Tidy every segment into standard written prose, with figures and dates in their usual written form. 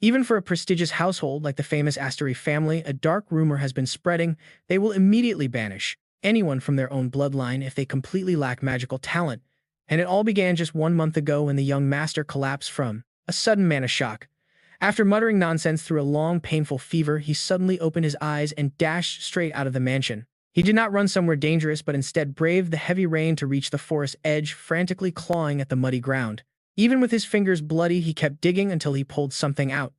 Even for a prestigious household like the famous Asteri family, a dark rumor has been spreading. They will immediately banish anyone from their own bloodline if they completely lack magical talent. And it all began just 1 month ago when the young master collapsed from a sudden mana shock. After muttering nonsense through a long, painful fever, he suddenly opened his eyes and dashed straight out of the mansion. He did not run somewhere dangerous, but instead braved the heavy rain to reach the forest edge, frantically clawing at the muddy ground. Even with his fingers bloody, he kept digging until he pulled something out.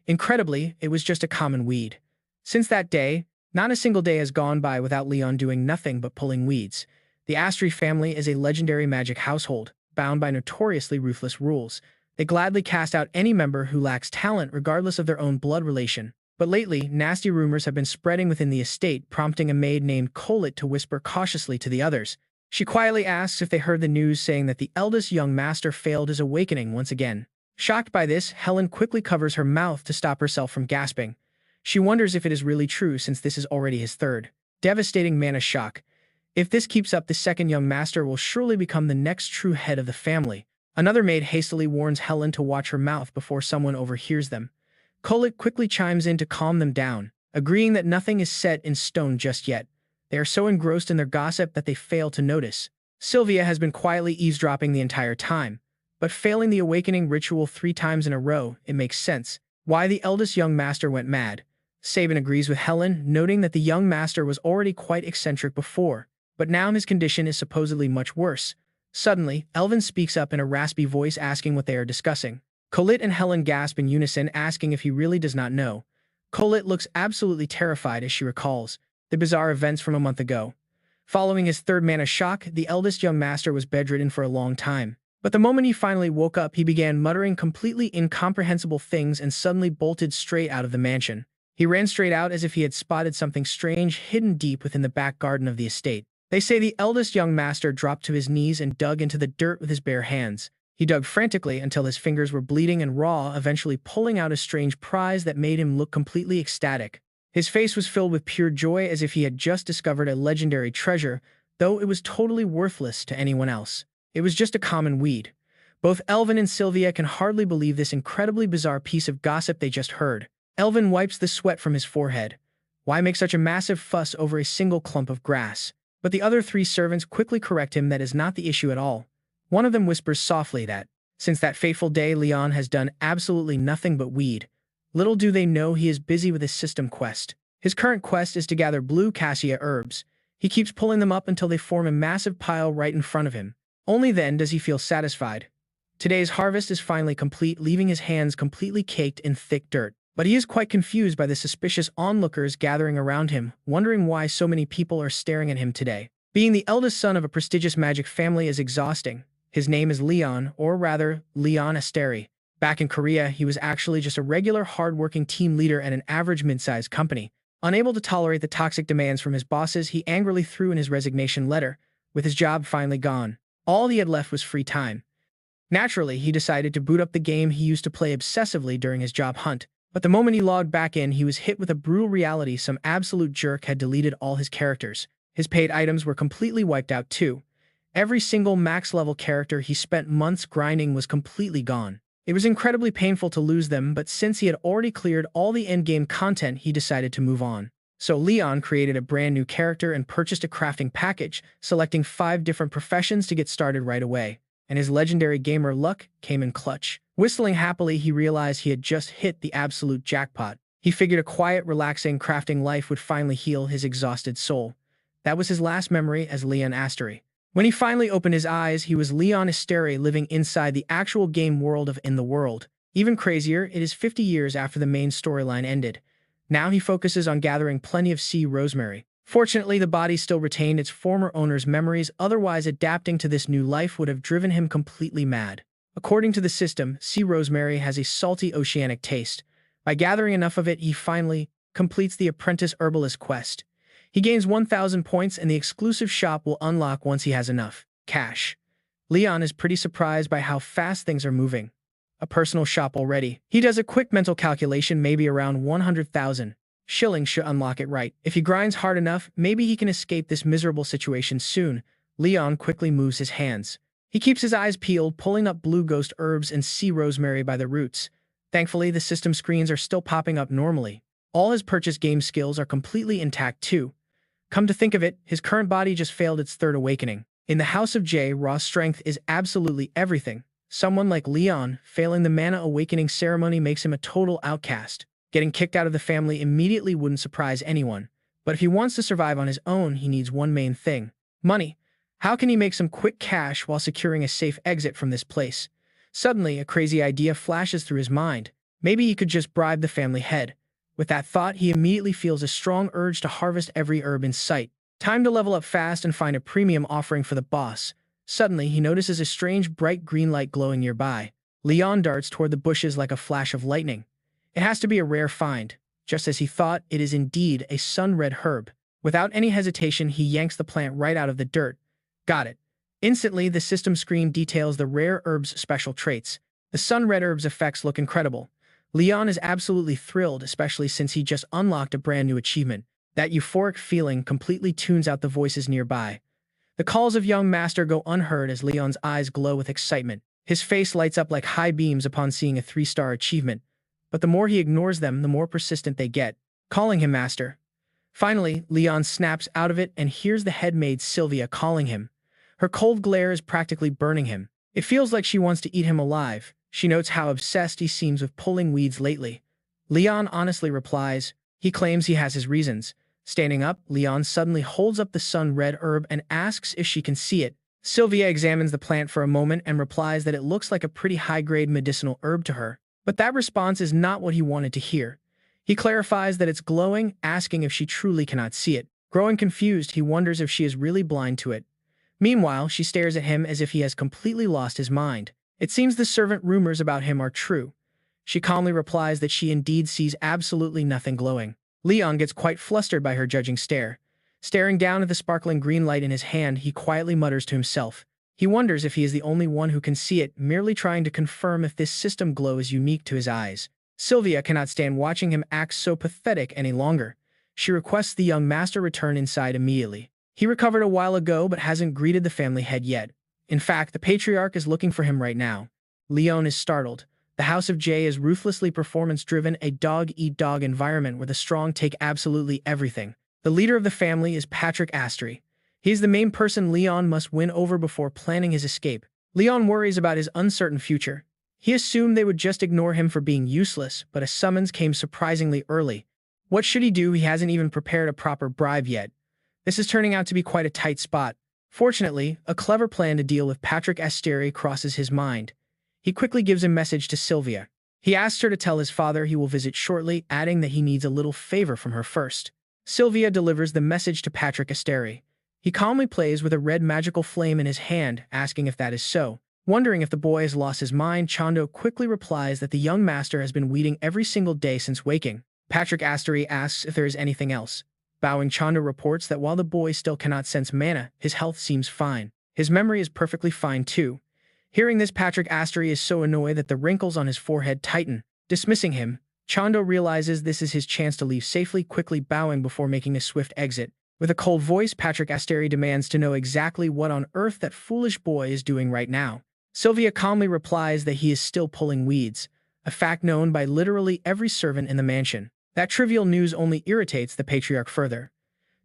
Incredibly, it was just a common weed. Since that day, not a single day has gone by without Leon doing nothing but pulling weeds. The Asteri family is a legendary magic household, bound by notoriously ruthless rules. They gladly cast out any member who lacks talent regardless of their own blood relation. But lately, nasty rumors have been spreading within the estate, prompting a maid named Colette to whisper cautiously to the others. She quietly asks if they heard the news saying that the eldest young master failed his awakening once again. Shocked by this, Helen quickly covers her mouth to stop herself from gasping. She wonders if it is really true, since this is already his third devastating mana shock. If this keeps up, the second young master will surely become the next true head of the family. Another maid hastily warns Helen to watch her mouth before someone overhears them. Colette quickly chimes in to calm them down, agreeing that nothing is set in stone just yet. They are so engrossed in their gossip that they fail to notice. Sylvia has been quietly eavesdropping the entire time, but failing the awakening ritual 3 times in a row. It makes sense why the eldest young master went mad. Sabin agrees with Helen, noting that the young master was already quite eccentric before, but now his condition is supposedly much worse. Suddenly, Elvin speaks up in a raspy voice asking what they are discussing. Colette and Helen gasp in unison, asking if he really does not know. Colette looks absolutely terrified as she recalls the bizarre events from a month ago. Following his third mana shock, the eldest young master was bedridden for a long time. But the moment he finally woke up, he began muttering completely incomprehensible things and suddenly bolted straight out of the mansion. He ran straight out as if he had spotted something strange hidden deep within the back garden of the estate. They say the eldest young master dropped to his knees and dug into the dirt with his bare hands. He dug frantically until his fingers were bleeding and raw, eventually pulling out a strange prize that made him look completely ecstatic. His face was filled with pure joy, as if he had just discovered a legendary treasure, though it was totally worthless to anyone else. It was just a common weed. Both Elvin and Sylvia can hardly believe this incredibly bizarre piece of gossip they just heard. Elvin wipes the sweat from his forehead. Why make such a massive fuss over a single clump of grass? But the other 3 servants quickly correct him that is not the issue at all. One of them whispers softly that, since that fateful day, Leon has done absolutely nothing but weed. Little do they know he is busy with his system quest. His current quest is to gather blue cassia herbs. He keeps pulling them up until they form a massive pile right in front of him. Only then does he feel satisfied. Today's harvest is finally complete, leaving his hands completely caked in thick dirt. But he is quite confused by the suspicious onlookers gathering around him, wondering why so many people are staring at him today. Being the eldest son of a prestigious magic family is exhausting. His name is Leon, or rather, Leon Asteri. Back in Korea, he was actually just a regular, hard-working team leader at an average mid-sized company. Unable to tolerate the toxic demands from his bosses, he angrily threw in his resignation letter. With his job finally gone, all he had left was free time. Naturally, he decided to boot up the game he used to play obsessively during his job hunt. But the moment he logged back in, he was hit with a brutal reality. Some absolute jerk had deleted all his characters. His paid items were completely wiped out too. Every single max-level character he spent months grinding was completely gone. It was incredibly painful to lose them, but since he had already cleared all the endgame content, he decided to move on. So Leon created a brand new character and purchased a crafting package, selecting 5 different professions to get started right away. And his legendary gamer luck came in clutch. Whistling happily, he realized he had just hit the absolute jackpot. He figured a quiet, relaxing crafting life would finally heal his exhausted soul. That was his last memory as Leon Asteri. When he finally opened his eyes, he was Leon Asteri living inside the actual game world of In the World. Even crazier, it is 50 years after the main storyline ended. Now he focuses on gathering plenty of sea rosemary. Fortunately, the body still retained its former owner's memories, otherwise adapting to this new life would have driven him completely mad. According to the system, sea rosemary has a salty oceanic taste. By gathering enough of it, he finally completes the apprentice herbalist quest. He gains 1,000 points and the exclusive shop will unlock once he has enough cash. Leon is pretty surprised by how fast things are moving. A personal shop already. He does a quick mental calculation, maybe around 100,000 shillings should unlock it right. If he grinds hard enough, maybe he can escape this miserable situation soon. Leon quickly moves his hands. He keeps his eyes peeled, pulling up blue ghost herbs and sea rosemary by the roots. Thankfully, the system screens are still popping up normally. All his purchased game skills are completely intact too. Come to think of it, his current body just failed its third awakening. In the House of J, raw strength is absolutely everything. Someone like Leon, failing the mana awakening ceremony makes him a total outcast. Getting kicked out of the family immediately wouldn't surprise anyone. But if he wants to survive on his own, he needs one main thing: money. How can he make some quick cash while securing a safe exit from this place? Suddenly, a crazy idea flashes through his mind. Maybe he could just bribe the family head. With that thought, he immediately feels a strong urge to harvest every herb in sight. Time to level up fast and find a premium offering for the boss. Suddenly, he notices a strange bright green light glowing nearby. Leon darts toward the bushes like a flash of lightning. It has to be a rare find. Just as he thought, it is indeed a sun-red herb. Without any hesitation, he yanks the plant right out of the dirt. Got it. Instantly, the system screen details the rare herb's special traits. The sun-red herb's effects look incredible. Leon is absolutely thrilled, especially since he just unlocked a brand new achievement. That euphoric feeling completely tunes out the voices nearby. The calls of young master go unheard as Leon's eyes glow with excitement. His face lights up like high beams upon seeing a 3-star achievement. But the more he ignores them, the more persistent they get, calling him master. Finally, Leon snaps out of it and hears the head maid Sylvia calling him. Her cold glare is practically burning him. It feels like she wants to eat him alive. She notes how obsessed he seems with pulling weeds lately. Leon honestly replies. He claims he has his reasons. Standing up, Leon suddenly holds up the sun-red herb and asks if she can see it. Sylvia examines the plant for a moment and replies that it looks like a pretty high-grade medicinal herb to her. But that response is not what he wanted to hear. He clarifies that it's glowing, asking if she truly cannot see it. Growing confused, he wonders if she is really blind to it. Meanwhile, she stares at him as if he has completely lost his mind. It seems the servant rumors about him are true. She calmly replies that she indeed sees absolutely nothing glowing. Leon gets quite flustered by her judging stare. Staring down at the sparkling green light in his hand, he quietly mutters to himself. He wonders if he is the only one who can see it, merely trying to confirm if this system glow is unique to his eyes. Sylvia cannot stand watching him act so pathetic any longer. She requests the young master return inside immediately. He recovered a while ago but hasn't greeted the family head yet. In fact, the patriarch is looking for him right now. Leon is startled. The House of J is ruthlessly performance-driven, a dog-eat-dog environment where the strong take absolutely everything. The leader of the family is Patrick Asteri. He is the main person Leon must win over before planning his escape. Leon worries about his uncertain future. He assumed they would just ignore him for being useless, but a summons came surprisingly early. What should he do? He hasn't even prepared a proper bribe yet. This is turning out to be quite a tight spot. Fortunately, a clever plan to deal with Patrick Asteri crosses his mind. He quickly gives a message to Sylvia. He asks her to tell his father he will visit shortly, adding that he needs a little favor from her first. Sylvia delivers the message to Patrick Asteri. He calmly plays with a red magical flame in his hand, asking if that is so. Wondering if the boy has lost his mind, Chando quickly replies that the young master has been weeding every single day since waking. Patrick Asteri asks if there is anything else. Bowing, Chando reports that while the boy still cannot sense mana, his health seems fine. His memory is perfectly fine too. Hearing this, Patrick Asteri is so annoyed that the wrinkles on his forehead tighten. Dismissing him, Chando realizes this is his chance to leave safely, quickly bowing before making a swift exit. With a cold voice, Patrick Asteri demands to know exactly what on earth that foolish boy is doing right now. Sylvia calmly replies that he is still pulling weeds, a fact known by literally every servant in the mansion. That trivial news only irritates the patriarch further.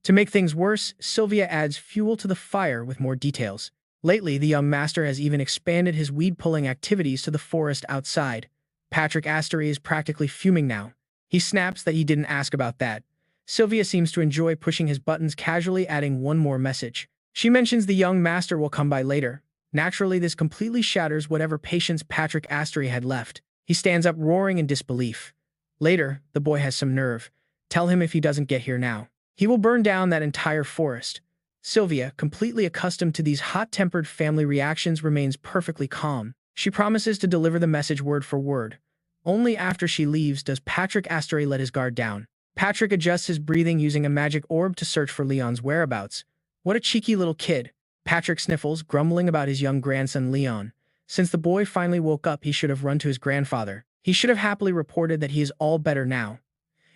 To make things worse, Sylvia adds fuel to the fire with more details. Lately, the young master has even expanded his weed-pulling activities to the forest outside. Patrick Asteri is practically fuming now. He snaps that he didn't ask about that. Sylvia seems to enjoy pushing his buttons, casually adding one more message. She mentions the young master will come by later. Naturally, this completely shatters whatever patience Patrick Asteri had left. He stands up roaring in disbelief. Later, the boy has some nerve. Tell him if he doesn't get here now, he will burn down that entire forest. Sylvia, completely accustomed to these hot-tempered family reactions, remains perfectly calm. She promises to deliver the message word for word. Only after she leaves does Patrick Asteri let his guard down. Patrick adjusts his breathing using a magic orb to search for Leon's whereabouts. What a cheeky little kid. Patrick sniffles, grumbling about his young grandson Leon. Since the boy finally woke up, he should have run to his grandfather. He should have happily reported that he is all better now.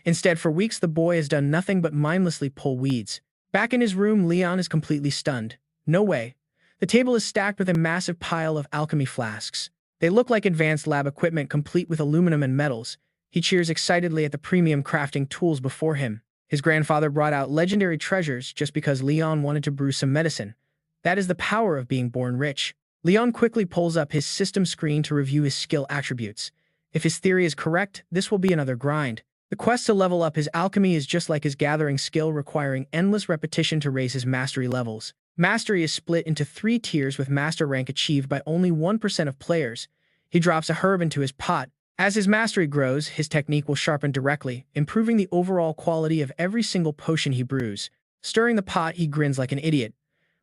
Instead, for weeks, the boy has done nothing but mindlessly pull weeds. Back in his room, Leon is completely stunned. No way. The table is stacked with a massive pile of alchemy flasks. They look like advanced lab equipment complete with aluminum and metals. He cheers excitedly at the premium crafting tools before him. His grandfather brought out legendary treasures just because Leon wanted to brew some medicine. That is the power of being born rich. Leon quickly pulls up his system screen to review his skill attributes. If his theory is correct, this will be another grind. The quest to level up his alchemy is just like his gathering skill, requiring endless repetition to raise his mastery levels. Mastery is split into 3 tiers, with master rank achieved by only 1% of players. He drops a herb into his pot. As his mastery grows, his technique will sharpen directly, improving the overall quality of every single potion he brews. Stirring the pot, he grins like an idiot.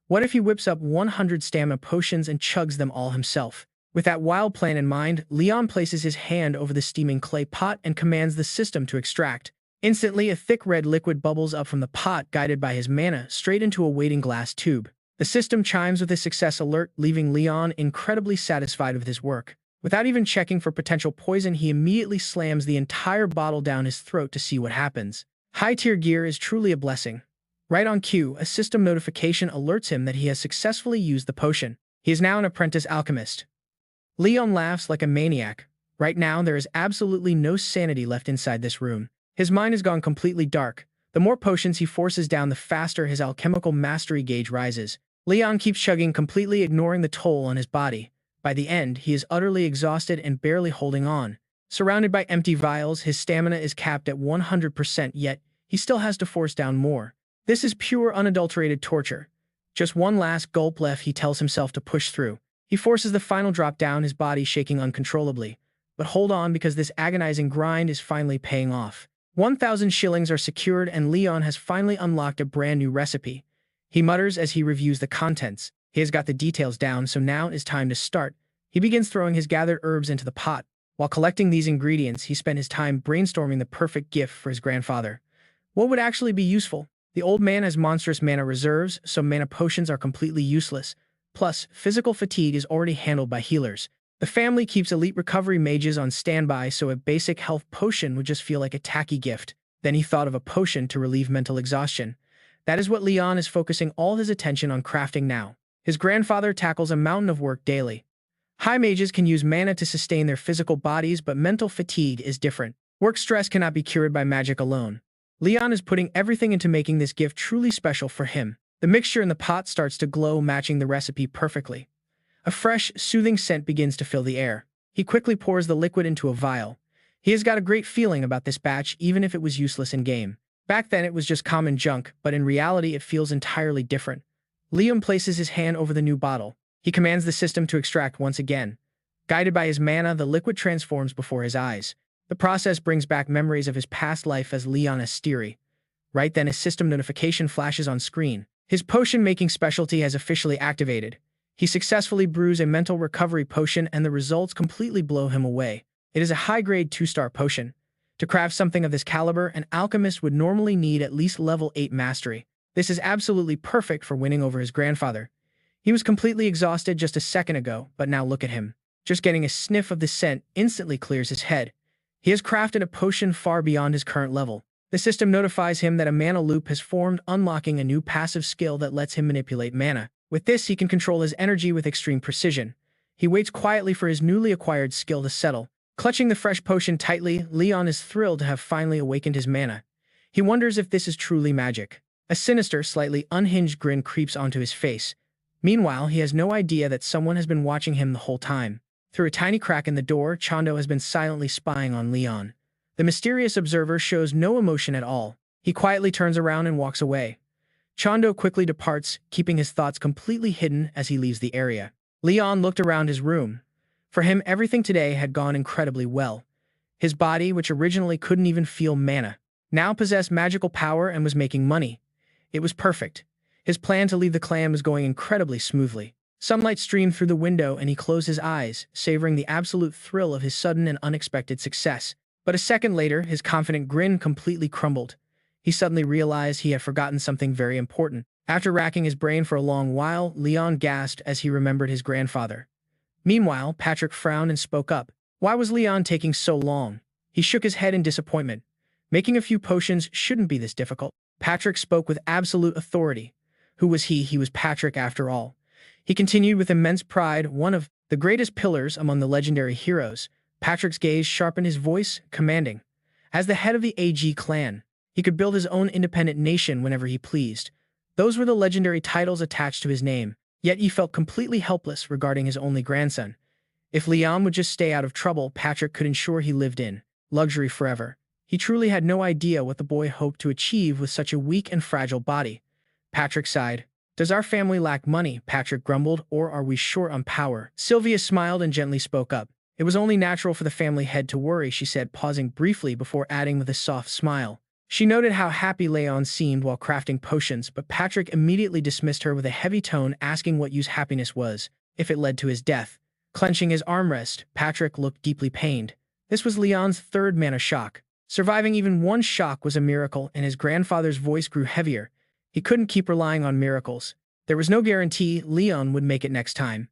What if he whips up 100 stamina potions and chugs them all himself? With that wild plan in mind, Leon places his hand over the steaming clay pot and commands the system to extract. Instantly, a thick red liquid bubbles up from the pot, guided by his mana, straight into a waiting glass tube. The system chimes with a success alert, leaving Leon incredibly satisfied with his work. Without even checking for potential poison, he immediately slams the entire bottle down his throat to see what happens. High-tier gear is truly a blessing. Right on cue, a system notification alerts him that he has successfully used the potion. He is now an apprentice alchemist. Leon laughs like a maniac. Right now, there is absolutely no sanity left inside this room. His mind has gone completely dark. The more potions he forces down, the faster his alchemical mastery gauge rises. Leon keeps chugging, completely ignoring the toll on his body. By the end, he is utterly exhausted and barely holding on. Surrounded by empty vials, his stamina is capped at 100%, yet he still has to force down more. This is pure, unadulterated torture. Just one last gulp left, he tells himself to push through. He forces the final drop down, his body shaking uncontrollably. But hold on, because this agonizing grind is finally paying off. 1,000 shillings are secured, and Leon has finally unlocked a brand new recipe. He mutters as he reviews the contents. He has got the details down, so now is time to start. He begins throwing his gathered herbs into the pot. While collecting these ingredients, he spent his time brainstorming the perfect gift for his grandfather. What would actually be useful? The old man has monstrous mana reserves, so mana potions are completely useless. Plus, physical fatigue is already handled by healers. The family keeps elite recovery mages on standby, so a basic health potion would just feel like a tacky gift. Then he thought of a potion to relieve mental exhaustion. That is what Leon is focusing all his attention on crafting now. His grandfather tackles a mountain of work daily. High mages can use mana to sustain their physical bodies, but mental fatigue is different. Work stress cannot be cured by magic alone. Leon is putting everything into making this gift truly special for him. The mixture in the pot starts to glow, matching the recipe perfectly. A fresh, soothing scent begins to fill the air. He quickly pours the liquid into a vial. He has got a great feeling about this batch, even if it was useless in-game. Back then it was just common junk, but in reality it feels entirely different. Leon places his hand over the new bottle. He commands the system to extract once again. Guided by his mana, the liquid transforms before his eyes. The process brings back memories of his past life as Leon Asteri. Right then, a system notification flashes on screen. His potion-making specialty has officially activated. He successfully brews a mental recovery potion, and the results completely blow him away. It is a high-grade 2-star potion. To craft something of this caliber, an alchemist would normally need at least level 8 mastery. This is absolutely perfect for winning over his grandfather. He was completely exhausted just a second ago, but now look at him. Just getting a sniff of the scent instantly clears his head. He has crafted a potion far beyond his current level. The system notifies him that a mana loop has formed, unlocking a new passive skill that lets him manipulate mana. With this, he can control his energy with extreme precision. He waits quietly for his newly acquired skill to settle. Clutching the fresh potion tightly, Leon is thrilled to have finally awakened his mana. He wonders if this is truly magic. A sinister, slightly unhinged grin creeps onto his face. Meanwhile, he has no idea that someone has been watching him the whole time. Through a tiny crack in the door, Chando has been silently spying on Leon. The mysterious observer shows no emotion at all. He quietly turns around and walks away. Chando quickly departs, keeping his thoughts completely hidden as he leaves the area. Leon looked around his room. For him, everything today had gone incredibly well. His body, which originally couldn't even feel mana, now possessed magical power and was making money. It was perfect. His plan to leave the clan was going incredibly smoothly. Sunlight streamed through the window and he closed his eyes, savoring the absolute thrill of his sudden and unexpected success. But a second later, his confident grin completely crumbled. He suddenly realized he had forgotten something very important. After racking his brain for a long while, Leon gasped as he remembered his grandfather. Meanwhile, Patrick frowned and spoke up. Why was Leon taking so long? He shook his head in disappointment. Making a few potions shouldn't be this difficult. Patrick spoke with absolute authority. Who was he? He was Patrick after all. He continued with immense pride, one of the greatest pillars among the legendary heroes. Patrick's gaze sharpened, his voice commanding. As the head of the AG clan, he could build his own independent nation whenever he pleased. Those were the legendary titles attached to his name, yet he felt completely helpless regarding his only grandson. If Leon would just stay out of trouble, Patrick could ensure he lived in luxury forever. He truly had no idea what the boy hoped to achieve with such a weak and fragile body. Patrick sighed. Does our family lack money? Patrick grumbled, or are we short on power? Sylvia smiled and gently spoke up. It was only natural for the family head to worry, she said, pausing briefly before adding with a soft smile. She noted how happy Leon seemed while crafting potions, but Patrick immediately dismissed her with a heavy tone, asking what use happiness was, if it led to his death. Clenching his armrest, Patrick looked deeply pained. This was Leon's third mana shock. Surviving even one shock was a miracle, and his grandfather's voice grew heavier. He couldn't keep relying on miracles. There was no guarantee Leon would make it next time.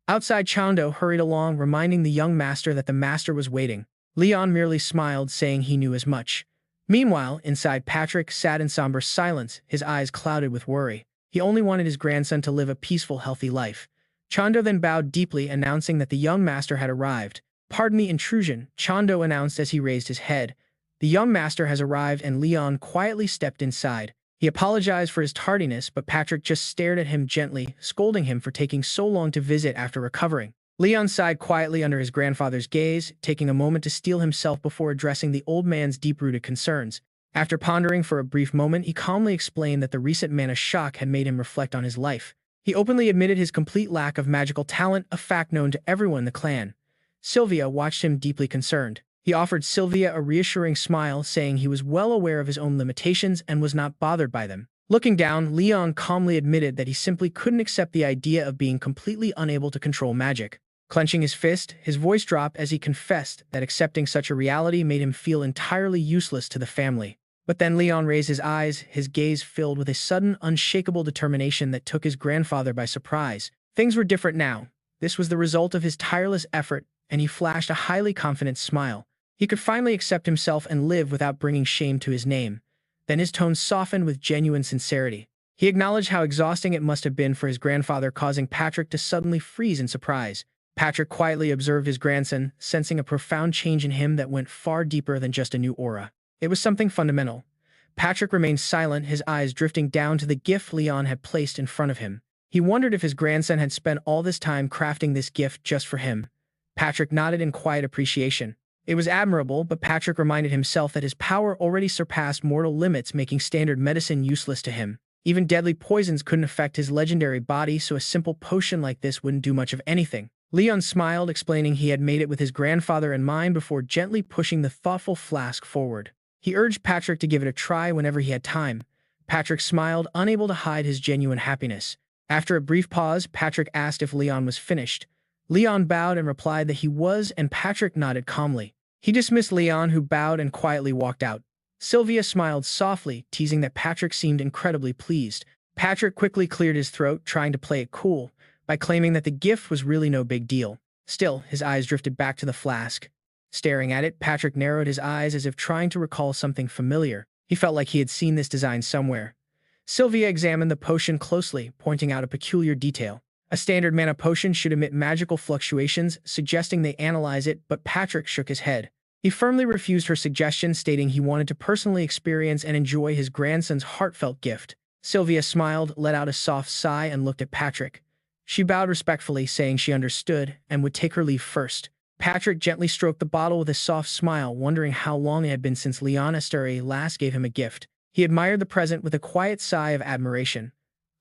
Outside, Chando hurried along, reminding the young master that the master was waiting. Leon merely smiled, saying he knew as much. Meanwhile, inside, Patrick sat in somber silence, his eyes clouded with worry. He only wanted his grandson to live a peaceful, healthy life. Chando then bowed deeply, announcing that the young master had arrived. Pardon the intrusion, Chando announced as he raised his head. The young master has arrived, and Leon quietly stepped inside. He apologized for his tardiness, but Patrick just stared at him gently, scolding him for taking so long to visit after recovering. Leon sighed quietly under his grandfather's gaze, taking a moment to steel himself before addressing the old man's deep-rooted concerns. After pondering for a brief moment, he calmly explained that the recent mana shock had made him reflect on his life. He openly admitted his complete lack of magical talent, a fact known to everyone in the clan. Sylvia watched him deeply concerned. He offered Sylvia a reassuring smile, saying he was well aware of his own limitations and was not bothered by them. Looking down, Leon calmly admitted that he simply couldn't accept the idea of being completely unable to control magic. Clenching his fist, his voice dropped as he confessed that accepting such a reality made him feel entirely useless to the family. But then Leon raised his eyes, his gaze filled with a sudden, unshakable determination that took his grandfather by surprise. Things were different now. This was the result of his tireless effort, and he flashed a highly confident smile. He could finally accept himself and live without bringing shame to his name. Then his tone softened with genuine sincerity. He acknowledged how exhausting it must have been for his grandfather, causing Patrick to suddenly freeze in surprise. Patrick quietly observed his grandson, sensing a profound change in him that went far deeper than just a new aura. It was something fundamental. Patrick remained silent, his eyes drifting down to the gift Leon had placed in front of him. He wondered if his grandson had spent all this time crafting this gift just for him. Patrick nodded in quiet appreciation. It was admirable, but Patrick reminded himself that his power already surpassed mortal limits, making standard medicine useless to him. Even deadly poisons couldn't affect his legendary body, so a simple potion like this wouldn't do much of anything. Leon smiled, explaining he had made it with his grandfather in mind before gently pushing the thoughtful flask forward. He urged Patrick to give it a try whenever he had time. Patrick smiled, unable to hide his genuine happiness. After a brief pause, Patrick asked if Leon was finished. Leon bowed and replied that he was, and Patrick nodded calmly. He dismissed Leon, who bowed and quietly walked out. Sylvia smiled softly, teasing that Patrick seemed incredibly pleased. Patrick quickly cleared his throat, trying to play it cool, by claiming that the gift was really no big deal. Still, his eyes drifted back to the flask. Staring at it, Patrick narrowed his eyes as if trying to recall something familiar. He felt like he had seen this design somewhere. Sylvia examined the potion closely, pointing out a peculiar detail. A standard mana potion should emit magical fluctuations, suggesting they analyze it, but Patrick shook his head. He firmly refused her suggestion, stating he wanted to personally experience and enjoy his grandson's heartfelt gift. Sylvia smiled, let out a soft sigh, and looked at Patrick. She bowed respectfully, saying she understood and would take her leave first. Patrick gently stroked the bottle with a soft smile, wondering how long it had been since Leon Asteri last gave him a gift. He admired the present with a quiet sigh of admiration.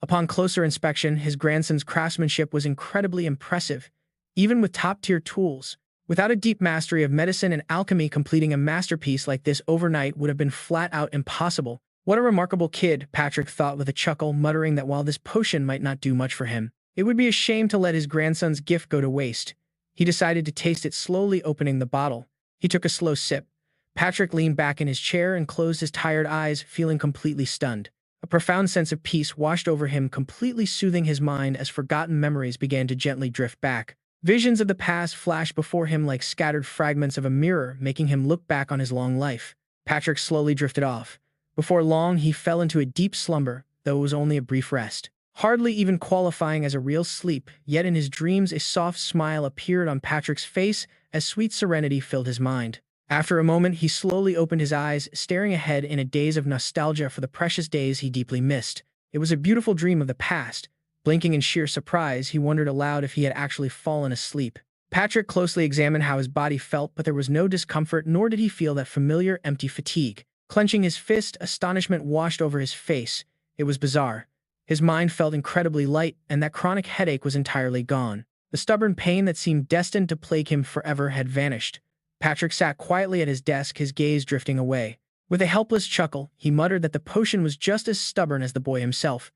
Upon closer inspection, his grandson's craftsmanship was incredibly impressive, even with top-tier tools. Without a deep mastery of medicine and alchemy, completing a masterpiece like this overnight would have been flat-out impossible. What a remarkable kid, Patrick thought with a chuckle, muttering that while this potion might not do much for him, it would be a shame to let his grandson's gift go to waste. He decided to taste it, slowly opening the bottle. He took a slow sip. Patrick leaned back in his chair and closed his tired eyes, feeling completely stunned. A profound sense of peace washed over him, completely soothing his mind as forgotten memories began to gently drift back. Visions of the past flashed before him like scattered fragments of a mirror, making him look back on his long life. Patrick slowly drifted off. Before long, he fell into a deep slumber, though it was only a brief rest. hardly even qualifying as a real sleep, yet in his dreams a soft smile appeared on Patrick's face as sweet serenity filled his mind. After a moment, he slowly opened his eyes, staring ahead in a daze of nostalgia for the precious days he deeply missed. It was a beautiful dream of the past. Blinking in sheer surprise, he wondered aloud if he had actually fallen asleep. Patrick closely examined how his body felt, but there was no discomfort, nor did he feel that familiar, empty fatigue. Clenching his fist, astonishment washed over his face. It was bizarre. His mind felt incredibly light, and that chronic headache was entirely gone. The stubborn pain that seemed destined to plague him forever had vanished. Patrick sat quietly at his desk, his gaze drifting away. With a helpless chuckle, he muttered that the potion was just as stubborn as the boy himself.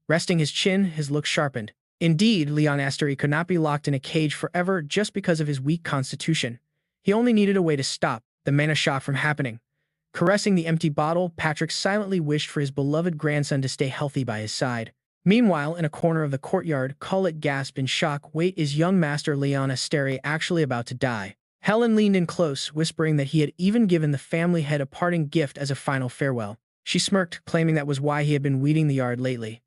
Resting his chin, his look sharpened. Indeed, Leon Asteri could not be locked in a cage forever just because of his weak constitution. He only needed a way to stop the mana shock from happening. Caressing the empty bottle, Patrick silently wished for his beloved grandson to stay healthy by his side. Meanwhile, in a corner of the courtyard, Colette gasped in shock. Wait, is young master Leon Asteri actually about to die? Helen leaned in close, whispering that he had even given the family head a parting gift as a final farewell. She smirked, claiming that was why he had been weeding the yard lately.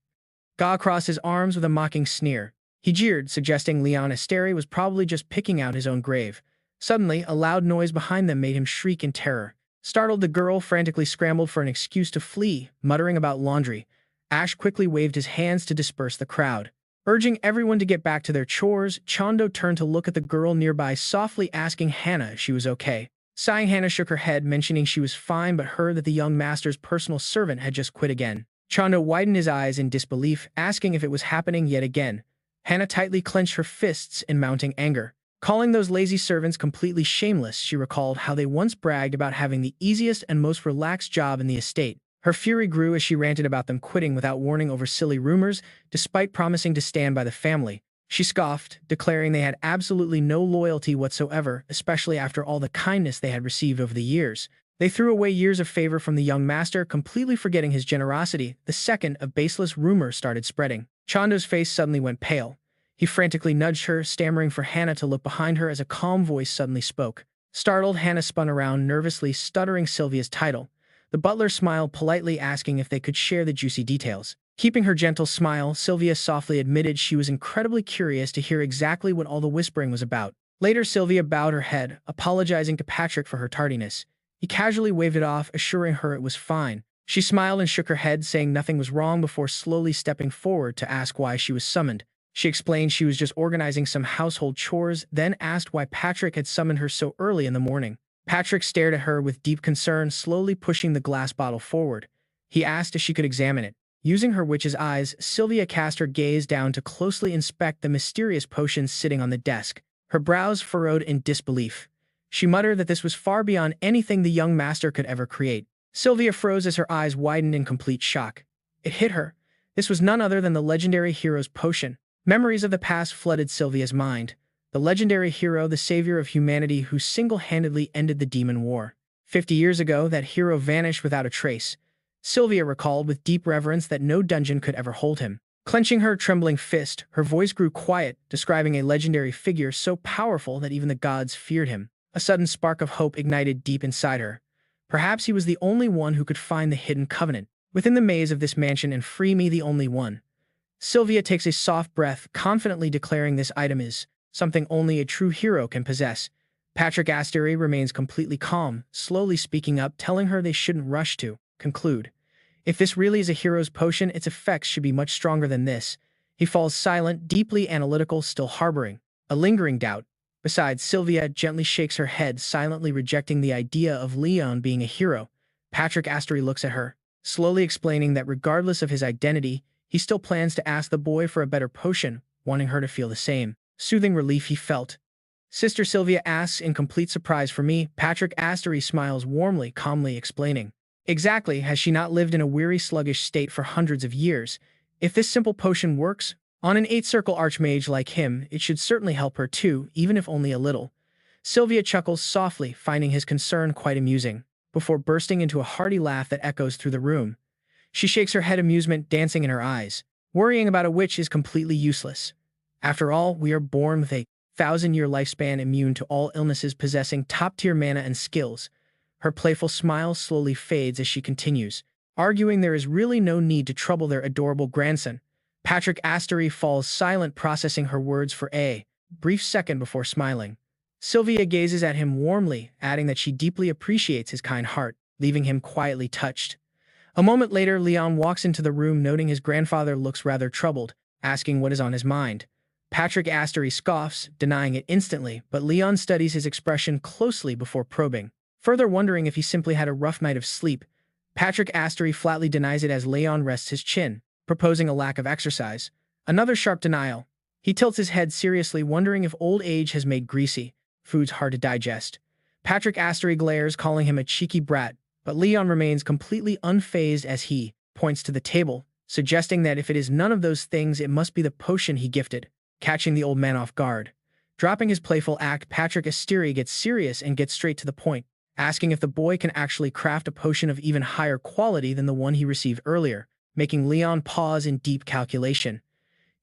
Ga crossed his arms with a mocking sneer. He jeered, suggesting Leon Asteri was probably just picking out his own grave. Suddenly, a loud noise behind them made him shriek in terror. Startled, the girl frantically scrambled for an excuse to flee, muttering about laundry. Ash quickly waved his hands to disperse the crowd. Urging everyone to get back to their chores, Chando turned to look at the girl nearby, softly asking Hannah if she was okay. Sighing, Hannah shook her head, mentioning she was fine, but heard that the young master's personal servant had just quit again. Chando widened his eyes in disbelief, asking if it was happening yet again. Hannah tightly clenched her fists in mounting anger. Calling those lazy servants completely shameless, she recalled how they once bragged about having the easiest and most relaxed job in the estate. Her fury grew as she ranted about them quitting without warning over silly rumors, despite promising to stand by the family. She scoffed, declaring they had absolutely no loyalty whatsoever, especially after all the kindness they had received over the years. They threw away years of favor from the young master, completely forgetting his generosity. The second of baseless rumors started spreading. Chando's face suddenly went pale. He frantically nudged her, stammering for Hannah to look behind her as a calm voice suddenly spoke. Startled, Hannah spun around, nervously stuttering Sylvia's title. The butler smiled politely, asking if they could share the juicy details. Keeping her gentle smile, Sylvia softly admitted she was incredibly curious to hear exactly what all the whispering was about. Later, Sylvia bowed her head, apologizing to Patrick for her tardiness. He casually waved it off, assuring her it was fine. She smiled and shook her head, saying nothing was wrong before slowly stepping forward to ask why she was summoned. She explained she was just organizing some household chores, then asked why Patrick had summoned her so early in the morning. Patrick stared at her with deep concern, slowly pushing the glass bottle forward. He asked if she could examine it. Using her witch's eyes, Sylvia cast her gaze down to closely inspect the mysterious potion sitting on the desk. Her brows furrowed in disbelief. She muttered that this was far beyond anything the young master could ever create. Sylvia froze as her eyes widened in complete shock. It hit her. This was none other than the legendary hero's potion. Memories of the past flooded Sylvia's mind. The legendary hero, the savior of humanity who single-handedly ended the demon war. 50 years ago, that hero vanished without a trace. Sylvia recalled with deep reverence that no dungeon could ever hold him. Clenching her trembling fist, her voice grew quiet, describing a legendary figure so powerful that even the gods feared him. A sudden spark of hope ignited deep inside her. Perhaps he was the only one who could find the hidden covenant within the maze of this mansion and free me, the only one. Sylvia takes a soft breath, confidently declaring this item is something only a true hero can possess. Patrick Asteri remains completely calm, slowly speaking up, telling her they shouldn't rush to conclude. If this really is a hero's potion, its effects should be much stronger than this. He falls silent, deeply analytical, still harboring a lingering doubt. Besides, Sylvia gently shakes her head, silently rejecting the idea of Leon being a hero. Patrick Asteri looks at her, slowly explaining that regardless of his identity, he still plans to ask the boy for a better potion, wanting her to feel the same soothing relief he felt. Sister Sylvia asks in complete surprise for me. Patrick Asteri smiles warmly, calmly explaining. Exactly, has she not lived in a weary, sluggish state for hundreds of years? If this simple potion works on an 8-circle archmage like him, it should certainly help her too, even if only a little. Sylvia chuckles softly, finding his concern quite amusing, before bursting into a hearty laugh that echoes through the room. She shakes her head, amusement dancing in her eyes. Worrying about a witch is completely useless. After all, we are born with a 1,000-year lifespan, immune to all illnesses, possessing top-tier mana and skills. Her playful smile slowly fades as she continues, arguing there is really no need to trouble their adorable grandson. Patrick Asteri falls silent, processing her words for a brief second before smiling. Sylvia gazes at him warmly, adding that she deeply appreciates his kind heart, leaving him quietly touched. A moment later, Leon walks into the room, noting his grandfather looks rather troubled, asking what is on his mind. Patrick Asteri scoffs, denying it instantly, but Leon studies his expression closely before probing. Further wondering if he simply had a rough night of sleep, Patrick Asteri flatly denies it as Leon rests his chin, proposing a lack of exercise. Another sharp denial. He tilts his head seriously, wondering if old age has made greasy foods hard to digest. Patrick Asteri glares, calling him a cheeky brat, but Leon remains completely unfazed as he points to the table, suggesting that if it is none of those things, it must be the potion he gifted, catching the old man off guard. Dropping his playful act, Patrick Asteri gets serious and gets straight to the point, asking if the boy can actually craft a potion of even higher quality than the one he received earlier, making Leon pause in deep calculation.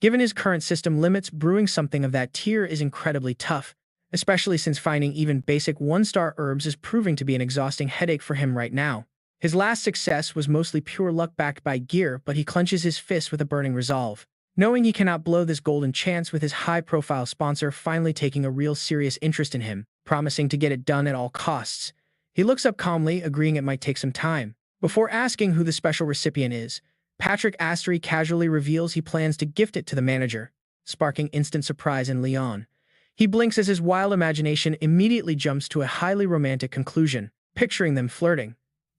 Given his current system limits, brewing something of that tier is incredibly tough, especially since finding even basic one-star herbs is proving to be an exhausting headache for him right now. His last success was mostly pure luck backed by gear, but he clenches his fist with a burning resolve, knowing he cannot blow this golden chance with his high-profile sponsor finally taking a real serious interest in him, promising to get it done at all costs. He looks up calmly, agreeing it might take some time. Before asking who the special recipient is, Patrick Asteri casually reveals he plans to gift it to the manager, sparking instant surprise in Leon. He blinks as his wild imagination immediately jumps to a highly romantic conclusion, picturing them flirting.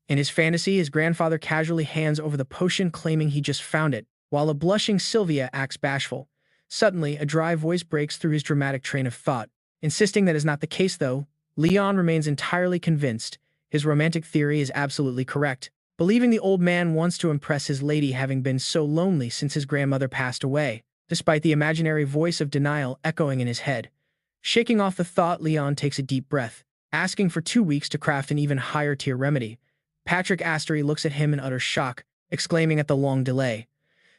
In his fantasy, his grandfather casually hands over the potion, claiming he just found it, while a blushing Sylvia acts bashful. Suddenly, a dry voice breaks through his dramatic train of thought, insisting that is not the case though. Leon remains entirely convinced. His romantic theory is absolutely correct, believing the old man wants to impress his lady, having been so lonely since his grandmother passed away, despite the imaginary voice of denial echoing in his head. Shaking off the thought, Leon takes a deep breath, asking for 2 weeks to craft an even higher tier remedy. Patrick Asteri looks at him in utter shock, exclaiming at the long delay.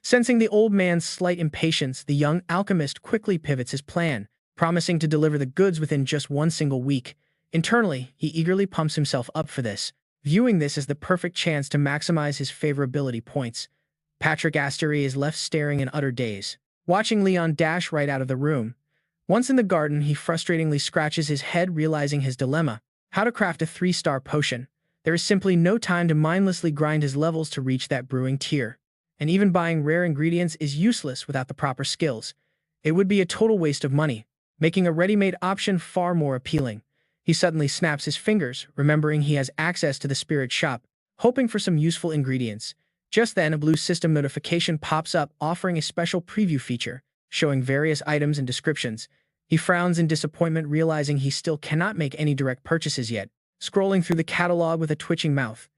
Sensing the old man's slight impatience, the young alchemist quickly pivots his plan, promising to deliver the goods within just 1 single week. Internally, he eagerly pumps himself up for this, viewing this as the perfect chance to maximize his favorability points. Patrick Asteri is left staring in utter daze, watching Leon dash right out of the room. Once in the garden, he frustratingly scratches his head, realizing his dilemma: how to craft a 3-star potion. There is simply no time to mindlessly grind his levels to reach that brewing tier. And even buying rare ingredients is useless without the proper skills. It would be a total waste of money, making a ready-made option far more appealing. He suddenly snaps his fingers, remembering he has access to the spirit shop, hoping for some useful ingredients. Just then, a blue system notification pops up, offering a special preview feature, showing various items and descriptions. He frowns in disappointment, realizing he still cannot make any direct purchases yet, scrolling through the catalog with a twitching mouth.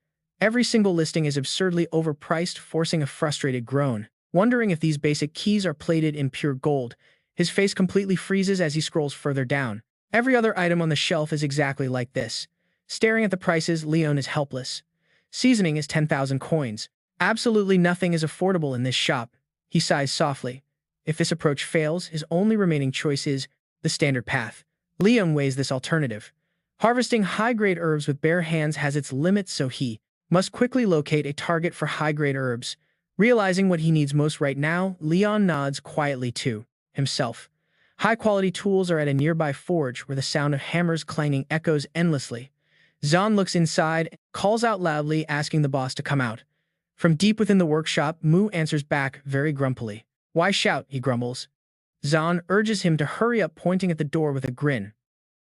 Every single listing is absurdly overpriced, forcing a frustrated groan. Wondering if these basic keys are plated in pure gold, his face completely freezes as he scrolls further down. Every other item on the shelf is exactly like this. Staring at the prices, Leon is helpless. Seasoning is 10,000 coins. Absolutely nothing is affordable in this shop. He sighs softly. If this approach fails, his only remaining choice is the standard path. Leon weighs this alternative. Harvesting high-grade herbs with bare hands has its limits, so he must quickly locate a target for high-grade herbs. Realizing what he needs most right now, Leon nods quietly to himself. High-quality tools are at a nearby forge where the sound of hammers clanging echoes endlessly. Zahn looks inside and calls out loudly, asking the boss to come out. From deep within the workshop, Mu answers back very grumpily. "Why shout?" he grumbles. Zahn urges him to hurry up, pointing at the door with a grin.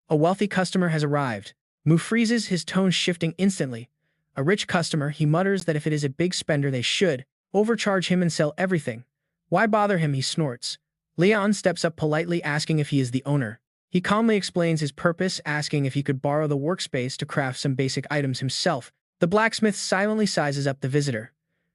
A wealthy customer has arrived. Mu freezes, his tone shifting instantly. A rich customer, he mutters that if it is a big spender they should overcharge him and sell everything. Why bother him, he snorts. Leon steps up politely, asking if he is the owner. He calmly explains his purpose, asking if he could borrow the workspace to craft some basic items himself. The blacksmith silently sizes up the visitor.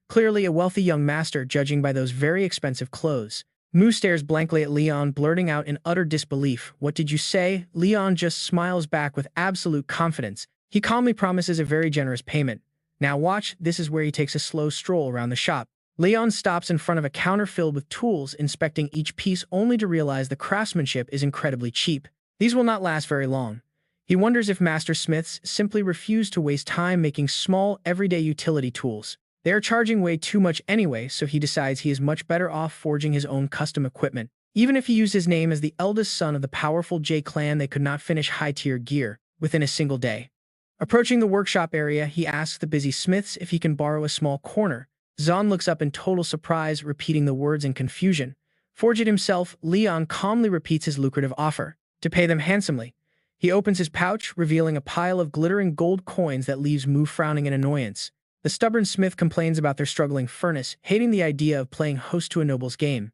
Clearly a wealthy young master, judging by those very expensive clothes. Mu stares blankly at Leon, blurting out in utter disbelief, "What did you say?" Leon just smiles back with absolute confidence. He calmly promises a very generous payment. Now watch, this is where he takes a slow stroll around the shop. Leon stops in front of a counter filled with tools, inspecting each piece only to realize the craftsmanship is incredibly cheap. These will not last very long. He wonders if master smiths simply refuse to waste time making small, everyday utility tools. They are charging way too much anyway, so he decides he is much better off forging his own custom equipment. Even if he used his name as the eldest son of the powerful J clan, they could not finish high-tier gear within a single day. Approaching the workshop area, he asks the busy smiths if he can borrow a small corner. Zahn looks up in total surprise, repeating the words in confusion. Forge it himself, Leon calmly repeats his lucrative offer, to pay them handsomely. He opens his pouch, revealing a pile of glittering gold coins that leaves Mu frowning in annoyance. The stubborn smith complains about their struggling furnace, hating the idea of playing host to a noble's game.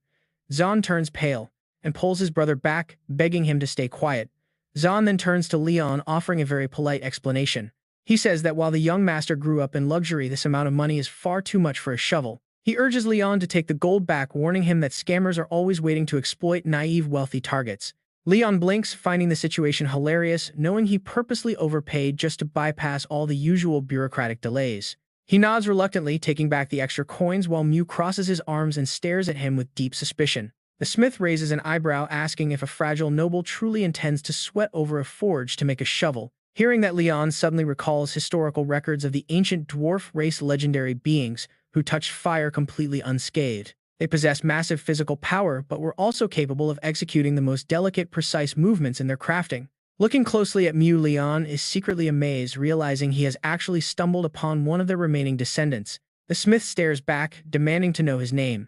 Zahn turns pale and pulls his brother back, begging him to stay quiet. Zahn then turns to Leon, offering a very polite explanation. He says that while the young master grew up in luxury, this amount of money is far too much for a shovel. He urges Leon to take the gold back, warning him that scammers are always waiting to exploit naive, wealthy targets. Leon blinks, finding the situation hilarious, knowing he purposely overpaid just to bypass all the usual bureaucratic delays. He nods reluctantly, taking back the extra coins while Mu crosses his arms and stares at him with deep suspicion. The smith raises an eyebrow, asking if a fragile noble truly intends to sweat over a forge to make a shovel. Hearing that, Leon suddenly recalls historical records of the ancient dwarf race legendary beings who touched fire completely unscathed. They possessed massive physical power, but were also capable of executing the most delicate, precise movements in their crafting. Looking closely at Mu, Leon is secretly amazed, realizing he has actually stumbled upon one of their remaining descendants. The smith stares back, demanding to know his name.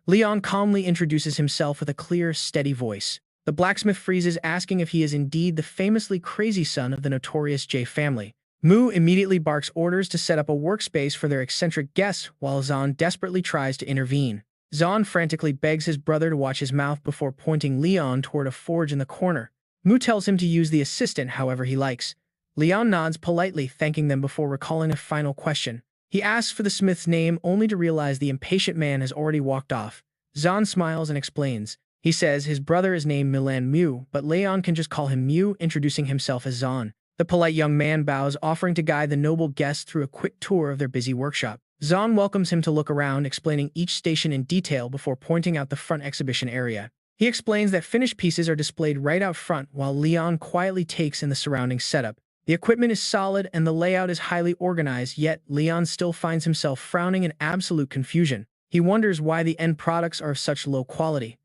Leon calmly introduces himself with a clear, steady voice. The blacksmith freezes, asking if he is indeed the famously crazy son of the notorious J family. Mu immediately barks orders to set up a workspace for their eccentric guests, while Zahn desperately tries to intervene. Zahn frantically begs his brother to watch his mouth before pointing Leon toward a forge in the corner. Mu tells him to use the assistant however he likes. Leon nods politely, thanking them before recalling a final question. He asks for the smith's name, only to realize the impatient man has already walked off. Zahn smiles and explains. He says his brother is named Milan Mu, but Leon can just call him Mu, introducing himself as Zahn. The polite young man bows, offering to guide the noble guest through a quick tour of their busy workshop. Zahn welcomes him to look around, explaining each station in detail before pointing out the front exhibition area. He explains that finished pieces are displayed right out front, while Leon quietly takes in the surrounding setup. The equipment is solid and the layout is highly organized, yet Leon still finds himself frowning in absolute confusion. He wonders why the end products are of such low quality.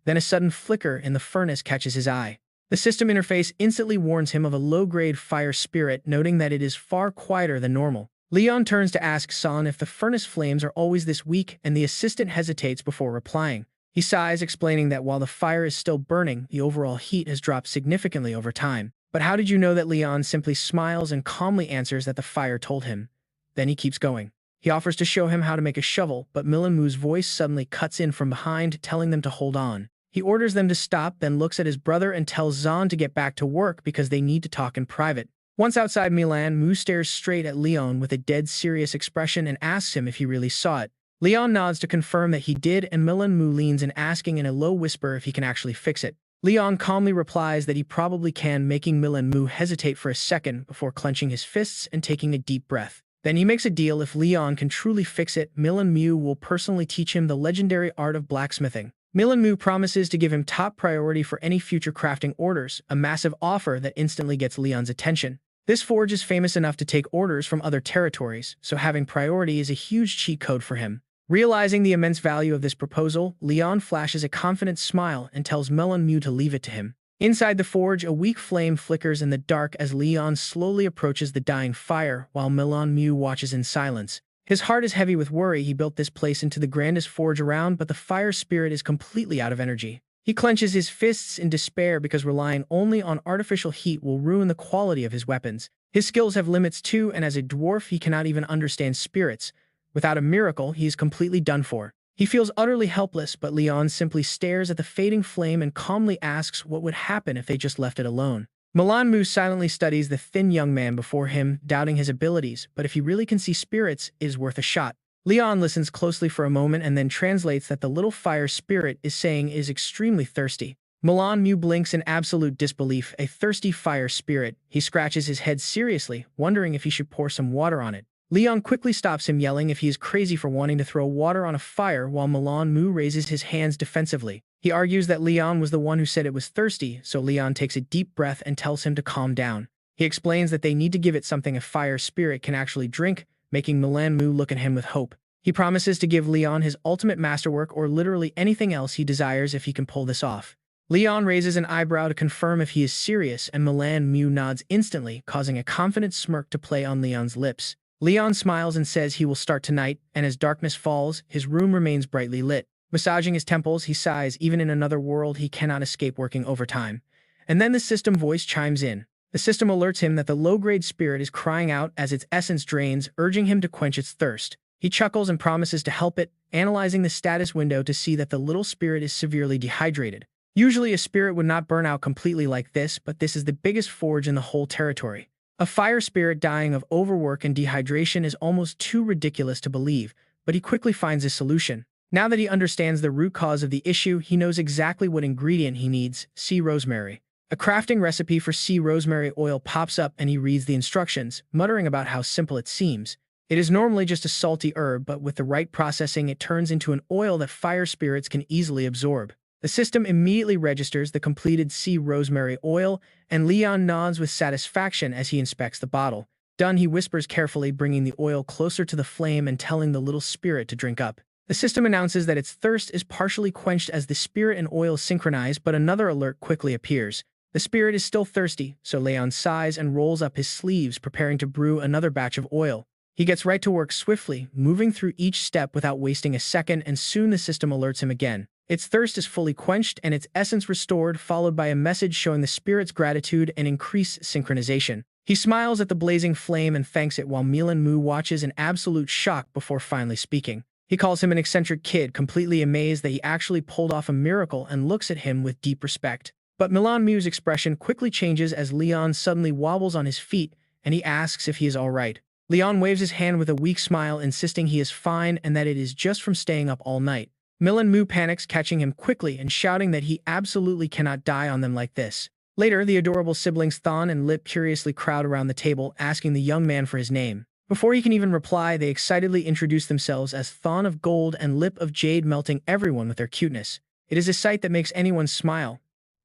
Then a sudden flicker in the furnace catches his eye. The system interface instantly warns him of a low-grade fire spirit, noting that it is far quieter than normal. Leon turns to ask Zahn if the furnace flames are always this weak, and the assistant hesitates before replying. He sighs, explaining that while the fire is still burning, the overall heat has dropped significantly over time. But how did you know that? Leon simply smiles and calmly answers that the fire told him. Then he keeps going. He offers to show him how to make a shovel, but Milan Mu's voice suddenly cuts in from behind, telling them to hold on. He orders them to stop, then looks at his brother and tells Zahn to get back to work because they need to talk in private. Once outside Milan, Mu stares straight at Leon with a dead serious expression and asks him if he really saw it. Leon nods to confirm that he did, and Milan Mu leans in, asking in a low whisper if he can actually fix it. Leon calmly replies that he probably can, making Milan Mu hesitate for a second before clenching his fists and taking a deep breath. Then he makes a deal: if Leon can truly fix it, Milan Mu will personally teach him the legendary art of blacksmithing. Milan Mu promises to give him top priority for any future crafting orders, a massive offer that instantly gets Leon's attention. This forge is famous enough to take orders from other territories, so having priority is a huge cheat code for him. Realizing the immense value of this proposal, Leon flashes a confident smile and tells Milan Mu to leave it to him. Inside the forge, a weak flame flickers in the dark as Leon slowly approaches the dying fire, while Milan Mu watches in silence. His heart is heavy with worry. He built this place into the grandest forge around, but the fire spirit is completely out of energy. He clenches his fists in despair because relying only on artificial heat will ruin the quality of his weapons. His skills have limits too, and as a dwarf he cannot even understand spirits. Without a miracle, he is completely done for. He feels utterly helpless, but Leon simply stares at the fading flame and calmly asks what would happen if they just left it alone. Milan Mu silently studies the thin young man before him, doubting his abilities, but if he really can see spirits, it is worth a shot. Leon listens closely for a moment and then translates that the little fire spirit is saying is extremely thirsty. Milan Mu blinks in absolute disbelief. A thirsty fire spirit. He scratches his head seriously, wondering if he should pour some water on it. Leon quickly stops him, yelling if he is crazy for wanting to throw water on a fire, while Milan Mu raises his hands defensively. He argues that Leon was the one who said it was thirsty, so Leon takes a deep breath and tells him to calm down. He explains that they need to give it something a fire spirit can actually drink, making Milan Mu look at him with hope. He promises to give Leon his ultimate masterwork or literally anything else he desires if he can pull this off. Leon raises an eyebrow to confirm if he is serious, and Milan Mu nods instantly, causing a confident smirk to play on Leon's lips. Leon smiles and says he will start tonight, and as darkness falls, his room remains brightly lit. Massaging his temples, he sighs, even in another world he cannot escape working overtime. And then the system voice chimes in. The system alerts him that the low-grade spirit is crying out as its essence drains, urging him to quench its thirst. He chuckles and promises to help it, analyzing the status window to see that the little spirit is severely dehydrated. Usually a spirit would not burn out completely like this, but this is the biggest forge in the whole territory. A fire spirit dying of overwork and dehydration is almost too ridiculous to believe, but he quickly finds a solution. Now that he understands the root cause of the issue, he knows exactly what ingredient he needs: sea rosemary. A crafting recipe for sea rosemary oil pops up and he reads the instructions, muttering about how simple it seems. It is normally just a salty herb, but with the right processing it turns into an oil that fire spirits can easily absorb. The system immediately registers the completed sea rosemary oil, and Leon nods with satisfaction as he inspects the bottle. Done, he whispers carefully, bringing the oil closer to the flame and telling the little spirit to drink up. The system announces that its thirst is partially quenched as the spirit and oil synchronize, but another alert quickly appears. The spirit is still thirsty, so Leon sighs and rolls up his sleeves, preparing to brew another batch of oil. He gets right to work swiftly, moving through each step without wasting a second, and soon the system alerts him again. Its thirst is fully quenched and its essence restored, followed by a message showing the spirit's gratitude and increased synchronization. He smiles at the blazing flame and thanks it while Milan Mu watches in absolute shock before finally speaking. He calls him an eccentric kid, completely amazed that he actually pulled off a miracle, and looks at him with deep respect. But Milan Mu's expression quickly changes as Leon suddenly wobbles on his feet and he asks if he is all right. Leon waves his hand with a weak smile, insisting he is fine and that it is just from staying up all night. Milan Mu panics, catching him quickly and shouting that he absolutely cannot die on them like this. Later, the adorable siblings Thon and Lip curiously crowd around the table, asking the young man for his name. Before he can even reply, they excitedly introduce themselves as Thon of Gold and Lip of Jade, melting everyone with their cuteness. It is a sight that makes anyone smile.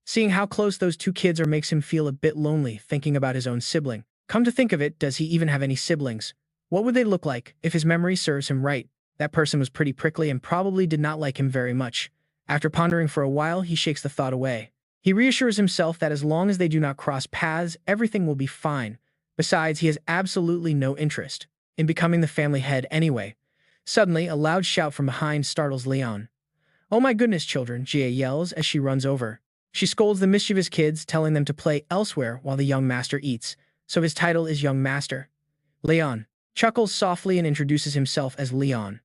Seeing how close those two kids are makes him feel a bit lonely, thinking about his own sibling. Come to think of it, does he even have any siblings? What would they look like? If his memory serves him right, that person was pretty prickly and probably did not like him very much. After pondering for a while, he shakes the thought away. He reassures himself that as long as they do not cross paths, everything will be fine. Besides, he has absolutely no interest in becoming the family head anyway. Suddenly, a loud shout from behind startles Leon. "Oh my goodness, children," Gia yells as she runs over. She scolds the mischievous kids, telling them to play elsewhere while the young master eats, so his title is Young Master. Leon chuckles softly and introduces himself as Leon.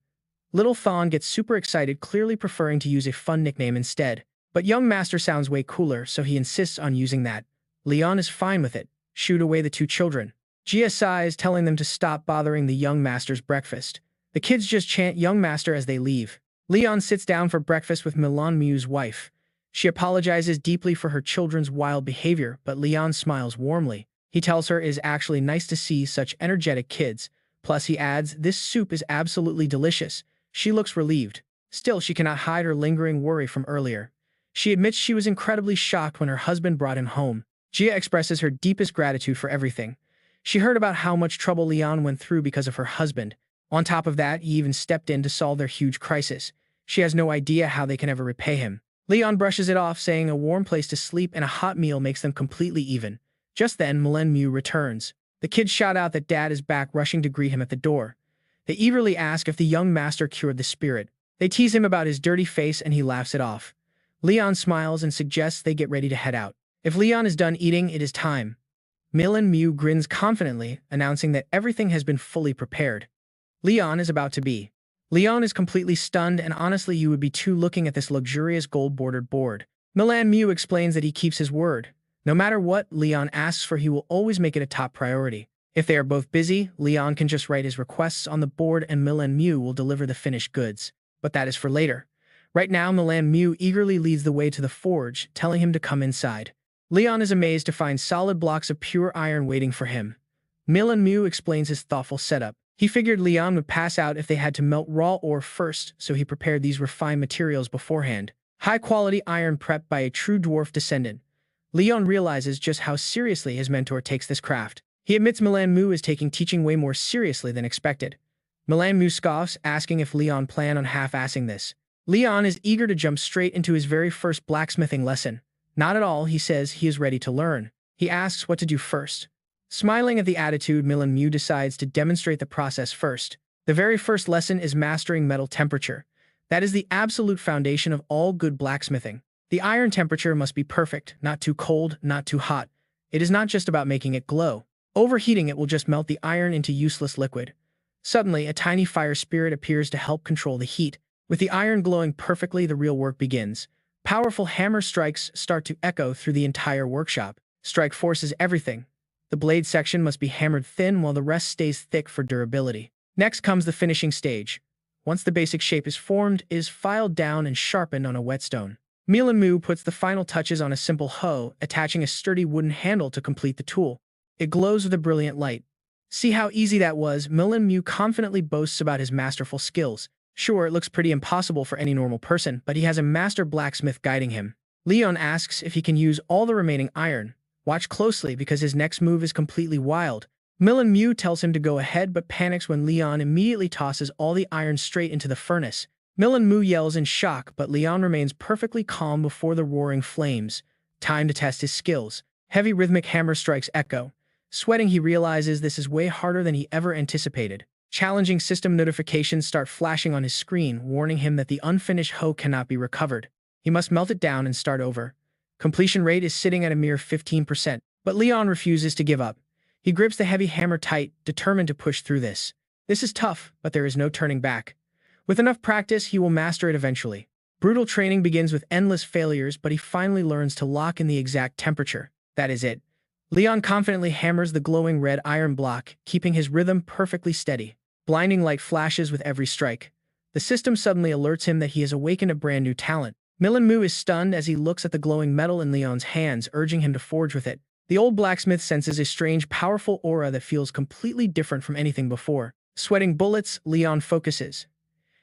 Little Thon gets super excited, clearly preferring to use a fun nickname instead. But Young Master sounds way cooler, so he insists on using that. Leon is fine with it. Shoot away the two children. Gia sighs, telling them to stop bothering the Young Master's breakfast. The kids just chant Young Master as they leave. Leon sits down for breakfast with Milan Mu's wife. She apologizes deeply for her children's wild behavior, but Leon smiles warmly. He tells her it is actually nice to see such energetic kids. Plus, he adds, "This soup is absolutely delicious." She looks relieved. Still, she cannot hide her lingering worry from earlier. She admits she was incredibly shocked when her husband brought him home. Gia expresses her deepest gratitude for everything. She heard about how much trouble Leon went through because of her husband. On top of that, he even stepped in to solve their huge crisis. She has no idea how they can ever repay him. Leon brushes it off, saying a warm place to sleep and a hot meal makes them completely even. Just then, Milan Mu returns. The kids shout out that Dad is back, rushing to greet him at the door. They eagerly ask if the young master cured the spirit. They tease him about his dirty face and he laughs it off. Leon smiles and suggests they get ready to head out. If Leon is done eating, it is time. Milan Mu grins confidently, announcing that everything has been fully prepared. Leon is about to be. Leon is completely stunned, and honestly you would be too looking at this luxurious gold-bordered board. Milan Mu explains that he keeps his word. No matter what Leon asks for, he will always make it a top priority. If they are both busy, Leon can just write his requests on the board and Milan Mu will deliver the finished goods. But that is for later. Right now, Milan Mu eagerly leads the way to the forge, telling him to come inside. Leon is amazed to find solid blocks of pure iron waiting for him. Milan Mu explains his thoughtful setup. He figured Leon would pass out if they had to melt raw ore first, so he prepared these refined materials beforehand. High-quality iron prepped by a true dwarf descendant. Leon realizes just how seriously his mentor takes this craft. He admits Milan Mu is taking teaching way more seriously than expected. Milan Mu scoffs, asking if Leon planned on half-assing this. Leon is eager to jump straight into his very first blacksmithing lesson. Not at all, he says he is ready to learn. He asks what to do first. Smiling at the attitude, Milan Mu decides to demonstrate the process first. The very first lesson is mastering metal temperature. That is the absolute foundation of all good blacksmithing. The iron temperature must be perfect, not too cold, not too hot. It is not just about making it glow. Overheating it will just melt the iron into useless liquid. Suddenly, a tiny fire spirit appears to help control the heat. With the iron glowing perfectly, the real work begins. Powerful hammer strikes start to echo through the entire workshop. Strike force is everything. The blade section must be hammered thin while the rest stays thick for durability. Next comes the finishing stage. Once the basic shape is formed, it is filed down and sharpened on a whetstone. Milan Mu puts the final touches on a simple hoe, attaching a sturdy wooden handle to complete the tool. It glows with a brilliant light. See how easy that was? Milan Mu confidently boasts about his masterful skills. Sure, it looks pretty impossible for any normal person, but he has a master blacksmith guiding him. Leon asks if he can use all the remaining iron. Watch closely because his next move is completely wild. Milan Mu tells him to go ahead but panics when Leon immediately tosses all the iron straight into the furnace. Milan Mu yells in shock, but Leon remains perfectly calm before the roaring flames. Time to test his skills. Heavy rhythmic hammer strikes echo. Sweating, he realizes this is way harder than he ever anticipated. Challenging system notifications start flashing on his screen, warning him that the unfinished hoe cannot be recovered. He must melt it down and start over. Completion rate is sitting at a mere 15%, but Leon refuses to give up. He grips the heavy hammer tight, determined to push through this. This is tough, but there is no turning back. With enough practice, he will master it eventually. Brutal training begins with endless failures, but he finally learns to lock in the exact temperature. That is it. Leon confidently hammers the glowing red iron block, keeping his rhythm perfectly steady. Blinding light flashes with every strike. The system suddenly alerts him that he has awakened a brand new talent. Milan Mu is stunned as he looks at the glowing metal in Leon's hands, urging him to forge with it. The old blacksmith senses a strange, powerful aura that feels completely different from anything before. Sweating bullets, Leon focuses.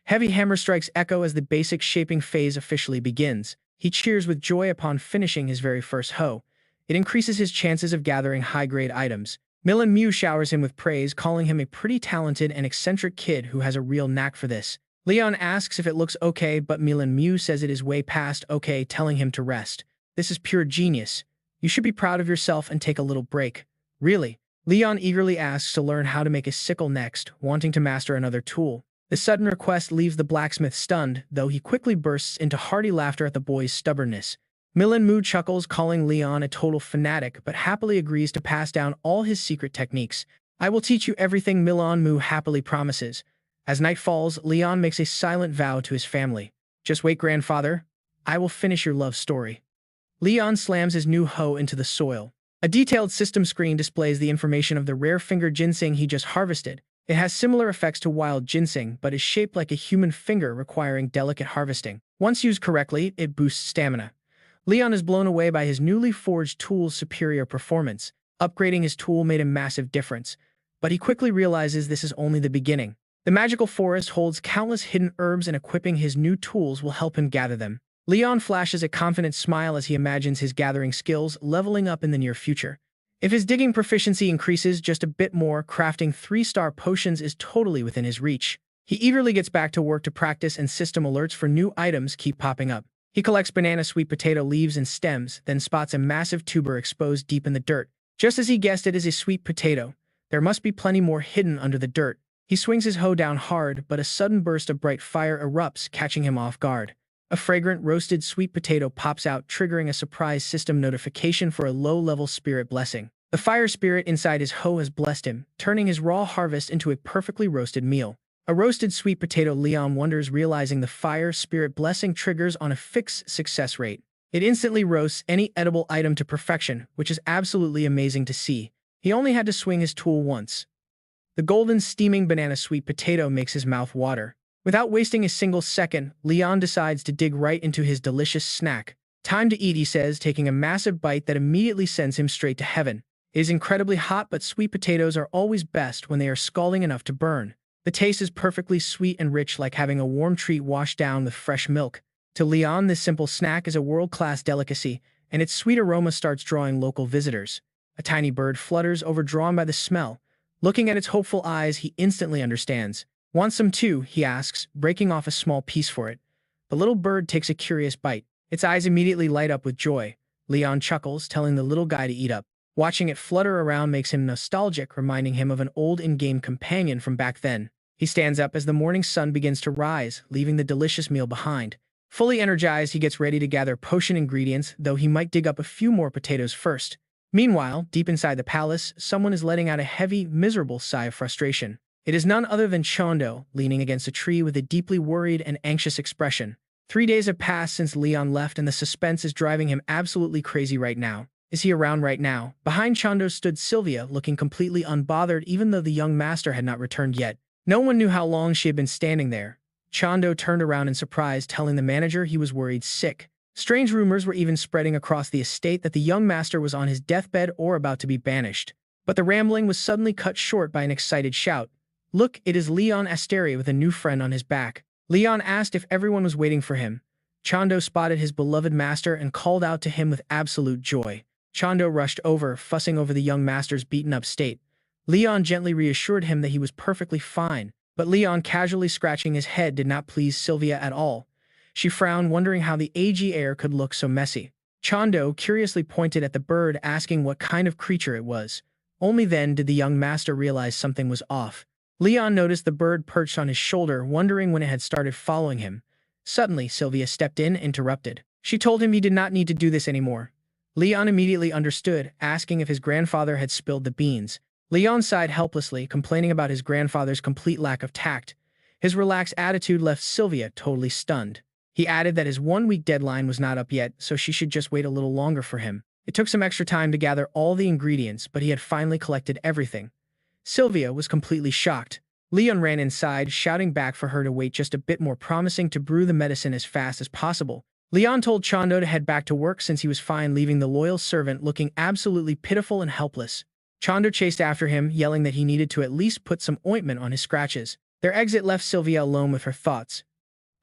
Heavy hammer strikes echo as the basic shaping phase officially begins. He cheers with joy upon finishing his very first hoe. It increases his chances of gathering high-grade items. Milan Mu showers him with praise, calling him a pretty talented and eccentric kid who has a real knack for this. Leon asks if it looks okay, but Milan Mu says it is way past okay, telling him to rest. This is pure genius. You should be proud of yourself and take a little break. Really? Leon eagerly asks to learn how to make a sickle next, wanting to master another tool. The sudden request leaves the blacksmith stunned, though he quickly bursts into hearty laughter at the boy's stubbornness. Milan Mu chuckles, calling Leon a total fanatic, but happily agrees to pass down all his secret techniques. I will teach you everything, Milan Mu happily promises. As night falls, Leon makes a silent vow to his family. Just wait, grandfather. I will finish your love story. Leon slams his new hoe into the soil. A detailed system screen displays the information of the rare finger ginseng he just harvested. It has similar effects to wild ginseng, but is shaped like a human finger, requiring delicate harvesting. Once used correctly, it boosts stamina. Leon is blown away by his newly forged tool's superior performance. Upgrading his tool made a massive difference, but he quickly realizes this is only the beginning. The magical forest holds countless hidden herbs, and equipping his new tools will help him gather them. Leon flashes a confident smile as he imagines his gathering skills leveling up in the near future. If his digging proficiency increases just a bit more, crafting 3-star potions is totally within his reach. He eagerly gets back to work to practice, and system alerts for new items keep popping up. He collects banana sweet potato leaves and stems, then spots a massive tuber exposed deep in the dirt. Just as he guessed it is a sweet potato, there must be plenty more hidden under the dirt. He swings his hoe down hard, but a sudden burst of bright fire erupts, catching him off guard. A fragrant roasted sweet potato pops out, triggering a surprise system notification for a low-level spirit blessing. The fire spirit inside his hoe has blessed him, turning his raw harvest into a perfectly roasted meal. A roasted sweet potato, Leon wonders, realizing the fire spirit blessing triggers on a fixed success rate. It instantly roasts any edible item to perfection, which is absolutely amazing to see. He only had to swing his tool once. The golden steaming banana sweet potato makes his mouth water. Without wasting a single second, Leon decides to dig right into his delicious snack. Time to eat, he says, taking a massive bite that immediately sends him straight to heaven. It is incredibly hot, but sweet potatoes are always best when they are scalding enough to burn. The taste is perfectly sweet and rich, like having a warm treat washed down with fresh milk. To Leon, this simple snack is a world-class delicacy, and its sweet aroma starts drawing local visitors. A tiny bird flutters, overdrawn by the smell. Looking at its hopeful eyes, he instantly understands. Want some too? He asks, breaking off a small piece for it. The little bird takes a curious bite. Its eyes immediately light up with joy. Leon chuckles, telling the little guy to eat up. Watching it flutter around makes him nostalgic, reminding him of an old in-game companion from back then. He stands up as the morning sun begins to rise, leaving the delicious meal behind. Fully energized, he gets ready to gather potion ingredients, though he might dig up a few more potatoes first. Meanwhile, deep inside the palace, someone is letting out a heavy, miserable sigh of frustration. It is none other than Chondo, leaning against a tree with a deeply worried and anxious expression. 3 days have passed since Leon left, and the suspense is driving him absolutely crazy right now. Is he around right now? Behind Chondo stood Sylvia, looking completely unbothered even though the young master had not returned yet. No one knew how long she had been standing there. Chondo turned around in surprise, telling the manager he was worried sick. Strange rumors were even spreading across the estate that the young master was on his deathbed or about to be banished. But the rambling was suddenly cut short by an excited shout. Look, it is Leon Asteri with a new friend on his back. Leon asked if everyone was waiting for him. Chondo spotted his beloved master and called out to him with absolute joy. Chondo rushed over, fussing over the young master's beaten-up state. Leon gently reassured him that he was perfectly fine, but Leon casually scratching his head did not please Sylvia at all. She frowned, wondering how the aged heir could look so messy. Chondo curiously pointed at the bird, asking what kind of creature it was. Only then did the young master realize something was off. Leon noticed the bird perched on his shoulder, wondering when it had started following him. Suddenly, Sylvia stepped in and interrupted. She told him he did not need to do this anymore. Leon immediately understood, asking if his grandfather had spilled the beans. Leon sighed helplessly, complaining about his grandfather's complete lack of tact. His relaxed attitude left Sylvia totally stunned. He added that his 1-week deadline was not up yet, so she should just wait a little longer for him. It took some extra time to gather all the ingredients, but he had finally collected everything. Sylvia was completely shocked. Leon ran inside, shouting back for her to wait just a bit more, promising to brew the medicine as fast as possible. Leon told Chondo to head back to work since he was fine, leaving the loyal servant looking absolutely pitiful and helpless. Chondo chased after him, yelling that he needed to at least put some ointment on his scratches. Their exit left Sylvia alone with her thoughts.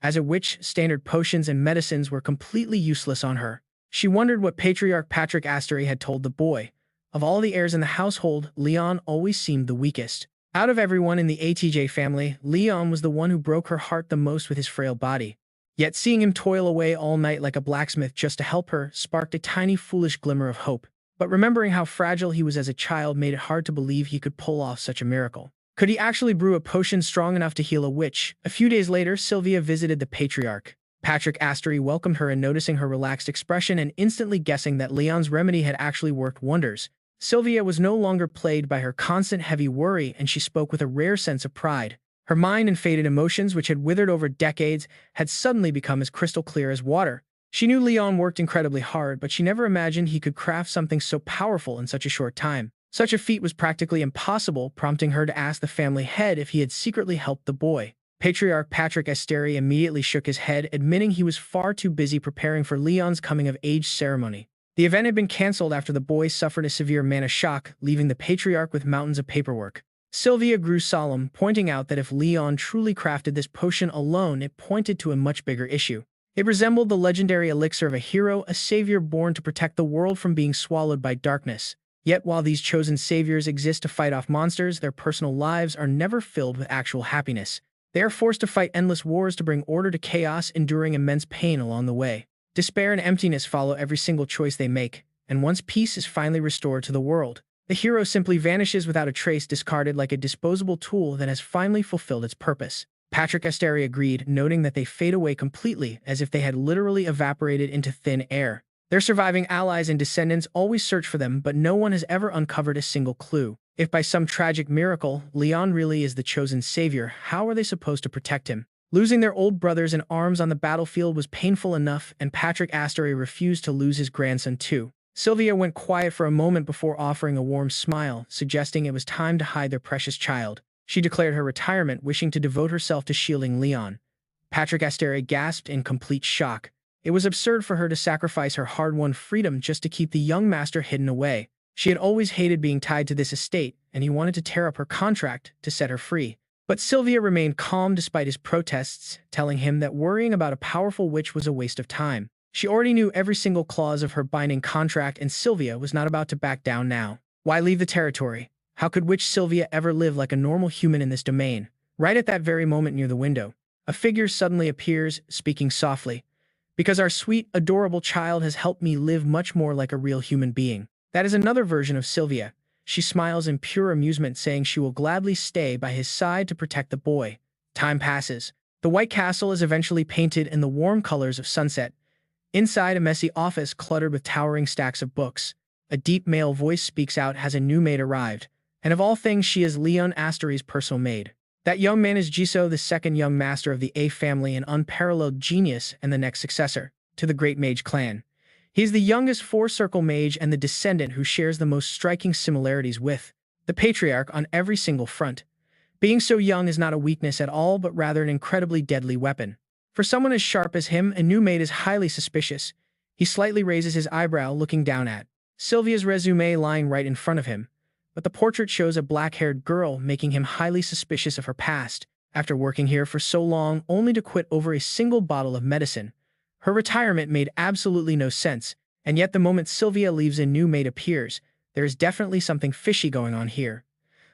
As a witch, standard potions and medicines were completely useless on her. She wondered what Patriarch Patrick Asteri had told the boy. Of all the heirs in the household, Leon always seemed the weakest. Out of everyone in the ATJ family, Leon was the one who broke her heart the most with his frail body. Yet seeing him toil away all night like a blacksmith just to help her sparked a tiny foolish glimmer of hope. But remembering how fragile he was as a child made it hard to believe he could pull off such a miracle. Could he actually brew a potion strong enough to heal a witch? A few days later, Sylvia visited the patriarch. Patrick Asteri welcomed her, and noticing her relaxed expression and instantly guessing that Leon's remedy had actually worked wonders. Sylvia was no longer plagued by her constant heavy worry, and she spoke with a rare sense of pride. Her mind and faded emotions, which had withered over decades, had suddenly become as crystal clear as water. She knew Leon worked incredibly hard, but she never imagined he could craft something so powerful in such a short time. Such a feat was practically impossible, prompting her to ask the family head if he had secretly helped the boy. Patriarch Patrick Asteri immediately shook his head, admitting he was far too busy preparing for Leon's coming-of-age ceremony. The event had been cancelled after the boy suffered a severe mana shock, leaving the patriarch with mountains of paperwork. Sylvia grew solemn, pointing out that if Leon truly crafted this potion alone, it pointed to a much bigger issue. It resembled the legendary elixir of a hero, a savior born to protect the world from being swallowed by darkness. Yet while these chosen saviors exist to fight off monsters, their personal lives are never filled with actual happiness. They are forced to fight endless wars to bring order to chaos, enduring immense pain along the way. Despair and emptiness follow every single choice they make, and once peace is finally restored to the world, the hero simply vanishes without a trace, discarded like a disposable tool that has finally fulfilled its purpose. Patrick Asteri agreed, noting that they fade away completely, as if they had literally evaporated into thin air. Their surviving allies and descendants always search for them, but no one has ever uncovered a single clue. If by some tragic miracle, Leon really is the chosen savior, how are they supposed to protect him? Losing their old brothers in arms on the battlefield was painful enough, and Patrick Asteri refused to lose his grandson too. Sylvia went quiet for a moment before offering a warm smile, suggesting it was time to hide their precious child. She declared her retirement, wishing to devote herself to shielding Leon. Patrick Asteri gasped in complete shock. It was absurd for her to sacrifice her hard-won freedom just to keep the young master hidden away. She had always hated being tied to this estate, and he wanted to tear up her contract to set her free. But Sylvia remained calm despite his protests, telling him that worrying about a powerful witch was a waste of time. She already knew every single clause of her binding contract, and Sylvia was not about to back down now. Why leave the territory? How could witch Sylvia ever live like a normal human in this domain? Right at that very moment near the window, a figure suddenly appears, speaking softly. Because our sweet, adorable child has helped me live much more like a real human being. That is another version of Sylvia. She smiles in pure amusement, saying she will gladly stay by his side to protect the boy. Time passes. The White Castle is eventually painted in the warm colors of sunset. Inside, a messy office cluttered with towering stacks of books. A deep male voice speaks out as a new maid arrived. And of all things, she is Leon Asteri's personal maid. That young man is Jisoo, the second young master of the A family, an unparalleled genius and the next successor to the Great Mage clan. He is the youngest four-circle mage and the descendant who shares the most striking similarities with the patriarch on every single front. Being so young is not a weakness at all, but rather an incredibly deadly weapon. For someone as sharp as him, a new mate is highly suspicious. He slightly raises his eyebrow, looking down at Sylvia's resume lying right in front of him. But the portrait shows a black-haired girl, making him highly suspicious of her past. After working here for so long, only to quit over a single bottle of medicine. Her retirement made absolutely no sense, and yet the moment Sylvia leaves, a new mate appears. There is definitely something fishy going on here.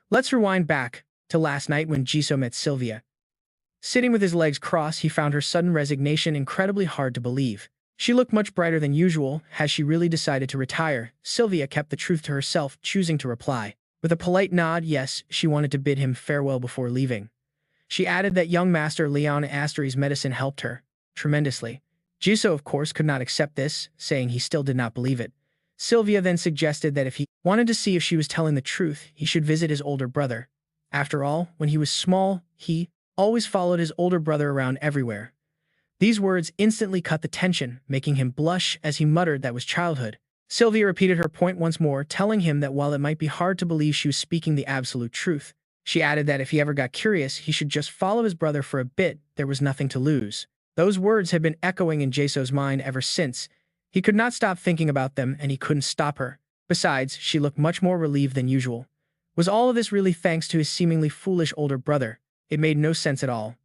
Let's rewind back to last night when Jisoo met Sylvia. Sitting with his legs crossed, he found her sudden resignation incredibly hard to believe. She looked much brighter than usual. Has she really decided to retire? Sylvia kept the truth to herself, choosing to reply with a polite nod. Yes, she wanted to bid him farewell before leaving. She added that young master Leon Asteri's medicine helped her tremendously. Jisoo, of course, could not accept this, saying he still did not believe it. Sylvia then suggested that if he wanted to see if she was telling the truth, he should visit his older brother. After all, when he was small, he always followed his older brother around everywhere. These words instantly cut the tension, making him blush as he muttered that was childhood. Sylvia repeated her point once more, telling him that while it might be hard to believe she was speaking the absolute truth, she added that if he ever got curious, he should just follow his brother for a bit. There was nothing to lose. Those words had been echoing in Jisoo's mind ever since. He could not stop thinking about them, and he couldn't stop her. Besides, she looked much more relieved than usual. Was all of this really thanks to his seemingly foolish older brother? It made no sense at all.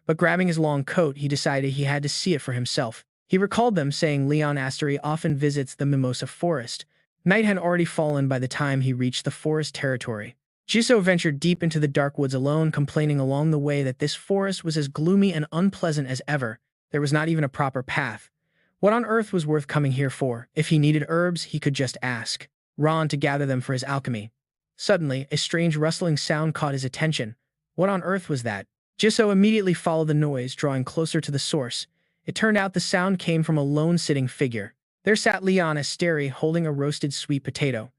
But grabbing his long coat, he decided he had to see it for himself. He recalled them saying Leon Asteri often visits the Mimosa Forest. Night had already fallen by the time he reached the forest territory. Jisoo ventured deep into the dark woods alone, complaining along the way that this forest was as gloomy and unpleasant as ever. There was not even a proper path. What on earth was worth coming here for? If he needed herbs, he could just ask Ron to gather them for his alchemy. Suddenly, a strange rustling sound caught his attention. What on earth was that? Jisoo immediately followed the noise, drawing closer to the source. It turned out the sound came from a lone sitting figure. There sat Leon Asteri holding a roasted sweet potato.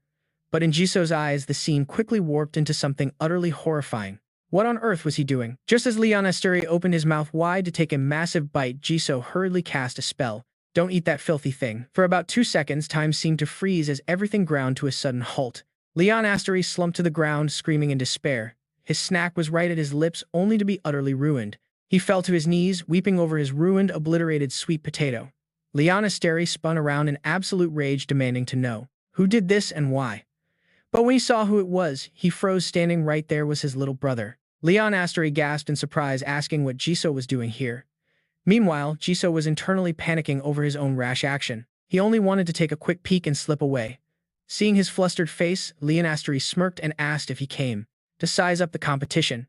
But in Jisoo's eyes, the scene quickly warped into something utterly horrifying. What on earth was he doing? Just as Leon Asteri opened his mouth wide to take a massive bite, Jisoo hurriedly cast a spell. Don't eat that filthy thing. For about 2 seconds, time seemed to freeze as everything ground to a sudden halt. Leon Asteri slumped to the ground, screaming in despair. His snack was right at his lips, only to be utterly ruined. He fell to his knees, weeping over his ruined, obliterated sweet potato. Leon Asteri spun around in absolute rage, demanding to know who did this and why. But when he saw who it was, he froze. Standing right there was his little brother. Leon Asteri gasped in surprise, asking what Jisoo was doing here. Meanwhile, Jisoo was internally panicking over his own rash action. He only wanted to take a quick peek and slip away. Seeing his flustered face, Leon Asteri smirked and asked if he came to size up the competition.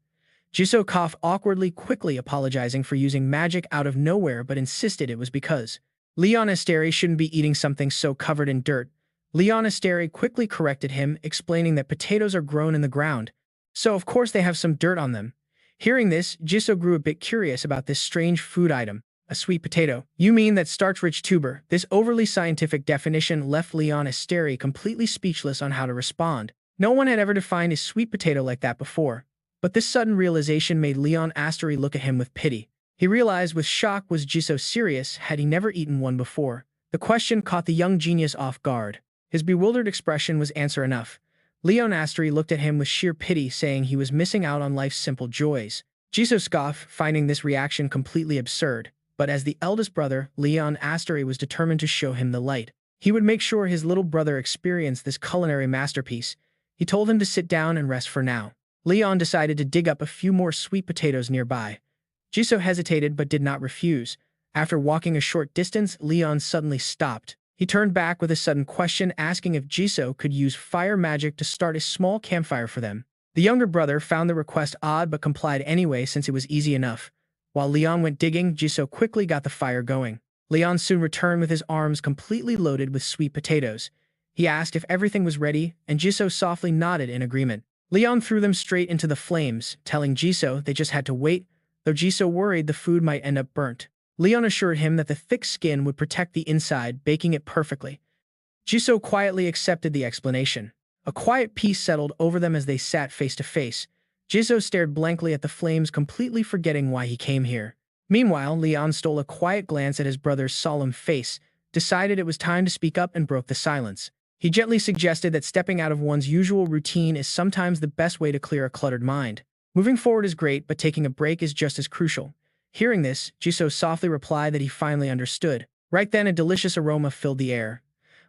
Jisoo coughed awkwardly, quickly apologizing for using magic out of nowhere, but insisted it was because Leon Asteri shouldn't be eating something so covered in dirt. Leon Asteri quickly corrected him, explaining that potatoes are grown in the ground, so of course they have some dirt on them. Hearing this, Jisoo grew a bit curious about this strange food item, a sweet potato. You mean that starch-rich tuber? This overly scientific definition left Leon Asteri completely speechless on how to respond. No one had ever defined a sweet potato like that before. But this sudden realization made Leon Asteri look at him with pity. He realized with shock, was Jisoo serious? Had he never eaten one before? The question caught the young genius off guard. His bewildered expression was answer enough. Leon Asteri looked at him with sheer pity, saying he was missing out on life's simple joys. Jisoo scoffed, finding this reaction completely absurd. But as the eldest brother, Leon Asteri was determined to show him the light. He would make sure his little brother experienced this culinary masterpiece. He told him to sit down and rest for now. Leon decided to dig up a few more sweet potatoes nearby. Jisoo hesitated but did not refuse. After walking a short distance, Leon suddenly stopped. He turned back with a sudden question, asking if Jisoo could use fire magic to start a small campfire for them. The younger brother found the request odd but complied anyway since it was easy enough. While Leon went digging, Jisoo quickly got the fire going. Leon soon returned with his arms completely loaded with sweet potatoes. He asked if everything was ready, and Jisoo softly nodded in agreement. Leon threw them straight into the flames, telling Jisoo they just had to wait, though Jisoo worried the food might end up burnt. Leon assured him that the thick skin would protect the inside, baking it perfectly. Jisoo quietly accepted the explanation. A quiet peace settled over them as they sat face to face. Jisoo stared blankly at the flames, completely forgetting why he came here. Meanwhile, Leon stole a quiet glance at his brother's solemn face, decided it was time to speak up, and broke the silence. He gently suggested that stepping out of one's usual routine is sometimes the best way to clear a cluttered mind. Moving forward is great, but taking a break is just as crucial. Hearing this, Jisoo softly replied that he finally understood. Right then, a delicious aroma filled the air.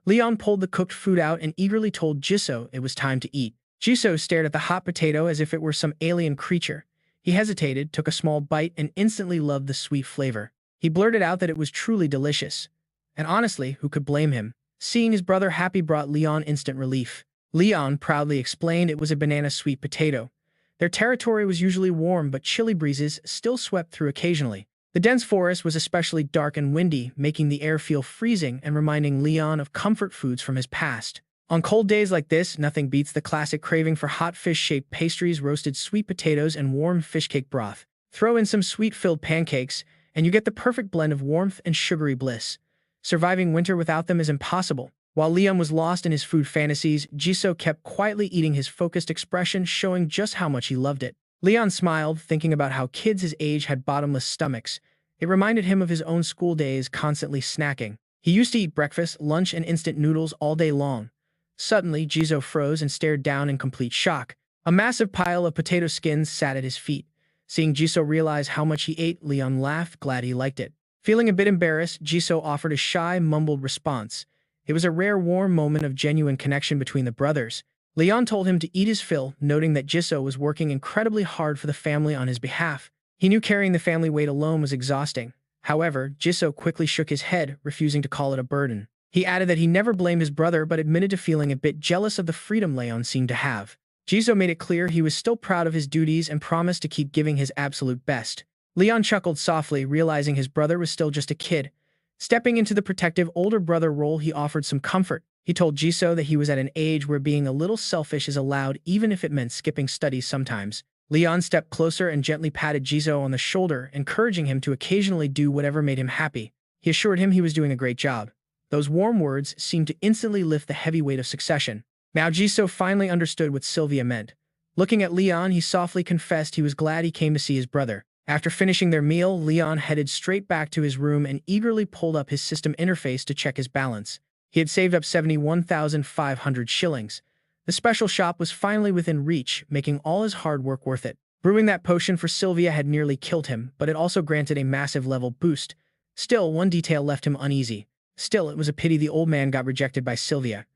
Leon pulled the cooked food out and eagerly told Jisoo it was time to eat. Jisoo stared at the hot potato as if it were some alien creature. He hesitated, took a small bite, and instantly loved the sweet flavor. He blurted out that it was truly delicious. And honestly, who could blame him? Seeing his brother happy brought Leon instant relief. Leon proudly explained it was a banana sweet potato. Their territory was usually warm, but chilly breezes still swept through occasionally. The dense forest was especially dark and windy, making the air feel freezing and reminding Leon of comfort foods from his past. On cold days like this, nothing beats the classic craving for hot fish-shaped pastries, roasted sweet potatoes, and warm fish cake broth. Throw in some sweet-filled pancakes, and you get the perfect blend of warmth and sugary bliss. Surviving winter without them is impossible. While Leon was lost in his food fantasies, Jisoo kept quietly eating, his focused expression showing just how much he loved it. Leon smiled, thinking about how kids his age had bottomless stomachs. It reminded him of his own school days, constantly snacking. He used to eat breakfast, lunch, and instant noodles all day long. Suddenly, Jisoo froze and stared down in complete shock. A massive pile of potato skins sat at his feet. Seeing Jisoo realize how much he ate, Leon laughed, glad he liked it. Feeling a bit embarrassed, Jisoo offered a shy, mumbled response. It was a rare, warm moment of genuine connection between the brothers. Leon told him to eat his fill, noting that Jisoo was working incredibly hard for the family on his behalf. He knew carrying the family weight alone was exhausting. However, Jisoo quickly shook his head, refusing to call it a burden. He added that he never blamed his brother, but admitted to feeling a bit jealous of the freedom Leon seemed to have. Jisoo made it clear he was still proud of his duties and promised to keep giving his absolute best. Leon chuckled softly, realizing his brother was still just a kid. Stepping into the protective older brother role, he offered some comfort. He told Jisoo that he was at an age where being a little selfish is allowed, even if it meant skipping studies sometimes. Leon stepped closer and gently patted Jisoo on the shoulder, encouraging him to occasionally do whatever made him happy. He assured him he was doing a great job. Those warm words seemed to instantly lift the heavy weight of succession. Now Jisoo finally understood what Sylvia meant. Looking at Leon, he softly confessed he was glad he came to see his brother. After finishing their meal, Leon headed straight back to his room and eagerly pulled up his system interface to check his balance. He had saved up 71,500 shillings. The special shop was finally within reach, making all his hard work worth it. Brewing that potion for Sylvia had nearly killed him, but it also granted a massive level boost. Still, one detail left him uneasy. Still, it was a pity the old man got rejected by Sylvia.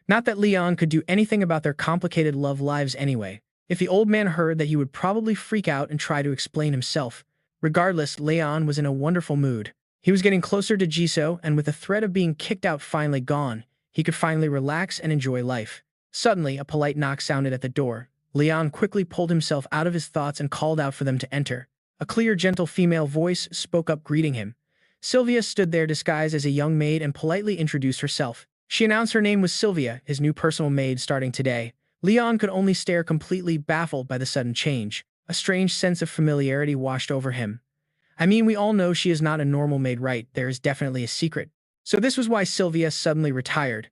Not that Leon could do anything about their complicated love lives anyway. If the old man heard that, he would probably freak out and try to explain himself. Regardless, Leon was in a wonderful mood. He was getting closer to Jisoo, and with the threat of being kicked out finally gone, he could finally relax and enjoy life. Suddenly, a polite knock sounded at the door. Leon quickly pulled himself out of his thoughts and called out for them to enter. A clear, gentle female voice spoke up, greeting him. Sylvia stood there disguised as a young maid and politely introduced herself. She announced her name was Sylvia, his new personal maid starting today. Leon could only stare, completely baffled by the sudden change. A strange sense of familiarity washed over him. I mean, we all know she is not a normal maid, right? There is definitely a secret. So this was why Sylvia suddenly retired.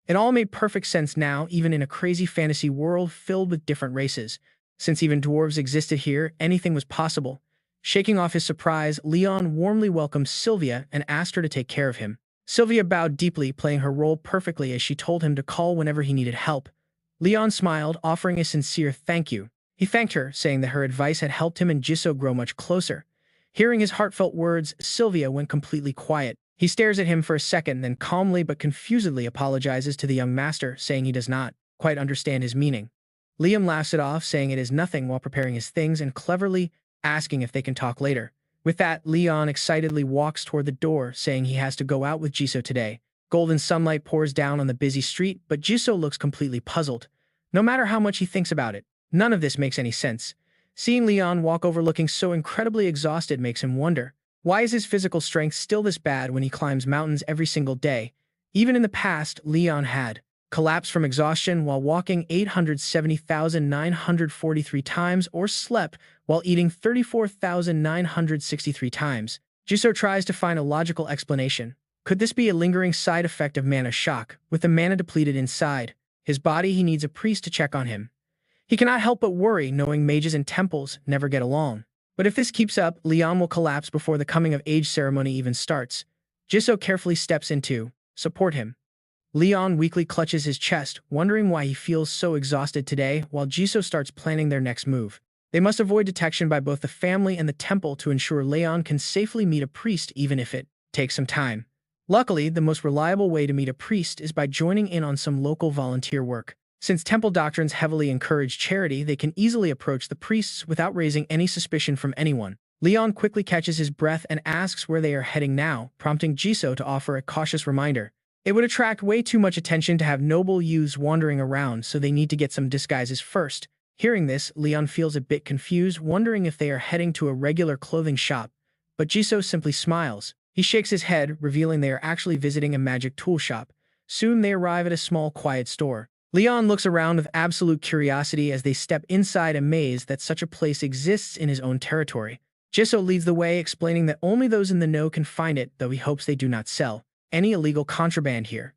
It all made perfect sense now, even in a crazy fantasy world filled with different races. Since even dwarves existed here, anything was possible. Shaking off his surprise, Leon warmly welcomed Sylvia and asked her to take care of him. Sylvia bowed deeply, playing her role perfectly as she told him to call whenever he needed help. Leon smiled, offering a sincere thank you. He thanked her, saying that her advice had helped him and Jisoo grow much closer. Hearing his heartfelt words, Sylvia went completely quiet. He stares at him for a second, then calmly but confusedly apologizes to the young master, saying he does not quite understand his meaning. Liam laughs it off, saying it is nothing while preparing his things and cleverly asking if they can talk later. With that, Leon excitedly walks toward the door, saying he has to go out with Jisoo today. Golden sunlight pours down on the busy street, but Jisoo looks completely puzzled. No matter how much he thinks about it, none of this makes any sense. Seeing Leon walk over looking so incredibly exhausted makes him wonder, why is his physical strength still this bad when he climbs mountains every single day? Even in the past, Leon had collapsed from exhaustion while walking 870,943 times or slept while eating 34,963 times. Jisoo tries to find a logical explanation. Could this be a lingering side effect of mana shock? With the mana depleted inside his body, he needs a priest to check on him. He cannot help but worry, knowing mages and temples never get along. But if this keeps up, Leon will collapse before the coming-of-age ceremony even starts. Jisoo carefully steps in to support him. Leon weakly clutches his chest, wondering why he feels so exhausted today, while Jisoo starts planning their next move. They must avoid detection by both the family and the temple to ensure Leon can safely meet a priest even if it takes some time. Luckily, the most reliable way to meet a priest is by joining in on some local volunteer work. Since temple doctrines heavily encourage charity, they can easily approach the priests without raising any suspicion from anyone. Leon quickly catches his breath and asks where they are heading now, prompting Jisoo to offer a cautious reminder. It would attract way too much attention to have noble youths wandering around, so they need to get some disguises first. Hearing this, Leon feels a bit confused, wondering if they are heading to a regular clothing shop, but Jisoo simply smiles. He shakes his head, revealing they are actually visiting a magic tool shop. Soon they arrive at a small, quiet store. Leon looks around with absolute curiosity as they step inside, amazed that such a place exists in his own territory. Jisoo leads the way, explaining that only those in the know can find it, though he hopes they do not sell any illegal contraband here.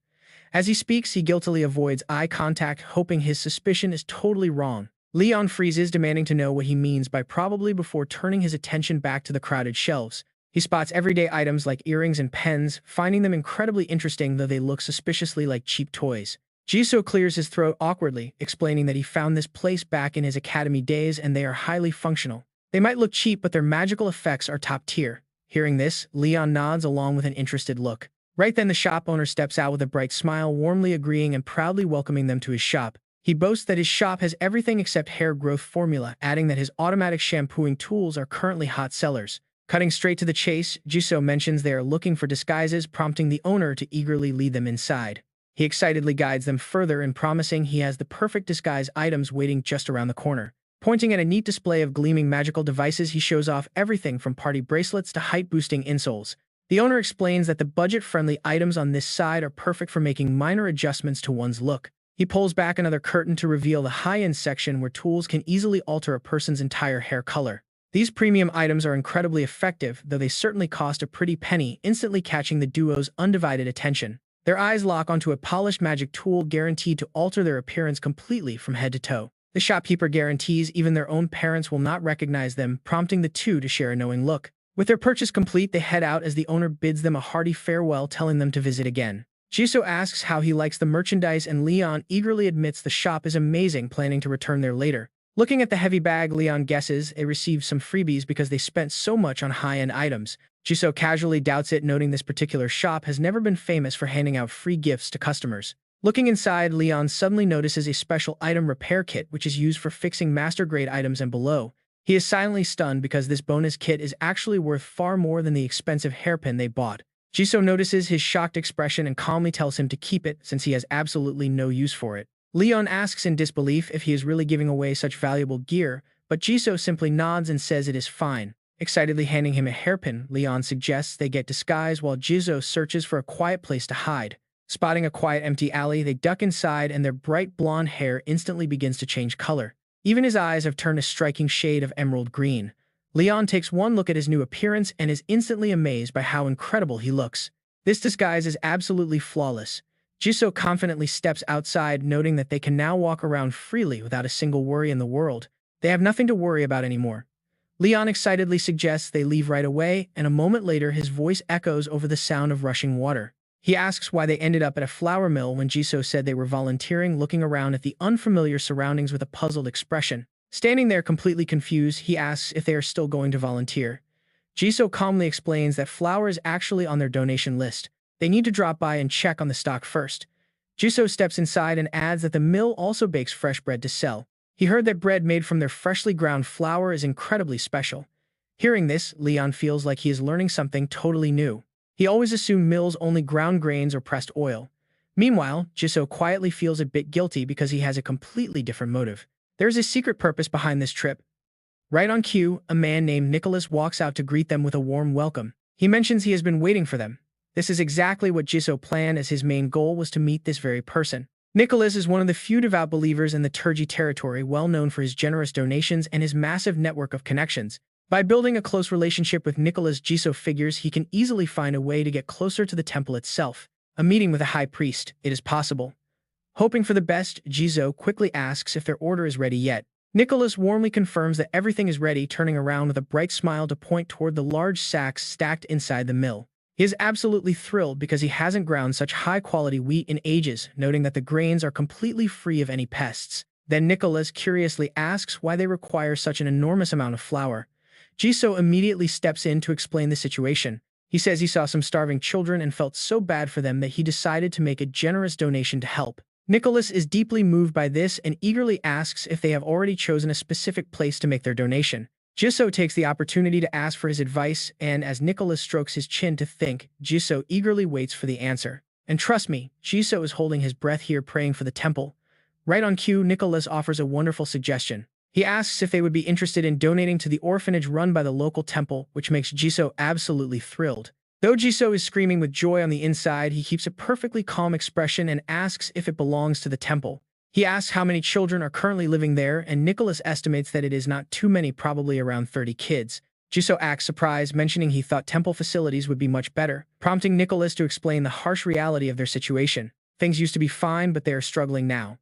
As he speaks, he guiltily avoids eye contact, hoping his suspicion is totally wrong. Leon freezes, demanding to know what he means by probably before turning his attention back to the crowded shelves. He spots everyday items like earrings and pens, finding them incredibly interesting, though they look suspiciously like cheap toys. Jisoo clears his throat awkwardly, explaining that he found this place back in his academy days and they are highly functional. They might look cheap, but their magical effects are top tier. Hearing this, Leon nods along with an interested look. Right then, the shop owner steps out with a bright smile, warmly agreeing and proudly welcoming them to his shop. He boasts that his shop has everything except hair growth formula, adding that his automatic shampooing tools are currently hot sellers. Cutting straight to the chase, Jisoo mentions they are looking for disguises, prompting the owner to eagerly lead them inside. He excitedly guides them further and promising he has the perfect disguise items waiting just around the corner. Pointing at a neat display of gleaming magical devices, he shows off everything from party bracelets to height-boosting insoles. The owner explains that the budget-friendly items on this side are perfect for making minor adjustments to one's look. He pulls back another curtain to reveal the high-end section where tools can easily alter a person's entire hair color. These premium items are incredibly effective, though they certainly cost a pretty penny, instantly catching the duo's undivided attention. Their eyes lock onto a polished magic tool guaranteed to alter their appearance completely from head to toe. The shopkeeper guarantees even their own parents will not recognize them, prompting the two to share a knowing look. With their purchase complete, they head out as the owner bids them a hearty farewell, telling them to visit again. Jisoo asks how he likes the merchandise, and Leon eagerly admits the shop is amazing, planning to return there later. Looking at the heavy bag, Leon guesses they received some freebies because they spent so much on high-end items. Jisoo casually doubts it, noting this particular shop has never been famous for handing out free gifts to customers. Looking inside, Leon suddenly notices a special item repair kit which is used for fixing master-grade items and below. He is silently stunned because this bonus kit is actually worth far more than the expensive hairpin they bought. Jisoo notices his shocked expression and calmly tells him to keep it since he has absolutely no use for it. Leon asks in disbelief if he is really giving away such valuable gear, but Jisoo simply nods and says it is fine. Excitedly handing him a hairpin, Leon suggests they get disguised while Jisoo searches for a quiet place to hide. Spotting a quiet empty alley, they duck inside and their bright blonde hair instantly begins to change color. Even his eyes have turned a striking shade of emerald green. Leon takes one look at his new appearance and is instantly amazed by how incredible he looks. This disguise is absolutely flawless. Jisoo confidently steps outside, noting that they can now walk around freely without a single worry in the world. They have nothing to worry about anymore. Leon excitedly suggests they leave right away, and a moment later his voice echoes over the sound of rushing water. He asks why they ended up at a flour mill when Jisoo said they were volunteering, looking around at the unfamiliar surroundings with a puzzled expression. Standing there completely confused, he asks if they are still going to volunteer. Jisoo calmly explains that flour is actually on their donation list. They need to drop by and check on the stock first. Jisoo steps inside and adds that the mill also bakes fresh bread to sell. He heard that bread made from their freshly ground flour is incredibly special. Hearing this, Leon feels like he is learning something totally new. He always assumed mills only ground grains or pressed oil. Meanwhile, Jisoo quietly feels a bit guilty because he has a completely different motive. There's a secret purpose behind this trip. Right on cue, a man named Nicholas walks out to greet them with a warm welcome. He mentions he has been waiting for them. This is exactly what Jisoo planned, as his main goal was to meet this very person. Nicholas is one of the few devout believers in the Turgi territory, well known for his generous donations and his massive network of connections. By building a close relationship with Nicholas, Jisoo figures he can easily find a way to get closer to the temple itself. A meeting with a high priest, it is possible. Hoping for the best, Jisoo quickly asks if their order is ready yet. Nicholas warmly confirms that everything is ready, turning around with a bright smile to point toward the large sacks stacked inside the mill. He is absolutely thrilled because he hasn't ground such high-quality wheat in ages, noting that the grains are completely free of any pests. Then Nicholas curiously asks why they require such an enormous amount of flour. Jisoo immediately steps in to explain the situation. He says he saw some starving children and felt so bad for them that he decided to make a generous donation to help. Nicholas is deeply moved by this and eagerly asks if they have already chosen a specific place to make their donation. Jisoo takes the opportunity to ask for his advice, and as Nicholas strokes his chin to think, Jisoo eagerly waits for the answer. And trust me, Jisoo is holding his breath here, praying for the temple. Right on cue, Nicholas offers a wonderful suggestion. He asks if they would be interested in donating to the orphanage run by the local temple, which makes Jisoo absolutely thrilled. Though Jisoo is screaming with joy on the inside, he keeps a perfectly calm expression and asks if it belongs to the temple. He asks how many children are currently living there, and Nicholas estimates that it is not too many, probably around 30 kids. Jisoo acts surprised, mentioning he thought temple facilities would be much better, prompting Nicholas to explain the harsh reality of their situation. Things used to be fine, but they are struggling now.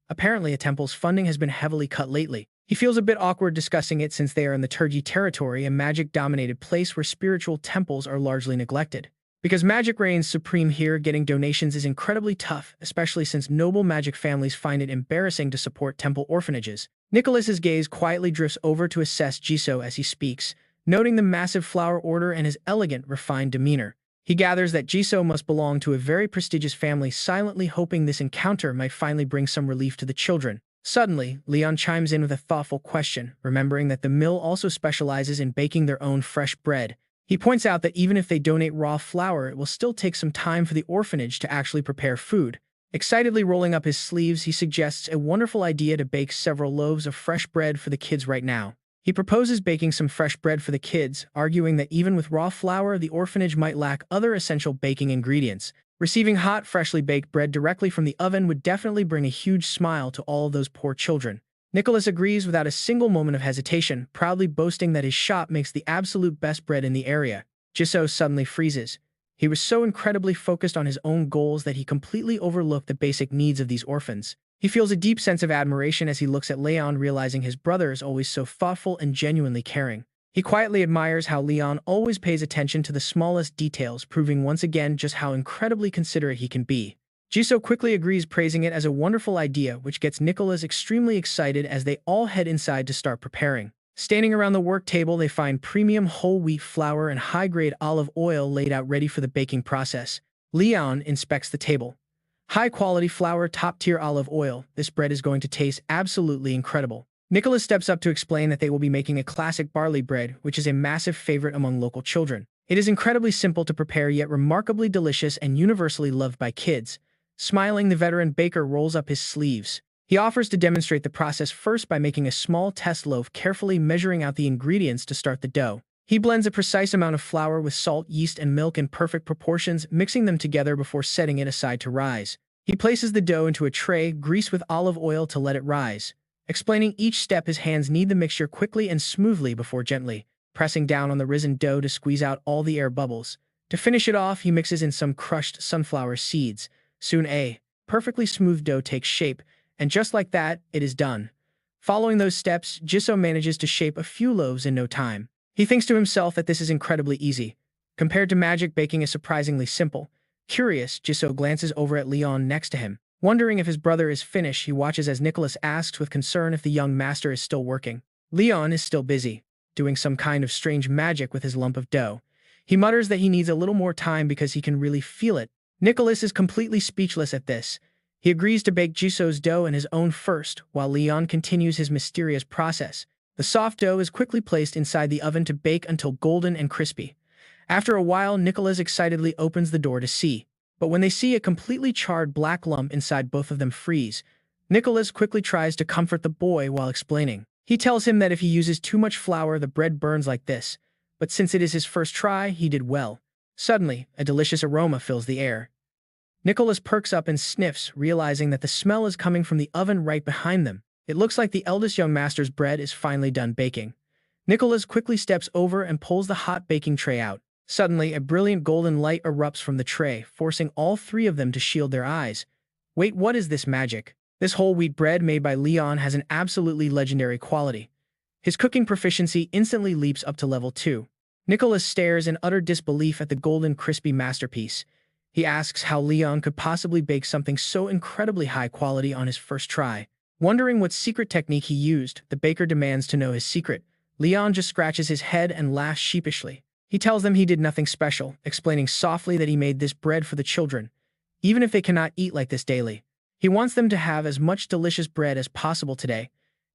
Apparently, a temple's funding has been heavily cut lately. He feels a bit awkward discussing it since they are in the Turgi territory, a magic-dominated place where spiritual temples are largely neglected. Because magic reigns supreme here, getting donations is incredibly tough, especially since noble magic families find it embarrassing to support temple orphanages. Nicholas's gaze quietly drifts over to assess Jisoo as he speaks, noting the massive flower order and his elegant, refined demeanor. He gathers that Jisoo must belong to a very prestigious family, silently hoping this encounter might finally bring some relief to the children. Suddenly, Leon chimes in with a thoughtful question, remembering that the mill also specializes in baking their own fresh bread. He points out that even if they donate raw flour, it will still take some time for the orphanage to actually prepare food. Excitedly rolling up his sleeves, he suggests a wonderful idea to bake several loaves of fresh bread for the kids right now. He proposes baking some fresh bread for the kids, arguing that even with raw flour, the orphanage might lack other essential baking ingredients. Receiving hot, freshly baked bread directly from the oven would definitely bring a huge smile to all of those poor children. Nicholas agrees without a single moment of hesitation, proudly boasting that his shop makes the absolute best bread in the area. Jisoo suddenly freezes. He was so incredibly focused on his own goals that he completely overlooked the basic needs of these orphans. He feels a deep sense of admiration as he looks at Leon, realizing his brother is always so thoughtful and genuinely caring. He quietly admires how Leon always pays attention to the smallest details, proving once again just how incredibly considerate he can be. Jisoo quickly agrees, praising it as a wonderful idea, which gets Nicholas extremely excited as they all head inside to start preparing. Standing around the work table, they find premium whole wheat flour and high-grade olive oil laid out ready for the baking process. Leon inspects the table. High-quality flour, top-tier olive oil. This bread is going to taste absolutely incredible. Nicholas steps up to explain that they will be making a classic barley bread, which is a massive favorite among local children. It is incredibly simple to prepare, yet remarkably delicious and universally loved by kids. Smiling, the veteran baker rolls up his sleeves. He offers to demonstrate the process first by making a small test loaf, carefully measuring out the ingredients to start the dough. He blends a precise amount of flour with salt, yeast, and milk in perfect proportions, mixing them together before setting it aside to rise. He places the dough into a tray, greased with olive oil to let it rise. Explaining each step, his hands knead the mixture quickly and smoothly before gently pressing down on the risen dough to squeeze out all the air bubbles. To finish it off, he mixes in some crushed sunflower seeds. Soon a perfectly smooth dough takes shape, and just like that, it is done. Following those steps, Jisoo manages to shape a few loaves in no time. He thinks to himself that this is incredibly easy. Compared to magic, baking is surprisingly simple. Curious, Jisoo glances over at Leon next to him. Wondering if his brother is finished, he watches as Nicholas asks with concern if the young master is still working. Leon is still busy, doing some kind of strange magic with his lump of dough. He mutters that he needs a little more time because he can really feel it. Nicholas is completely speechless at this. He agrees to bake Jisoo's dough and his own first, while Leon continues his mysterious process. The soft dough is quickly placed inside the oven to bake until golden and crispy. After a while, Nicholas excitedly opens the door to see. But when they see a completely charred black lump inside, both of them freeze. Nicholas quickly tries to comfort the boy while explaining. He tells him that if he uses too much flour, the bread burns like this. But since it is his first try, he did well. Suddenly, a delicious aroma fills the air. Nicholas perks up and sniffs, realizing that the smell is coming from the oven right behind them. It looks like the eldest young master's bread is finally done baking. Nicholas quickly steps over and pulls the hot baking tray out. Suddenly, a brilliant golden light erupts from the tray, forcing all three of them to shield their eyes. Wait, what is this magic? This whole wheat bread made by Leon has an absolutely legendary quality. His cooking proficiency instantly leaps up to level 2. Nicholas stares in utter disbelief at the golden, crispy masterpiece. He asks how Leon could possibly bake something so incredibly high quality on his first try. Wondering what secret technique he used, the baker demands to know his secret. Leon just scratches his head and laughs sheepishly. He tells them he did nothing special, explaining softly that he made this bread for the children, even if they cannot eat like this daily. He wants them to have as much delicious bread as possible today.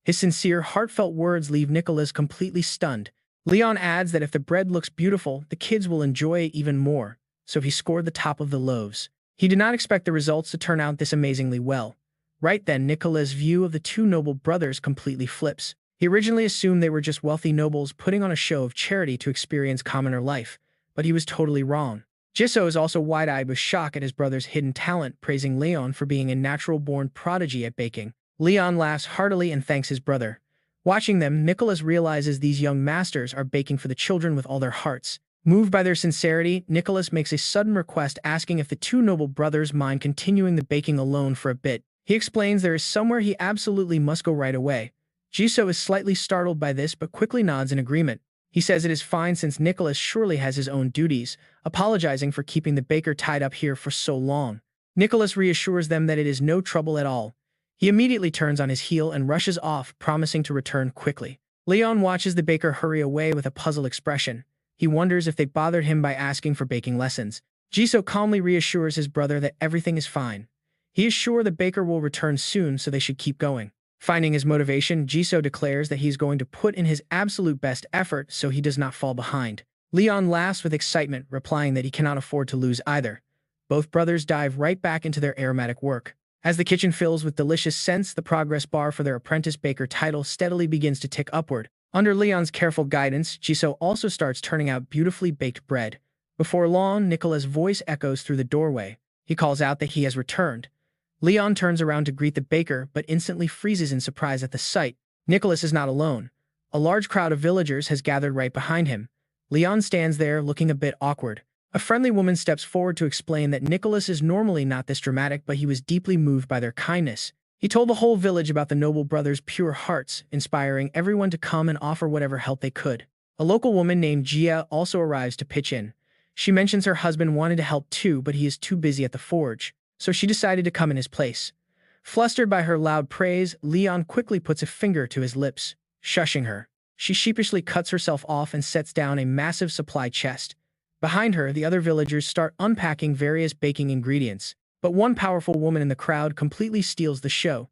His sincere, heartfelt words leave Nicholas completely stunned. Leon adds that if the bread looks beautiful, the kids will enjoy it even more, so he scored the top of the loaves. He did not expect the results to turn out this amazingly well. Right then, Nicholas' view of the two noble brothers completely flips. He originally assumed they were just wealthy nobles putting on a show of charity to experience commoner life, but he was totally wrong. Jisoo is also wide-eyed with shock at his brother's hidden talent, praising Leon for being a natural-born prodigy at baking. Leon laughs heartily and thanks his brother. Watching them, Nicholas realizes these young masters are baking for the children with all their hearts. Moved by their sincerity, Nicholas makes a sudden request, asking if the two noble brothers mind continuing the baking alone for a bit. He explains there is somewhere he absolutely must go right away. Jisoo is slightly startled by this but quickly nods in agreement. He says it is fine since Nicholas surely has his own duties, apologizing for keeping the baker tied up here for so long. Nicholas reassures them that it is no trouble at all. He immediately turns on his heel and rushes off, promising to return quickly. Leon watches the baker hurry away with a puzzled expression. He wonders if they bothered him by asking for baking lessons. Jisoo calmly reassures his brother that everything is fine. He is sure the baker will return soon, so they should keep going. Finding his motivation, Jisoo declares that he's going to put in his absolute best effort so he does not fall behind. Leon laughs with excitement, replying that he cannot afford to lose either. Both brothers dive right back into their aromatic work. As the kitchen fills with delicious scents, the progress bar for their apprentice baker title steadily begins to tick upward. Under Leon's careful guidance, Jisoo also starts turning out beautifully baked bread. Before long, Nicholas' voice echoes through the doorway. He calls out that he has returned. Leon turns around to greet the baker, but instantly freezes in surprise at the sight. Nicholas is not alone. A large crowd of villagers has gathered right behind him. Leon stands there, looking a bit awkward. A friendly woman steps forward to explain that Nicholas is normally not this dramatic, but he was deeply moved by their kindness. He told the whole village about the noble brothers' pure hearts, inspiring everyone to come and offer whatever help they could. A local woman named Jia also arrives to pitch in. She mentions her husband wanted to help too, but he is too busy at the forge, so she decided to come in his place. Flustered by her loud praise, Leon quickly puts a finger to his lips, shushing her. She sheepishly cuts herself off and sets down a massive supply chest. Behind her, the other villagers start unpacking various baking ingredients, but one powerful woman in the crowd completely steals the show.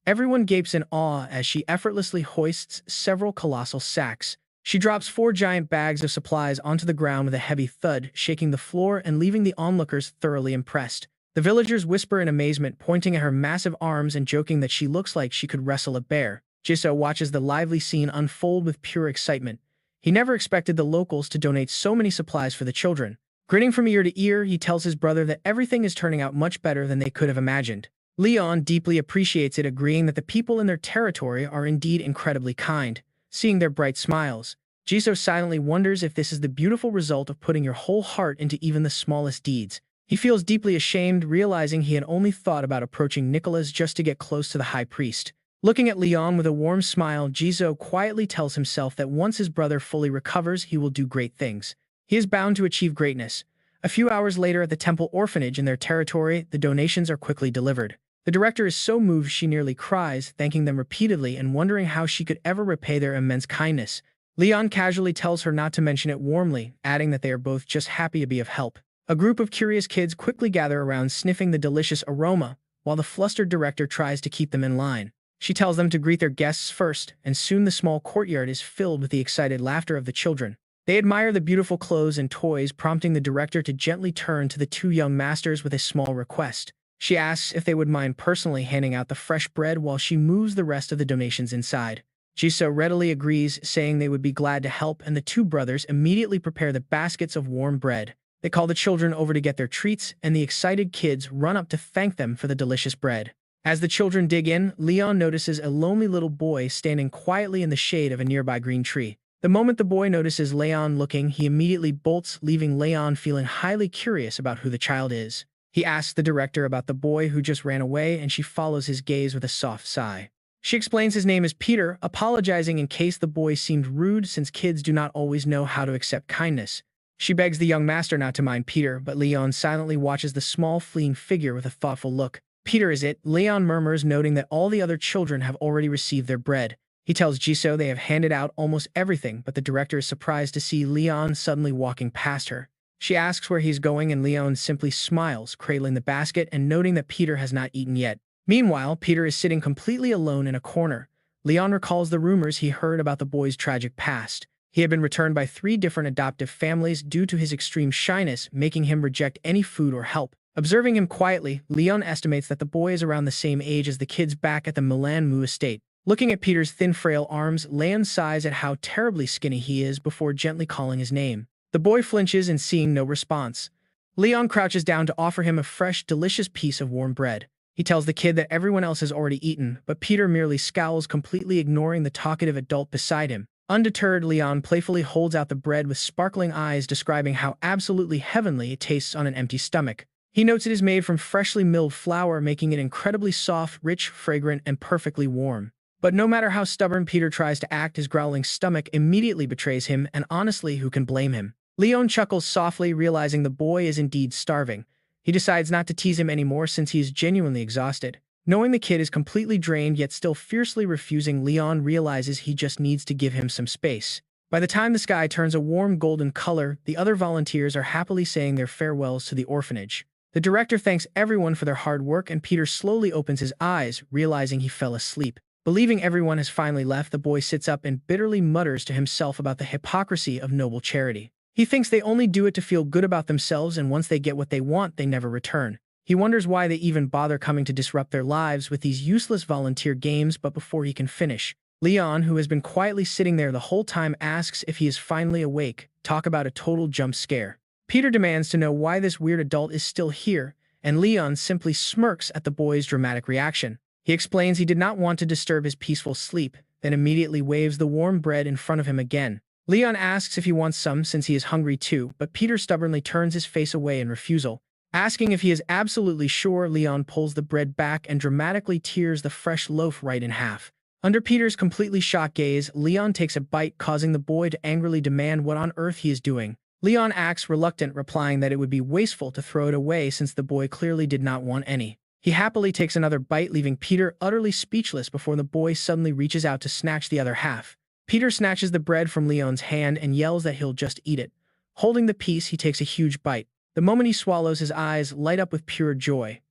Everyone gapes in awe as she effortlessly hoists several colossal sacks. She drops 4 giant bags of supplies onto the ground with a heavy thud, shaking the floor and leaving the onlookers thoroughly impressed. The villagers whisper in amazement, pointing at her massive arms and joking that she looks like she could wrestle a bear. Jisoo watches the lively scene unfold with pure excitement. He never expected the locals to donate so many supplies for the children. Grinning from ear to ear, he tells his brother that everything is turning out much better than they could have imagined. Leon deeply appreciates it, agreeing that the people in their territory are indeed incredibly kind. Seeing their bright smiles, Jisoo silently wonders if this is the beautiful result of putting your whole heart into even the smallest deeds. He feels deeply ashamed, realizing he had only thought about approaching Nicholas just to get close to the high priest. Looking at Leon with a warm smile, Jisoo quietly tells himself that once his brother fully recovers, he will do great things. He is bound to achieve greatness. A few hours later at the temple orphanage in their territory, the donations are quickly delivered. The director is so moved she nearly cries, thanking them repeatedly and wondering how she could ever repay their immense kindness. Leon casually tells her not to mention it warmly, adding that they are both just happy to be of help. A group of curious kids quickly gather around, sniffing the delicious aroma, while the flustered director tries to keep them in line. She tells them to greet their guests first, and soon the small courtyard is filled with the excited laughter of the children. They admire the beautiful clothes and toys, prompting the director to gently turn to the two young masters with a small request. She asks if they would mind personally handing out the fresh bread while she moves the rest of the donations inside. Jisoo readily agrees, saying they would be glad to help, and the two brothers immediately prepare the baskets of warm bread. They call the children over to get their treats, and the excited kids run up to thank them for the delicious bread. As the children dig in, Leon notices a lonely little boy standing quietly in the shade of a nearby green tree. The moment the boy notices Leon looking, he immediately bolts, leaving Leon feeling highly curious about who the child is. He asks the director about the boy who just ran away, and she follows his gaze with a soft sigh. She explains his name is Peter, apologizing in case the boy seemed rude since kids do not always know how to accept kindness. She begs the young master not to mind Peter, but Leon silently watches the small fleeing figure with a thoughtful look. Peter is it, Leon murmurs, noting that all the other children have already received their bread. He tells Jisoo they have handed out almost everything, but the director is surprised to see Leon suddenly walking past her. She asks where he's going, and Leon simply smiles, cradling the basket and noting that Peter has not eaten yet. Meanwhile, Peter is sitting completely alone in a corner. Leon recalls the rumors he heard about the boy's tragic past. He had been returned by 3 different adoptive families due to his extreme shyness, making him reject any food or help. Observing him quietly, Leon estimates that the boy is around the same age as the kids back at the Milan estate. Looking at Peter's thin, frail arms, Leon sighs at how terribly skinny he is before gently calling his name. The boy flinches and seeing no response. Leon crouches down to offer him a fresh, delicious piece of warm bread. He tells the kid that everyone else has already eaten, but Peter merely scowls, completely ignoring the talkative adult beside him. Undeterred, Leon playfully holds out the bread with sparkling eyes, describing how absolutely heavenly it tastes on an empty stomach. He notes it is made from freshly milled flour, making it incredibly soft, rich, fragrant, and perfectly warm. But no matter how stubborn Peter tries to act, his growling stomach immediately betrays him, and honestly, who can blame him? Leon chuckles softly, realizing the boy is indeed starving. He decides not to tease him anymore since he is genuinely exhausted. Knowing the kid is completely drained yet still fiercely refusing, Leon realizes he just needs to give him some space. By the time the sky turns a warm golden color, the other volunteers are happily saying their farewells to the orphanage. The director thanks everyone for their hard work, and Peter slowly opens his eyes, realizing he fell asleep. Believing everyone has finally left, the boy sits up and bitterly mutters to himself about the hypocrisy of noble charity. He thinks they only do it to feel good about themselves, and once they get what they want, they never return. He wonders why they even bother coming to disrupt their lives with these useless volunteer games, but before he can finish, Leon, who has been quietly sitting there the whole time, asks if he is finally awake. Talk about a total jump scare. Peter demands to know why this weird adult is still here, and Leon simply smirks at the boy's dramatic reaction. He explains he did not want to disturb his peaceful sleep, then immediately waves the warm bread in front of him again. Leon asks if he wants some since he is hungry too, but Peter stubbornly turns his face away in refusal. Asking if he is absolutely sure, Leon pulls the bread back and dramatically tears the fresh loaf right in half. Under Peter's completely shocked gaze, Leon takes a bite, causing the boy to angrily demand what on earth he is doing. Leon acts reluctant, replying that it would be wasteful to throw it away since the boy clearly did not want any. He happily takes another bite, leaving Peter utterly speechless before the boy suddenly reaches out to snatch the other half. Peter snatches the bread from Leon's hand and yells that he'll just eat it. Holding the piece, he takes a huge bite. The moment he swallows, his eyes light up with pure joy.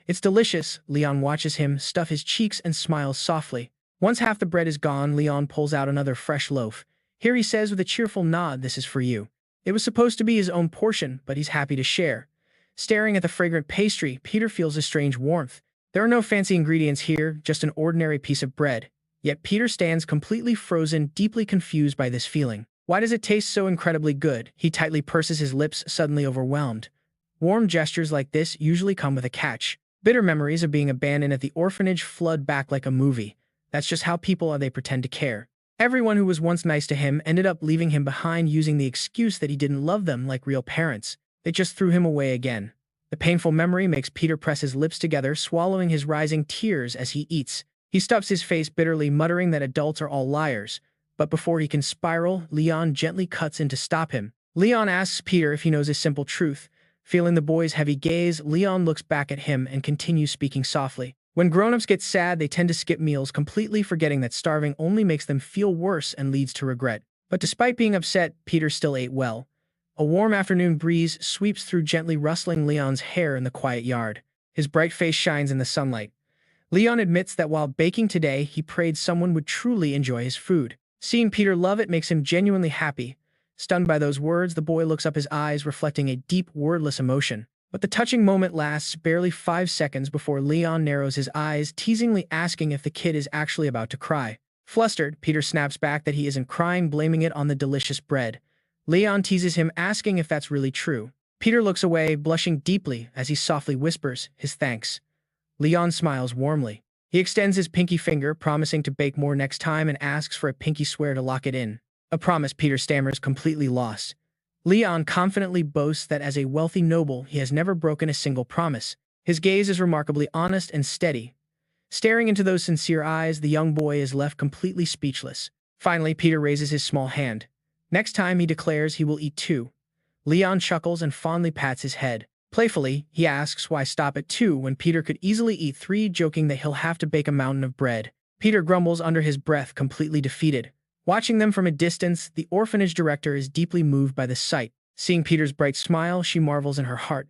It's delicious. Leon watches him stuff his cheeks and smiles softly. Once half the bread is gone, Leon pulls out another fresh loaf. Here he says with a cheerful nod, "This is for you." It was supposed to be his own portion, but he's happy to share. Staring at the fragrant pastry, Peter feels a strange warmth. There are no fancy ingredients here, just an ordinary piece of bread. Yet Peter stands completely frozen, deeply confused by this feeling. Why does it taste so incredibly good? He tightly purses his lips, suddenly overwhelmed. Warm gestures like this usually come with a catch. Bitter memories of being abandoned at the orphanage flood back like a movie. That's just how people are, they pretend to care. Everyone who was once nice to him ended up leaving him behind, using the excuse that he didn't love them like real parents. They just threw him away again. The painful memory makes Peter press his lips together, swallowing his rising tears as he eats. He stuffs his face bitterly, muttering that adults are all liars. But before he can spiral, Leon gently cuts in to stop him. Leon asks Peter if he knows a simple truth. Feeling the boy's heavy gaze, Leon looks back at him and continues speaking softly. When grown-ups get sad, they tend to skip meals, completely forgetting that starving only makes them feel worse and leads to regret. But despite being upset, Peter still ate well. A warm afternoon breeze sweeps through, gently rustling Leon's hair in the quiet yard. His bright face shines in the sunlight. Leon admits that while baking today, he prayed someone would truly enjoy his food. Seeing Peter love it makes him genuinely happy. Stunned by those words, the boy looks up, his eyes reflecting a deep, wordless emotion. But the touching moment lasts barely 5 seconds before Leon narrows his eyes, teasingly asking if the kid is actually about to cry. Flustered, Peter snaps back that he isn't crying, blaming it on the delicious bread. Leon teases him, asking if that's really true. Peter looks away, blushing deeply as he softly whispers his thanks. Leon smiles warmly. He extends his pinky finger, promising to bake more next time, and asks for a pinky swear to lock it in. A promise, Peter stammers, completely lost. Leon confidently boasts that as a wealthy noble, he has never broken a single promise. His gaze is remarkably honest and steady. Staring into those sincere eyes, the young boy is left completely speechless. Finally, Peter raises his small hand. Next time, he declares he will eat 2. Leon chuckles and fondly pats his head. Playfully, he asks why stop at 2 when Peter could easily eat 3, joking that he'll have to bake a mountain of bread. Peter grumbles under his breath, completely defeated. Watching them from a distance, the orphanage director is deeply moved by the sight. Seeing Peter's bright smile, she marvels in her heart.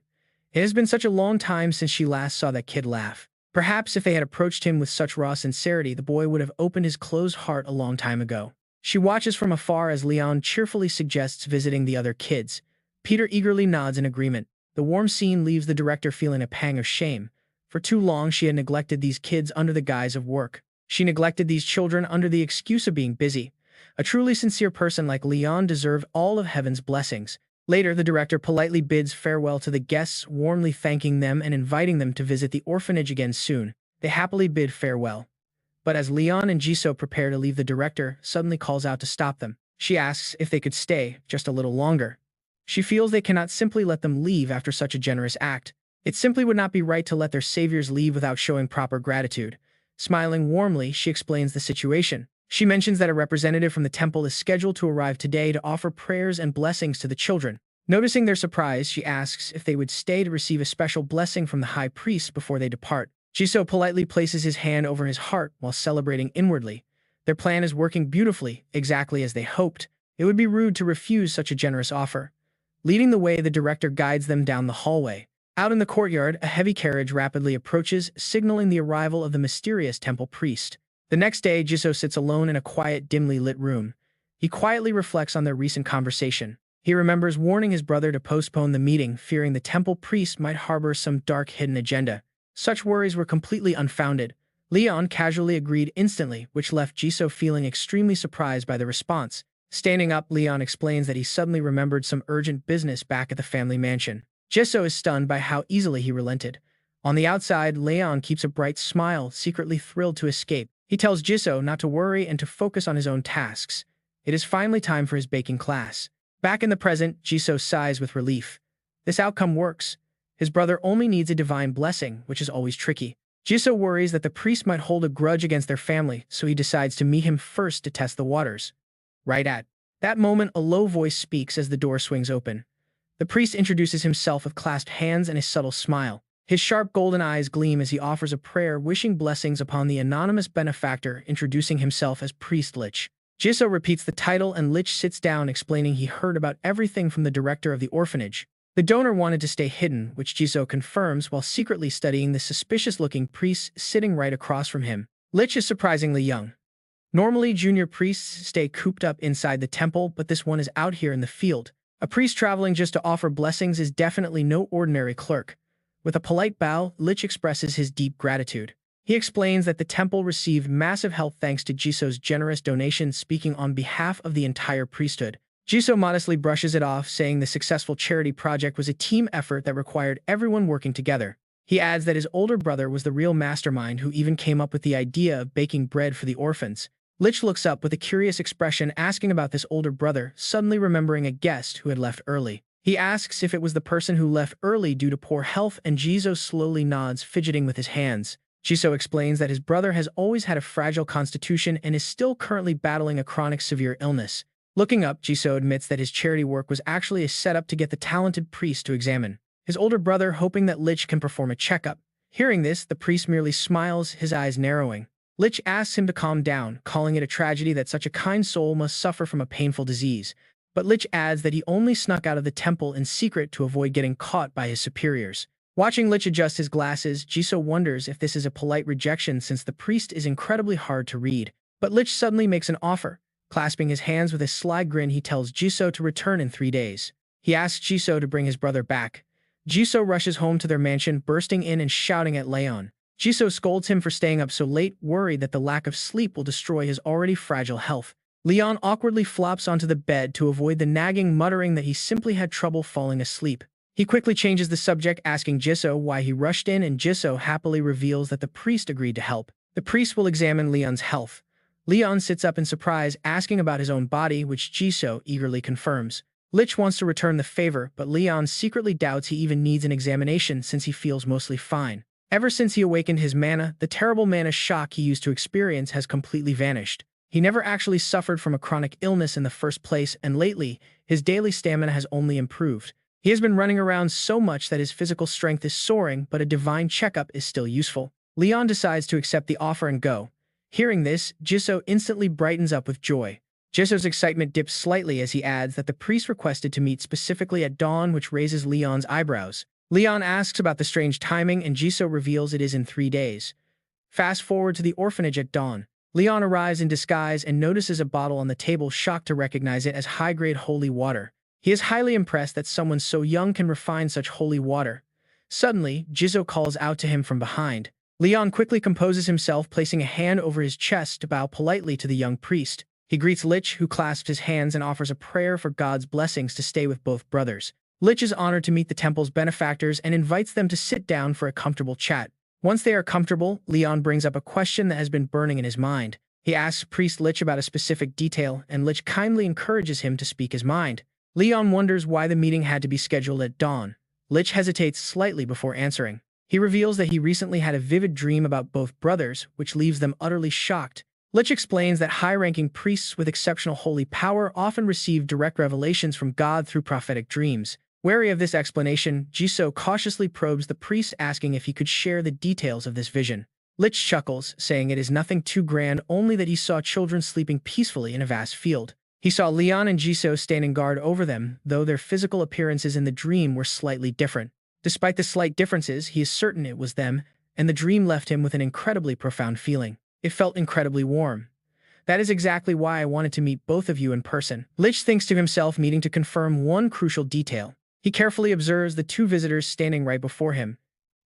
It has been such a long time since she last saw that kid laugh. Perhaps if they had approached him with such raw sincerity, the boy would have opened his closed heart a long time ago. She watches from afar as Leon cheerfully suggests visiting the other kids. Peter eagerly nods in agreement. The warm scene leaves the director feeling a pang of shame. For too long, she had neglected these kids under the guise of work. She neglected these children under the excuse of being busy. A truly sincere person like Leon deserved all of heaven's blessings. Later, the director politely bids farewell to the guests, warmly thanking them and inviting them to visit the orphanage again soon. They happily bid farewell. But as Leon and Jisoo prepare to leave, the director suddenly calls out to stop them. She asks if they could stay just a little longer. She feels they cannot simply let them leave after such a generous act. It simply would not be right to let their saviors leave without showing proper gratitude. Smiling warmly, she explains the situation. She mentions that a representative from the temple is scheduled to arrive today to offer prayers and blessings to the children. Noticing their surprise, she asks if they would stay to receive a special blessing from the high priest before they depart. Jisoo politely places his hand over his heart while celebrating inwardly. Their plan is working beautifully, exactly as they hoped. It would be rude to refuse such a generous offer. Leading the way, the director guides them down the hallway. Out in the courtyard, a heavy carriage rapidly approaches, signaling the arrival of the mysterious temple priest. The next day, Jisoo sits alone in a quiet, dimly lit room. He quietly reflects on their recent conversation. He remembers warning his brother to postpone the meeting, fearing the temple priest might harbor some dark hidden agenda. Such worries were completely unfounded. Leon casually agreed instantly, which left Jisoo feeling extremely surprised by the response. Standing up, Leon explains that he suddenly remembered some urgent business back at the family mansion. Jisoo is stunned by how easily he relented. On the outside, Leon keeps a bright smile, secretly thrilled to escape. He tells Jisoo not to worry and to focus on his own tasks. It is finally time for his baking class. Back in the present, Jisoo sighs with relief. This outcome works. His brother only needs a divine blessing, which is always tricky. Jisoo worries that the priest might hold a grudge against their family, so he decides to meet him first to test the waters. Right at that moment, a low voice speaks as the door swings open. The priest introduces himself with clasped hands and a subtle smile. His sharp golden eyes gleam as he offers a prayer, wishing blessings upon the anonymous benefactor, introducing himself as Priest Lich. Jisoo repeats the title and Lich sits down, explaining he heard about everything from the director of the orphanage. The donor wanted to stay hidden, which Jisoo confirms while secretly studying the suspicious-looking priest sitting right across from him. Lich is surprisingly young. Normally, junior priests stay cooped up inside the temple, but this one is out here in the field. A priest traveling just to offer blessings is definitely no ordinary clerk. With a polite bow, Lich expresses his deep gratitude. He explains that the temple received massive help thanks to Jisoo's generous donation, speaking on behalf of the entire priesthood. Jisoo modestly brushes it off, saying the successful charity project was a team effort that required everyone working together. He adds that his older brother was the real mastermind who even came up with the idea of baking bread for the orphans. Lich looks up with a curious expression, asking about this older brother, suddenly remembering a guest who had left early. He asks if it was the person who left early due to poor health, and Jisoo slowly nods, fidgeting with his hands. Jisoo explains that his brother has always had a fragile constitution and is still currently battling a chronic severe illness. Looking up, Jisoo admits that his charity work was actually a setup to get the talented priest to examine his older brother, hoping that Lich can perform a checkup. Hearing this, the priest merely smiles, his eyes narrowing. Lich asks him to calm down, calling it a tragedy that such a kind soul must suffer from a painful disease. But Lich adds that he only snuck out of the temple in secret to avoid getting caught by his superiors. Watching Lich adjust his glasses, Jisoo wonders if this is a polite rejection since the priest is incredibly hard to read. But Lich suddenly makes an offer, Clasping his hands with a sly grin, he tells Jisoo to return in 3 days. He asks Jisoo to bring his brother back. Jisoo rushes home to their mansion, bursting in and shouting at Leon. Jisoo scolds him for staying up so late, worried that the lack of sleep will destroy his already fragile health. Leon awkwardly flops onto the bed to avoid the nagging, muttering that he simply had trouble falling asleep. He quickly changes the subject, asking Jisoo why he rushed in, and Jisoo happily reveals that the priest agreed to help. The priest will examine Leon's health. Leon sits up in surprise, asking about his own body, which Jisoo eagerly confirms. Lich wants to return the favor, but Leon secretly doubts he even needs an examination since he feels mostly fine. Ever since he awakened his mana, the terrible mana shock he used to experience has completely vanished. He never actually suffered from a chronic illness in the first place, and lately, his daily stamina has only improved. He has been running around so much that his physical strength is soaring, but a divine checkup is still useful. Leon decides to accept the offer and go. Hearing this, Jisoo instantly brightens up with joy. Jisoo's excitement dips slightly as he adds that the priest requested to meet specifically at dawn, which raises Leon's eyebrows. Leon asks about the strange timing, and Jisoo reveals it is in 3 days. Fast forward to the orphanage at dawn. Leon arrives in disguise and notices a bottle on the table, shocked to recognize it as high-grade holy water. He is highly impressed that someone so young can refine such holy water. Suddenly, Jisoo calls out to him from behind. Leon quickly composes himself, placing a hand over his chest to bow politely to the young priest. He greets Lich, who clasps his hands and offers a prayer for God's blessings to stay with both brothers. Lich is honored to meet the temple's benefactors and invites them to sit down for a comfortable chat. Once they are comfortable, Leon brings up a question that has been burning in his mind. He asks Priest Lich about a specific detail, and Lich kindly encourages him to speak his mind. Leon wonders why the meeting had to be scheduled at dawn. Lich hesitates slightly before answering. He reveals that he recently had a vivid dream about both brothers, which leaves them utterly shocked. Lich explains that high-ranking priests with exceptional holy power often receive direct revelations from God through prophetic dreams. Wary of this explanation, Jisoo cautiously probes the priest, asking if he could share the details of this vision. Lich chuckles, saying it is nothing too grand, only that he saw children sleeping peacefully in a vast field. He saw Leon and Jisoo standing guard over them, though their physical appearances in the dream were slightly different. Despite the slight differences, he is certain it was them, and the dream left him with an incredibly profound feeling. It felt incredibly warm. That is exactly why I wanted to meet both of you in person. Lich thinks to himself, needing to confirm one crucial detail. He carefully observes the 2 visitors standing right before him.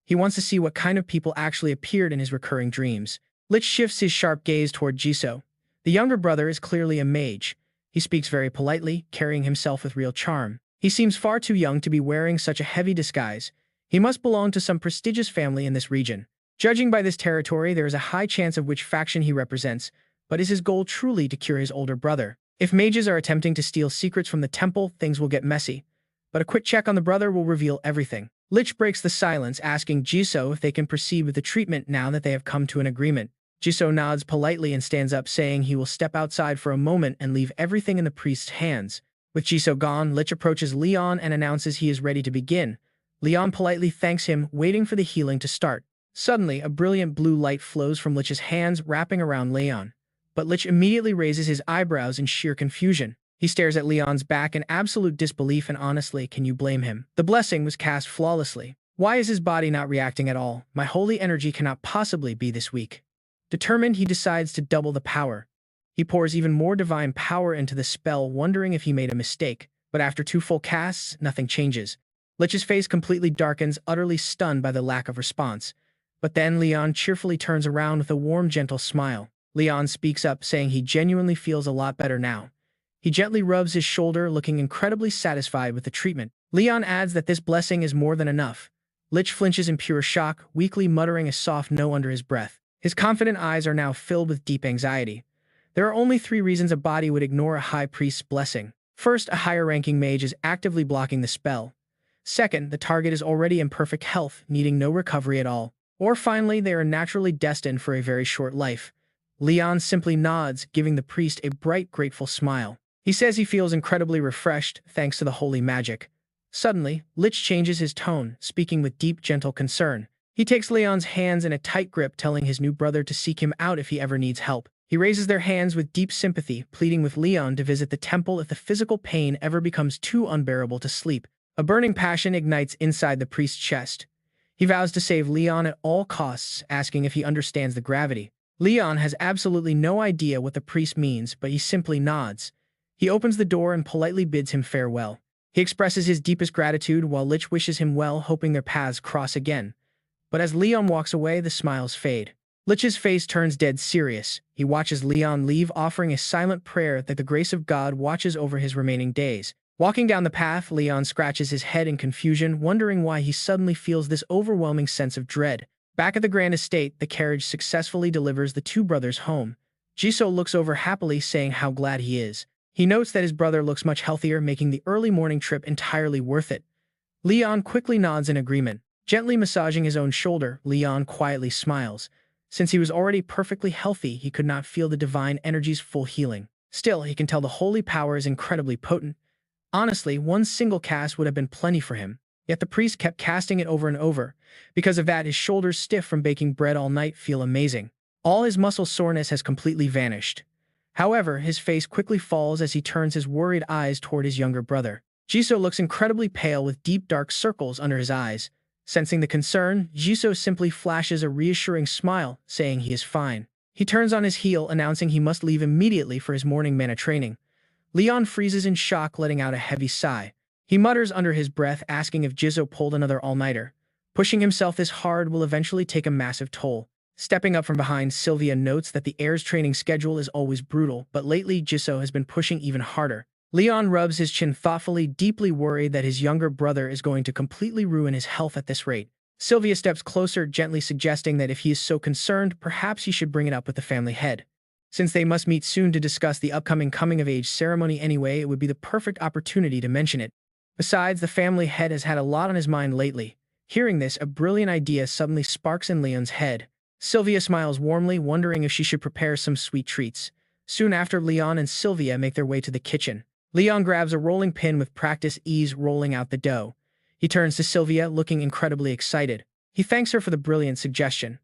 He wants to see what kind of people actually appeared in his recurring dreams. Lich shifts his sharp gaze toward Jisoo. The younger brother is clearly a mage. He speaks very politely, carrying himself with real charm. He seems far too young to be wearing such a heavy disguise. He must belong to some prestigious family in this region. Judging by this territory, there is a high chance of which faction he represents, but is his goal truly to cure his older brother? If mages are attempting to steal secrets from the temple, things will get messy. But a quick check on the brother will reveal everything. Lich breaks the silence, asking Jisoo if they can proceed with the treatment now that they have come to an agreement. Jisoo nods politely and stands up, saying he will step outside for a moment and leave everything in the priest's hands. With Jisoo gone, Lich approaches Leon and announces he is ready to begin. Leon politely thanks him, waiting for the healing to start. Suddenly, a brilliant blue light flows from Lich's hands, wrapping around Leon. But Lich immediately raises his eyebrows in sheer confusion. He stares at Leon's back in absolute disbelief, and honestly, can you blame him? The blessing was cast flawlessly. Why is his body not reacting at all? My holy energy cannot possibly be this weak. Determined, he decides to double the power. He pours even more divine power into the spell, wondering if he made a mistake. But after 2 full casts, nothing changes. Lich's face completely darkens, utterly stunned by the lack of response. But then Leon cheerfully turns around with a warm, gentle smile. Leon speaks up, saying he genuinely feels a lot better now. He gently rubs his shoulder, looking incredibly satisfied with the treatment. Leon adds that this blessing is more than enough. Lich flinches in pure shock, weakly muttering a soft no under his breath. His confident eyes are now filled with deep anxiety. There are only 3 reasons a body would ignore a high priest's blessing. First, a higher-ranking mage is actively blocking the spell. Second, the target is already in perfect health, needing no recovery at all. Or finally, they are naturally destined for a very short life. Leon simply nods, giving the priest a bright, grateful smile. He says he feels incredibly refreshed, thanks to the holy magic. Suddenly, Lich changes his tone, speaking with deep, gentle concern. He takes Leon's hands in a tight grip, telling his new brother to seek him out if he ever needs help. He raises their hands with deep sympathy, pleading with Leon to visit the temple if the physical pain ever becomes too unbearable to sleep. A burning passion ignites inside the priest's chest. He vows to save Leon at all costs, asking if he understands the gravity. Leon has absolutely no idea what the priest means, but he simply nods. He opens the door and politely bids him farewell. He expresses his deepest gratitude while Lich wishes him well, hoping their paths cross again. But as Leon walks away, the smiles fade. Lich's face turns dead serious. He watches Leon leave, offering a silent prayer that the grace of God watches over his remaining days. Walking down the path, Leon scratches his head in confusion, wondering why he suddenly feels this overwhelming sense of dread. Back at the grand estate, the carriage successfully delivers the two brothers home. Jisoo looks over happily, saying how glad he is. He notes that his brother looks much healthier, making the early morning trip entirely worth it. Leon quickly nods in agreement. Gently massaging his own shoulder, Leon quietly smiles. Since he was already perfectly healthy, he could not feel the divine energy's full healing. Still, he can tell the holy power is incredibly potent. Honestly, one single cast would have been plenty for him. Yet the priest kept casting it over and over. Because of that, his shoulders, stiff from baking bread all night, feel amazing. All his muscle soreness has completely vanished. However, his face quickly falls as he turns his worried eyes toward his younger brother. Jisoo looks incredibly pale with deep dark circles under his eyes. Sensing the concern, Jisoo simply flashes a reassuring smile, saying he is fine. He turns on his heel, announcing he must leave immediately for his morning mana training. Leon freezes in shock, letting out a heavy sigh. He mutters under his breath, asking if Jisoo pulled another all-nighter. Pushing himself this hard will eventually take a massive toll. Stepping up from behind, Sylvia notes that the heir's training schedule is always brutal, but lately Jisoo has been pushing even harder. Leon rubs his chin thoughtfully, deeply worried that his younger brother is going to completely ruin his health at this rate. Sylvia steps closer, gently suggesting that if he is so concerned, perhaps he should bring it up with the family head. Since they must meet soon to discuss the upcoming coming-of-age ceremony anyway, it would be the perfect opportunity to mention it. Besides, the family head has had a lot on his mind lately. Hearing this, a brilliant idea suddenly sparks in Leon's head. Sylvia smiles warmly, wondering if she should prepare some sweet treats. Soon after, Leon and Sylvia make their way to the kitchen. Leon grabs a rolling pin with practice ease, rolling out the dough. He turns to Sylvia, looking incredibly excited. He thanks her for the brilliant suggestion.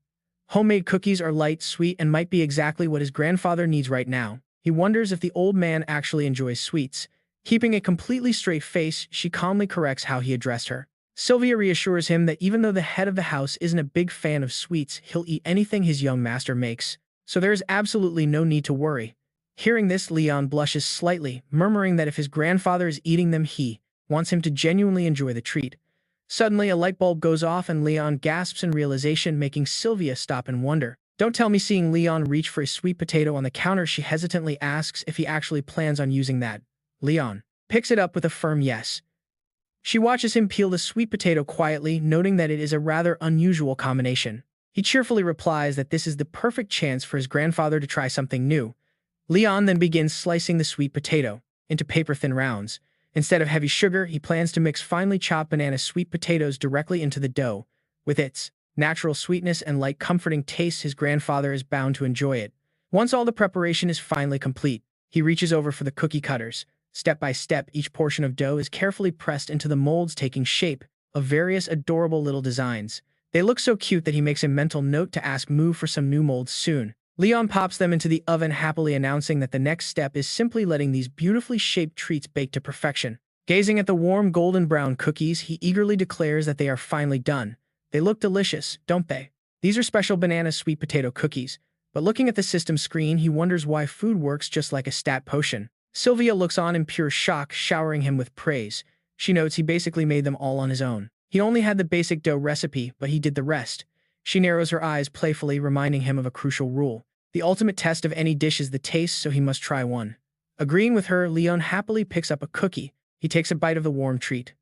Homemade cookies are light, sweet, and might be exactly what his grandfather needs right now. He wonders if the old man actually enjoys sweets. Keeping a completely straight face, she calmly corrects how he addressed her. Sylvia reassures him that even though the head of the house isn't a big fan of sweets, he'll eat anything his young master makes. So there is absolutely no need to worry. Hearing this, Leon blushes slightly, murmuring that if his grandfather is eating them, he wants him to genuinely enjoy the treat. Suddenly, a light bulb goes off and Leon gasps in realization, making Sylvia stop and wonder. Don't tell me. Seeing Leon reach for a sweet potato on the counter, she hesitantly asks if he actually plans on using that. Leon picks it up with a firm yes. She watches him peel the sweet potato quietly, noting that it is a rather unusual combination. He cheerfully replies that this is the perfect chance for his grandfather to try something new. Leon then begins slicing the sweet potato into paper-thin rounds. Instead of heavy sugar, he plans to mix finely chopped banana sweet potatoes directly into the dough. With its natural sweetness and light, comforting taste, his grandfather is bound to enjoy it. Once all the preparation is finally complete, he reaches over for the cookie cutters. Step by step, each portion of dough is carefully pressed into the molds, taking shape of various adorable little designs. They look so cute that he makes a mental note to ask Moo for some new molds soon. Leon pops them into the oven, happily announcing that the next step is simply letting these beautifully shaped treats bake to perfection. Gazing at the warm golden brown cookies, he eagerly declares that they are finally done. They look delicious, don't they? These are special banana sweet potato cookies. But looking at the system screen, he wonders why food works just like a stat potion. Sylvia looks on in pure shock, showering him with praise. She notes he basically made them all on his own. He only had the basic dough recipe, but he did the rest. She narrows her eyes playfully, reminding him of a crucial rule. The ultimate test of any dish is the taste, so he must try one. Agreeing with her, Leon happily picks up a cookie. He takes a bite of the warm treat.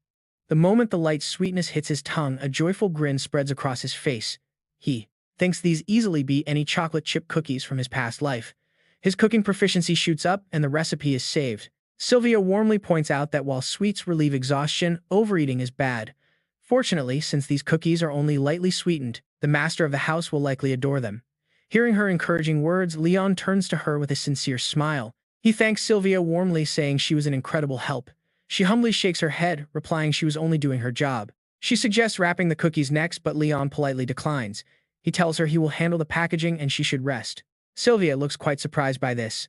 The moment the light sweetness hits his tongue, a joyful grin spreads across his face. He thinks these easily beat any chocolate chip cookies from his past life. His cooking proficiency shoots up, and the recipe is saved. Sylvia warmly points out that while sweets relieve exhaustion, overeating is bad. Fortunately, since these cookies are only lightly sweetened, the master of the house will likely adore them. Hearing her encouraging words, Leon turns to her with a sincere smile. He thanks Sylvia warmly, saying she was an incredible help. She humbly shakes her head, replying she was only doing her job. She suggests wrapping the cookies next, but Leon politely declines. He tells her he will handle the packaging and she should rest. Sylvia looks quite surprised by this.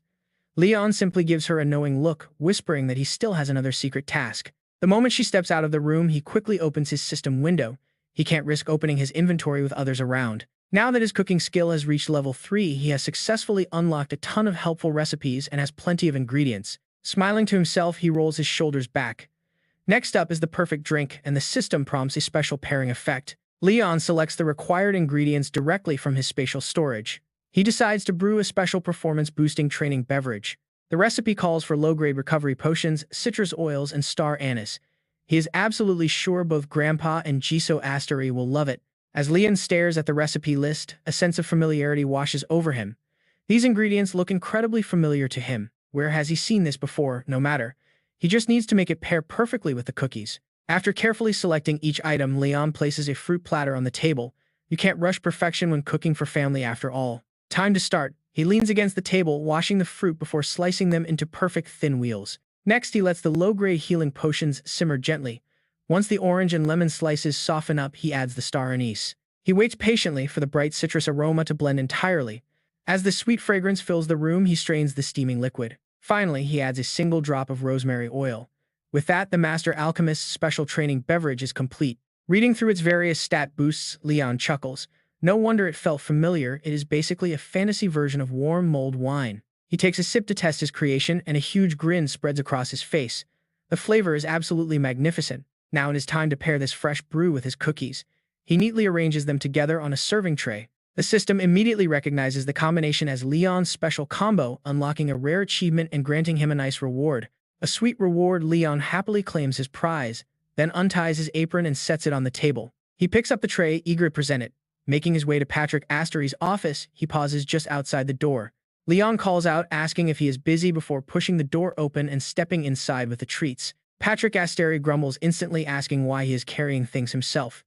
Leon simply gives her a knowing look, whispering that he still has another secret task. The moment she steps out of the room, he quickly opens his system window. He can't risk opening his inventory with others around. Now that his cooking skill has reached level 3, he has successfully unlocked a ton of helpful recipes and has plenty of ingredients. Smiling to himself, he rolls his shoulders back. Next up is the perfect drink, and the system prompts a special pairing effect. Leon selects the required ingredients directly from his spatial storage. He decides to brew a special performance-boosting training beverage. The recipe calls for low-grade recovery potions, citrus oils, and star anise. He is absolutely sure both Grandpa and Jisoo Asteri will love it. As Leon stares at the recipe list, a sense of familiarity washes over him. These ingredients look incredibly familiar to him. Where has he seen this before? No matter. He just needs to make it pair perfectly with the cookies. After carefully selecting each item, Leon places a fruit platter on the table. You can't rush perfection when cooking for family after all. Time to start. He leans against the table, washing the fruit before slicing them into perfect thin wheels. Next, he lets the low-grade healing potions simmer gently. Once the orange and lemon slices soften up, he adds the star anise. He waits patiently for the bright citrus aroma to blend entirely. As the sweet fragrance fills the room, he strains the steaming liquid. Finally, he adds a single drop of rosemary oil. With that, the Master Alchemist's special training beverage is complete. Reading through its various stat boosts, Leon chuckles. No wonder it felt familiar. It is basically a fantasy version of warm mulled wine. He takes a sip to test his creation, and a huge grin spreads across his face. The flavor is absolutely magnificent. Now it is time to pair this fresh brew with his cookies. He neatly arranges them together on a serving tray. The system immediately recognizes the combination as Leon's special combo, unlocking a rare achievement and granting him a nice reward. A sweet reward. Leon happily claims his prize, then unties his apron and sets it on the table. He picks up the tray, eager to present it. Making his way to Patrick Asteri's office, he pauses just outside the door. Leon calls out, asking if he is busy before pushing the door open and stepping inside with the treats. Patrick Asteri grumbles, instantly asking why he is carrying things himself.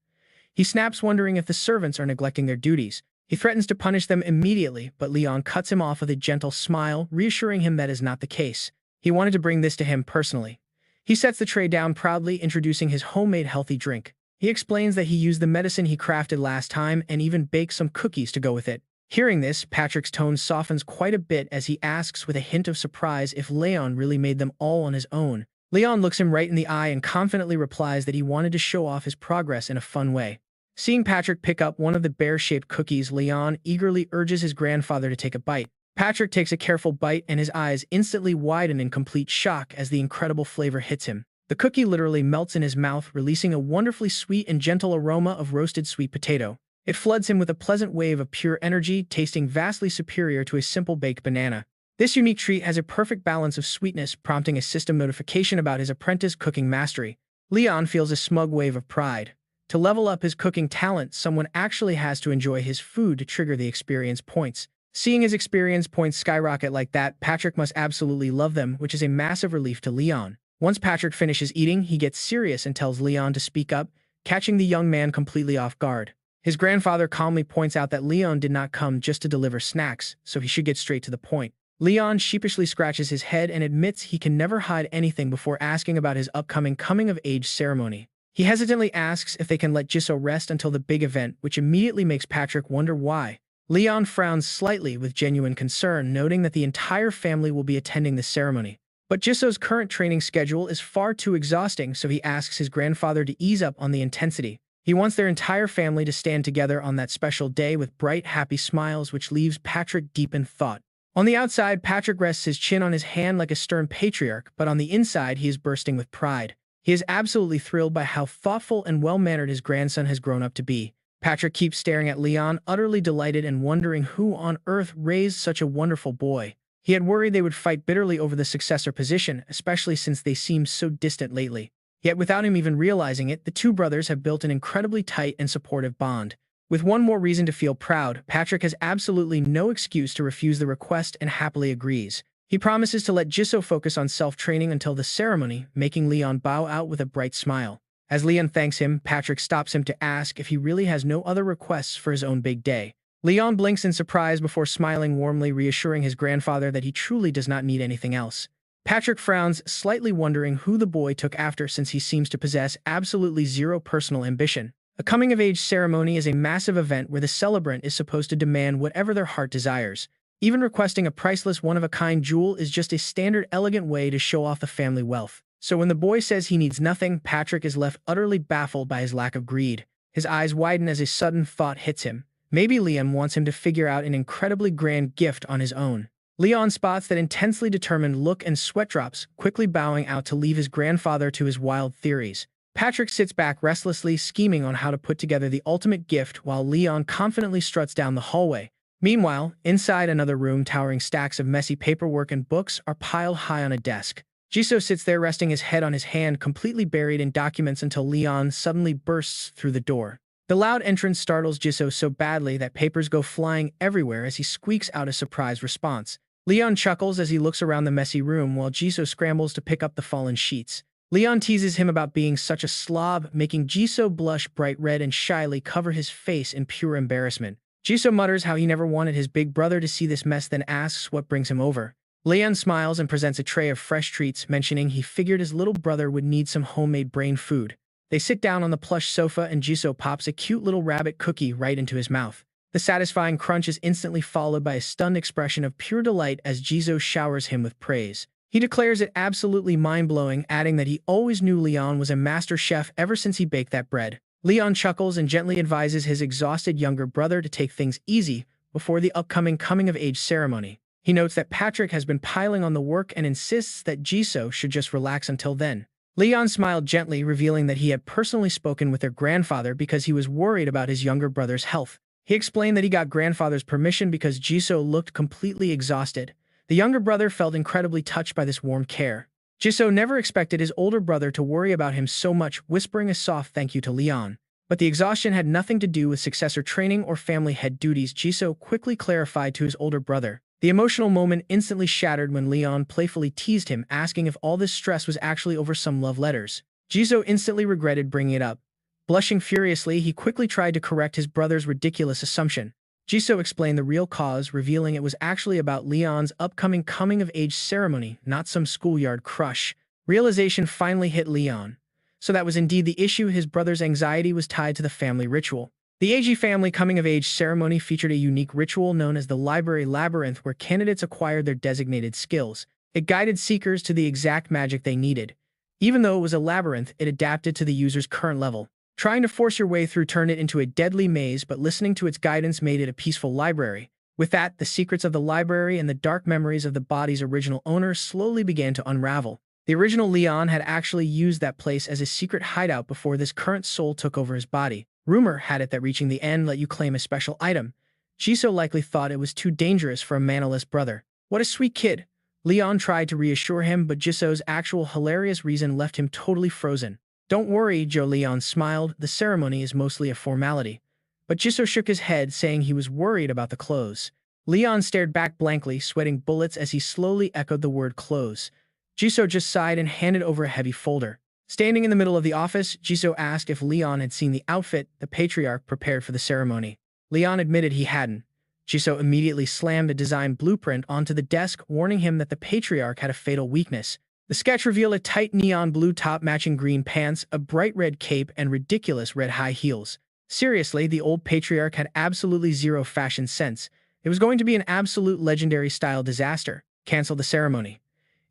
He snaps, wondering if the servants are neglecting their duties. He threatens to punish them immediately, but Leon cuts him off with a gentle smile, reassuring him that is not the case. He wanted to bring this to him personally. He sets the tray down proudly, introducing his homemade healthy drink. He explains that he used the medicine he crafted last time and even baked some cookies to go with it. Hearing this, Patrick's tone softens quite a bit as he asks with a hint of surprise if Leon really made them all on his own. Leon looks him right in the eye and confidently replies that he wanted to show off his progress in a fun way. Seeing Patrick pick up one of the bear-shaped cookies, Leon eagerly urges his grandfather to take a bite. Patrick takes a careful bite and his eyes instantly widen in complete shock as the incredible flavor hits him. The cookie literally melts in his mouth, releasing a wonderfully sweet and gentle aroma of roasted sweet potato. It floods him with a pleasant wave of pure energy, tasting vastly superior to a simple baked banana. This unique treat has a perfect balance of sweetness, prompting a system notification about his apprentice cooking mastery. Leon feels a smug wave of pride. To level up his cooking talent, someone actually has to enjoy his food to trigger the experience points. Seeing his experience points skyrocket like that, Patrick must absolutely love them, which is a massive relief to Leon. Once Patrick finishes eating, he gets serious and tells Leon to speak up, catching the young man completely off guard. His grandfather calmly points out that Leon did not come just to deliver snacks, so he should get straight to the point. Leon sheepishly scratches his head and admits he can never hide anything before asking about his upcoming coming-of-age ceremony. He hesitantly asks if they can let Jisoo rest until the big event, which immediately makes Patrick wonder why. Leon frowns slightly with genuine concern, noting that the entire family will be attending the ceremony. But Jisoo's current training schedule is far too exhausting, so he asks his grandfather to ease up on the intensity. He wants their entire family to stand together on that special day with bright, happy smiles, which leaves Patrick deep in thought. On the outside, Patrick rests his chin on his hand like a stern patriarch, but on the inside, he is bursting with pride. He is absolutely thrilled by how thoughtful and well-mannered his grandson has grown up to be. Patrick keeps staring at Leon, utterly delighted and wondering who on earth raised such a wonderful boy. He had worried they would fight bitterly over the successor position, especially since they seemed so distant lately. Yet without him even realizing it, the two brothers have built an incredibly tight and supportive bond. With one more reason to feel proud, Patrick has absolutely no excuse to refuse the request and happily agrees. He promises to let Jisoo focus on self-training until the ceremony, making Leon bow out with a bright smile. As Leon thanks him, Patrick stops him to ask if he really has no other requests for his own big day. Leon blinks in surprise before smiling warmly, reassuring his grandfather that he truly does not need anything else. Patrick frowns, slightly wondering who the boy took after since he seems to possess absolutely zero personal ambition. A coming-of-age ceremony is a massive event where the celebrant is supposed to demand whatever their heart desires. Even requesting a priceless one-of-a-kind jewel is just a standard elegant way to show off the family wealth. So when the boy says he needs nothing, Patrick is left utterly baffled by his lack of greed. His eyes widen as a sudden thought hits him. Maybe Leon wants him to figure out an incredibly grand gift on his own. Leon spots that intensely determined look and sweat drops, quickly bowing out to leave his grandfather to his wild theories. Patrick sits back restlessly, scheming on how to put together the ultimate gift while Leon confidently struts down the hallway. Meanwhile, inside another room, towering stacks of messy paperwork and books are piled high on a desk. Jisoo sits there resting his head on his hand, completely buried in documents until Leon suddenly bursts through the door. The loud entrance startles Jisoo so badly that papers go flying everywhere as he squeaks out a surprised response. Leon chuckles as he looks around the messy room while Jisoo scrambles to pick up the fallen sheets. Leon teases him about being such a slob, making Jisoo blush bright red and shyly cover his face in pure embarrassment. Jisoo mutters how he never wanted his big brother to see this mess, then asks what brings him over. Leon smiles and presents a tray of fresh treats, mentioning he figured his little brother would need some homemade brain food. They sit down on the plush sofa and Jisoo pops a cute little rabbit cookie right into his mouth. The satisfying crunch is instantly followed by a stunned expression of pure delight as Jisoo showers him with praise. He declares it absolutely mind-blowing, adding that he always knew Leon was a master chef ever since he baked that bread. Leon chuckles and gently advises his exhausted younger brother to take things easy before the upcoming coming-of-age ceremony. He notes that Patrick has been piling on the work and insists that Jisoo should just relax until then. Leon smiled gently, revealing that he had personally spoken with their grandfather because he was worried about his younger brother's health. He explained that he got grandfather's permission because Jisoo looked completely exhausted. The younger brother felt incredibly touched by this warm care. Jisoo never expected his older brother to worry about him so much, whispering a soft thank you to Leon. But the exhaustion had nothing to do with successor training or family head duties, Jisoo quickly clarified to his older brother. The emotional moment instantly shattered when Leon playfully teased him, asking if all this stress was actually over some love letters. Jisoo instantly regretted bringing it up. Blushing furiously, he quickly tried to correct his brother's ridiculous assumption. Jisoo explained the real cause, revealing it was actually about Leon's upcoming coming-of-age ceremony, not some schoolyard crush. Realization finally hit Leon. So that was indeed the issue. His brother's anxiety was tied to the family ritual. The AG family coming-of-age ceremony featured a unique ritual known as the Library Labyrinth, where candidates acquired their designated skills. It guided seekers to the exact magic they needed. Even though it was a labyrinth, it adapted to the user's current level. Trying to force your way through turned it into a deadly maze, but listening to its guidance made it a peaceful library. With that, the secrets of the library and the dark memories of the body's original owner slowly began to unravel. The original Leon had actually used that place as a secret hideout before this current soul took over his body. Rumor had it that reaching the end let you claim a special item. Jisoo likely thought it was too dangerous for a manaless brother. What a sweet kid. Leon tried to reassure him, but Jisoo's actual hilarious reason left him totally frozen. Don't worry, Joe. Leon smiled. The ceremony is mostly a formality. But Jisoo shook his head, saying he was worried about the clothes. Leon stared back blankly, sweating bullets as he slowly echoed the word clothes. Jisoo just sighed and handed over a heavy folder. Standing in the middle of the office, Jisoo asked if Leon had seen the outfit the patriarch prepared for the ceremony. Leon admitted he hadn't. Jisoo immediately slammed a design blueprint onto the desk, warning him that the patriarch had a fatal weakness. The sketch revealed a tight neon blue top matching green pants, a bright red cape, and ridiculous red high heels. Seriously, the old patriarch had absolutely zero fashion sense. It was going to be an absolute legendary style disaster. Cancel the ceremony.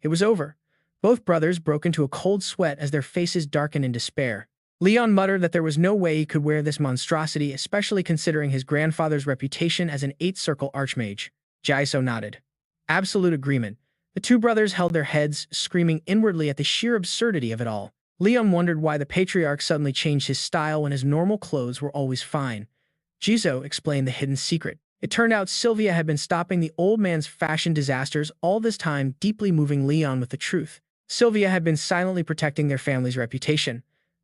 It was over. Both brothers broke into a cold sweat as their faces darkened in despair. Leon muttered that there was no way he could wear this monstrosity, especially considering his grandfather's reputation as an 8th-circle archmage. Jisoo nodded. Absolute agreement. The two brothers held their heads, screaming inwardly at the sheer absurdity of it all. Leon wondered why the patriarch suddenly changed his style when his normal clothes were always fine. Jisoo explained the hidden secret. It turned out Sylvia had been stopping the old man's fashion disasters all this time, deeply moving Leon with the truth. Sylvia had been silently protecting their family's reputation.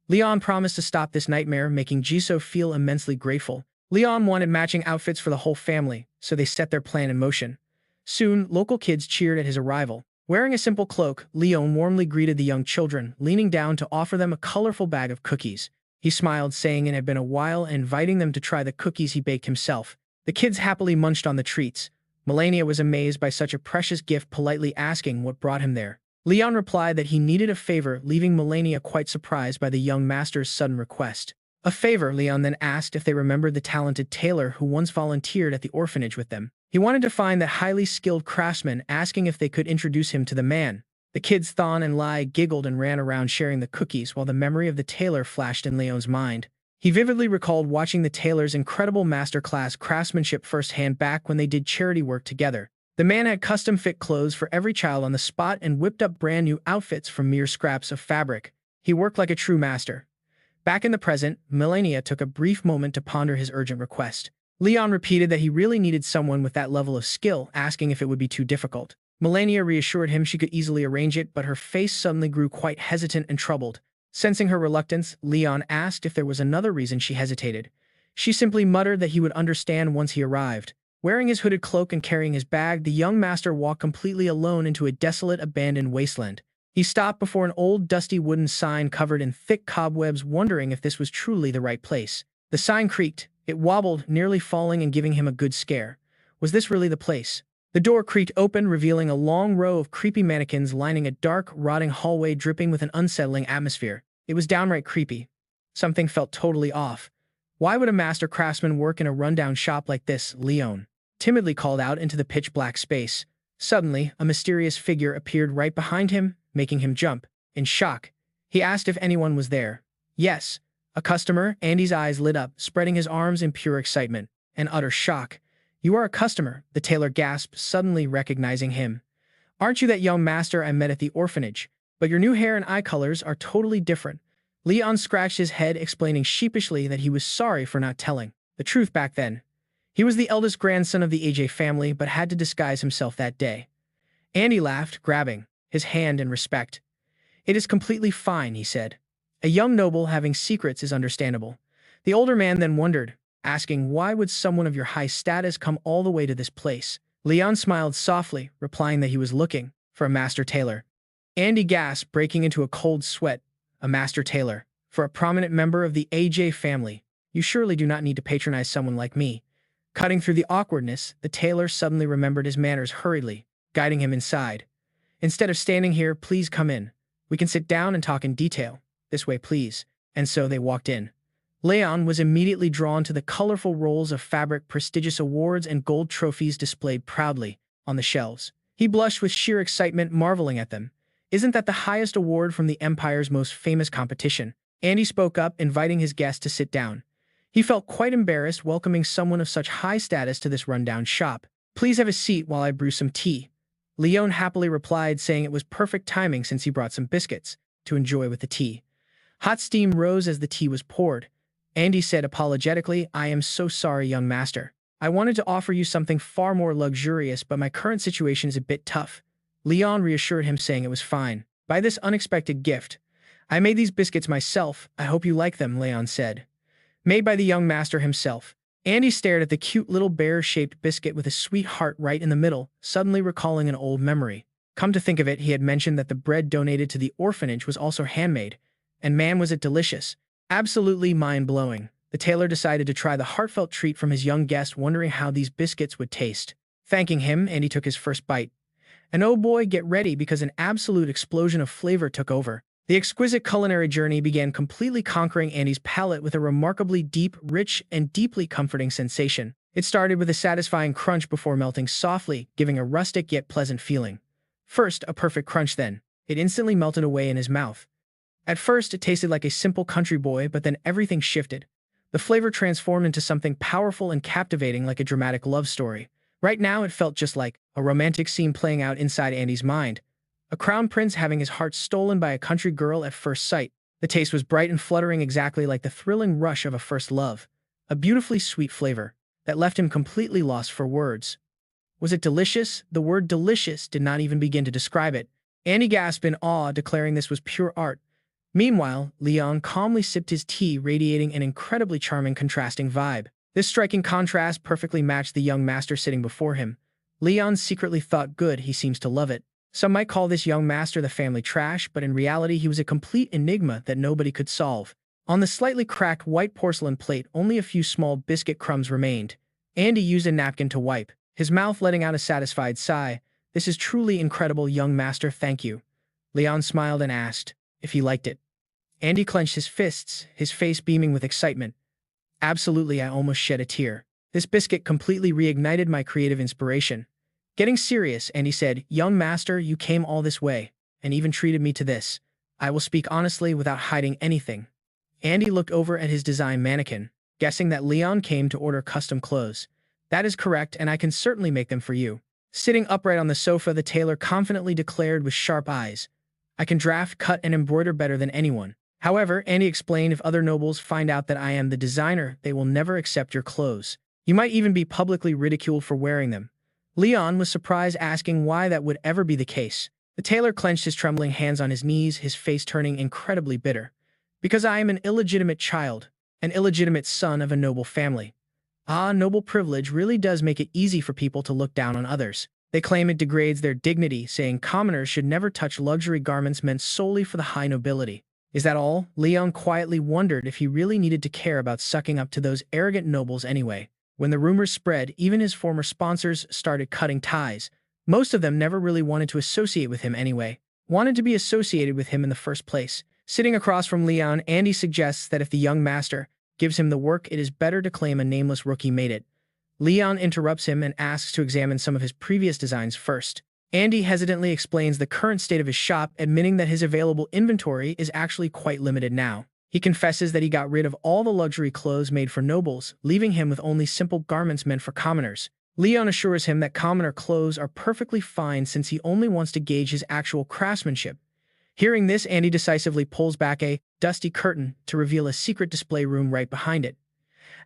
Leon promised to stop this nightmare, making Jisoo feel immensely grateful. Leon wanted matching outfits for the whole family, so they set their plan in motion. Soon, local kids cheered at his arrival. Wearing a simple cloak, Leon warmly greeted the young children, leaning down to offer them a colorful bag of cookies. He smiled, saying it had been a while, and inviting them to try the cookies he baked himself. The kids happily munched on the treats. Melania was amazed by such a precious gift, politely asking what brought him there. Leon replied that he needed a favor, leaving Melania quite surprised by the young master's sudden request. A favor? Leon then asked if they remembered the talented tailor who once volunteered at the orphanage with them. He wanted to find that highly skilled craftsman, asking if they could introduce him to the man. The kids Thon and Lai giggled and ran around sharing the cookies while the memory of the tailor flashed in Leon's mind. He vividly recalled watching the tailor's incredible masterclass craftsmanship firsthand back when they did charity work together. The man had custom-fit clothes for every child on the spot and whipped up brand-new outfits from mere scraps of fabric. He worked like a true master. Back in the present, Melania took a brief moment to ponder his urgent request. Leon repeated that he really needed someone with that level of skill, asking if it would be too difficult. Melania reassured him she could easily arrange it, but her face suddenly grew quite hesitant and troubled. Sensing her reluctance, Leon asked if there was another reason she hesitated. She simply muttered that he would understand once he arrived. Wearing his hooded cloak and carrying his bag, the young master walked completely alone into a desolate, abandoned wasteland. He stopped before an old, dusty wooden sign covered in thick cobwebs, wondering if this was truly the right place. The sign creaked. It wobbled, nearly falling and giving him a good scare. Was this really the place? The door creaked open, revealing a long row of creepy mannequins lining a dark, rotting hallway dripping with an unsettling atmosphere. It was downright creepy. Something felt totally off. Why would a master craftsman work in a rundown shop like this? Leon timidly called out into the pitch-black space. Suddenly, a mysterious figure appeared right behind him, making him jump. In shock, he asked if anyone was there. Yes, a customer. Andy's eyes lit up, spreading his arms in pure excitement and utter shock. You are a customer, the tailor gasped, suddenly recognizing him. Aren't you that young master I met at the orphanage? But your new hair and eye colors are totally different. Leon scratched his head, explaining sheepishly that he was sorry for not telling the truth back then. He was the eldest grandson of the AJ family, but had to disguise himself that day. Andy laughed, grabbing his hand in respect. It is completely fine, he said. A young noble having secrets is understandable. The older man then wondered, asking why would someone of your high status come all the way to this place? Leon smiled softly, replying that he was looking for a master tailor. Andy gasped, breaking into a cold sweat. A master tailor? For a prominent member of the AJ family? You surely do not need to patronize someone like me. Cutting through the awkwardness, the tailor suddenly remembered his manners hurriedly, guiding him inside. Instead of standing here, please come in. We can sit down and talk in detail. This way, please. And so they walked in. Leon was immediately drawn to the colorful rolls of fabric, prestigious awards, and gold trophies displayed proudly on the shelves. He blushed with sheer excitement, marveling at them. Isn't that the highest award from the Empire's most famous competition? Andy spoke up, inviting his guest to sit down. He felt quite embarrassed welcoming someone of such high status to this rundown shop. Please have a seat while I brew some tea. Leon happily replied, saying it was perfect timing since he brought some biscuits to enjoy with the tea. Hot steam rose as the tea was poured. Andy said apologetically, I am so sorry, young master. I wanted to offer you something far more luxurious, but my current situation is a bit tough. Leon reassured him, saying it was fine. By this unexpected gift, I made these biscuits myself. I hope you like them, Leon said. Made by the young master himself. Andy stared at the cute little bear-shaped biscuit with a sweet heart right in the middle, suddenly recalling an old memory. Come to think of it, he had mentioned that the bread donated to the orphanage was also handmade. And man, was it delicious. Absolutely mind-blowing. The tailor decided to try the heartfelt treat from his young guest, wondering how these biscuits would taste. Thanking him, Andy took his first bite. And oh boy, get ready, because an absolute explosion of flavor took over. The exquisite culinary journey began, completely conquering Andy's palate with a remarkably deep, rich, and deeply comforting sensation. It started with a satisfying crunch before melting softly, giving a rustic yet pleasant feeling. First, a perfect crunch, then. It instantly melted away in his mouth. At first, it tasted like a simple country boy, but then everything shifted. The flavor transformed into something powerful and captivating, like a dramatic love story. Right now, it felt just like a romantic scene playing out inside Andy's mind. A crown prince having his heart stolen by a country girl at first sight. The taste was bright and fluttering, exactly like the thrilling rush of a first love. A beautifully sweet flavor that left him completely lost for words. Was it delicious? The word delicious did not even begin to describe it. Andy gasped in awe, declaring this was pure art. Meanwhile, Leon calmly sipped his tea, radiating an incredibly charming, contrasting vibe. This striking contrast perfectly matched the young master sitting before him. Leon secretly thought, good, he seems to love it. Some might call this young master the family trash, but in reality he was a complete enigma that nobody could solve. On the slightly cracked white porcelain plate, only a few small biscuit crumbs remained. Andy used a napkin to wipe, his mouth letting out a satisfied sigh. This is truly incredible, young master, thank you. Leon smiled and asked if he liked it. Andy clenched his fists, his face beaming with excitement. Absolutely, I almost shed a tear. This biscuit completely reignited my creative inspiration. Getting serious, Andy said, young master, you came all this way, and even treated me to this. I will speak honestly without hiding anything. Andy looked over at his design mannequin, guessing that Leon came to order custom clothes. That is correct, and I can certainly make them for you. Sitting upright on the sofa, the tailor confidently declared with sharp eyes, I can draft, cut, and embroider better than anyone. However, Andy explained, if other nobles find out that I am the designer, they will never accept your clothes. You might even be publicly ridiculed for wearing them. Leon was surprised, asking why that would ever be the case. The tailor clenched his trembling hands on his knees, his face turning incredibly bitter. Because I am an illegitimate child, an illegitimate son of a noble family. Ah, noble privilege really does make it easy for people to look down on others. They claim it degrades their dignity, saying commoners should never touch luxury garments meant solely for the high nobility. Is that all? Leon quietly wondered if he really needed to care about sucking up to those arrogant nobles anyway. When the rumors spread, even his former sponsors started cutting ties. Most of them never really wanted to associate with him anyway, wanted to be associated with him in the first place. Sitting across from Leon, Andy suggests that if the young master gives him the work, it is better to claim a nameless rookie made it. Leon interrupts him and asks to examine some of his previous designs first. Andy hesitantly explains the current state of his shop, admitting that his available inventory is actually quite limited now. He confesses that he got rid of all the luxury clothes made for nobles, leaving him with only simple garments meant for commoners. Leon assures him that commoner clothes are perfectly fine since he only wants to gauge his actual craftsmanship. Hearing this, Andy decisively pulls back a dusty curtain to reveal a secret display room right behind it.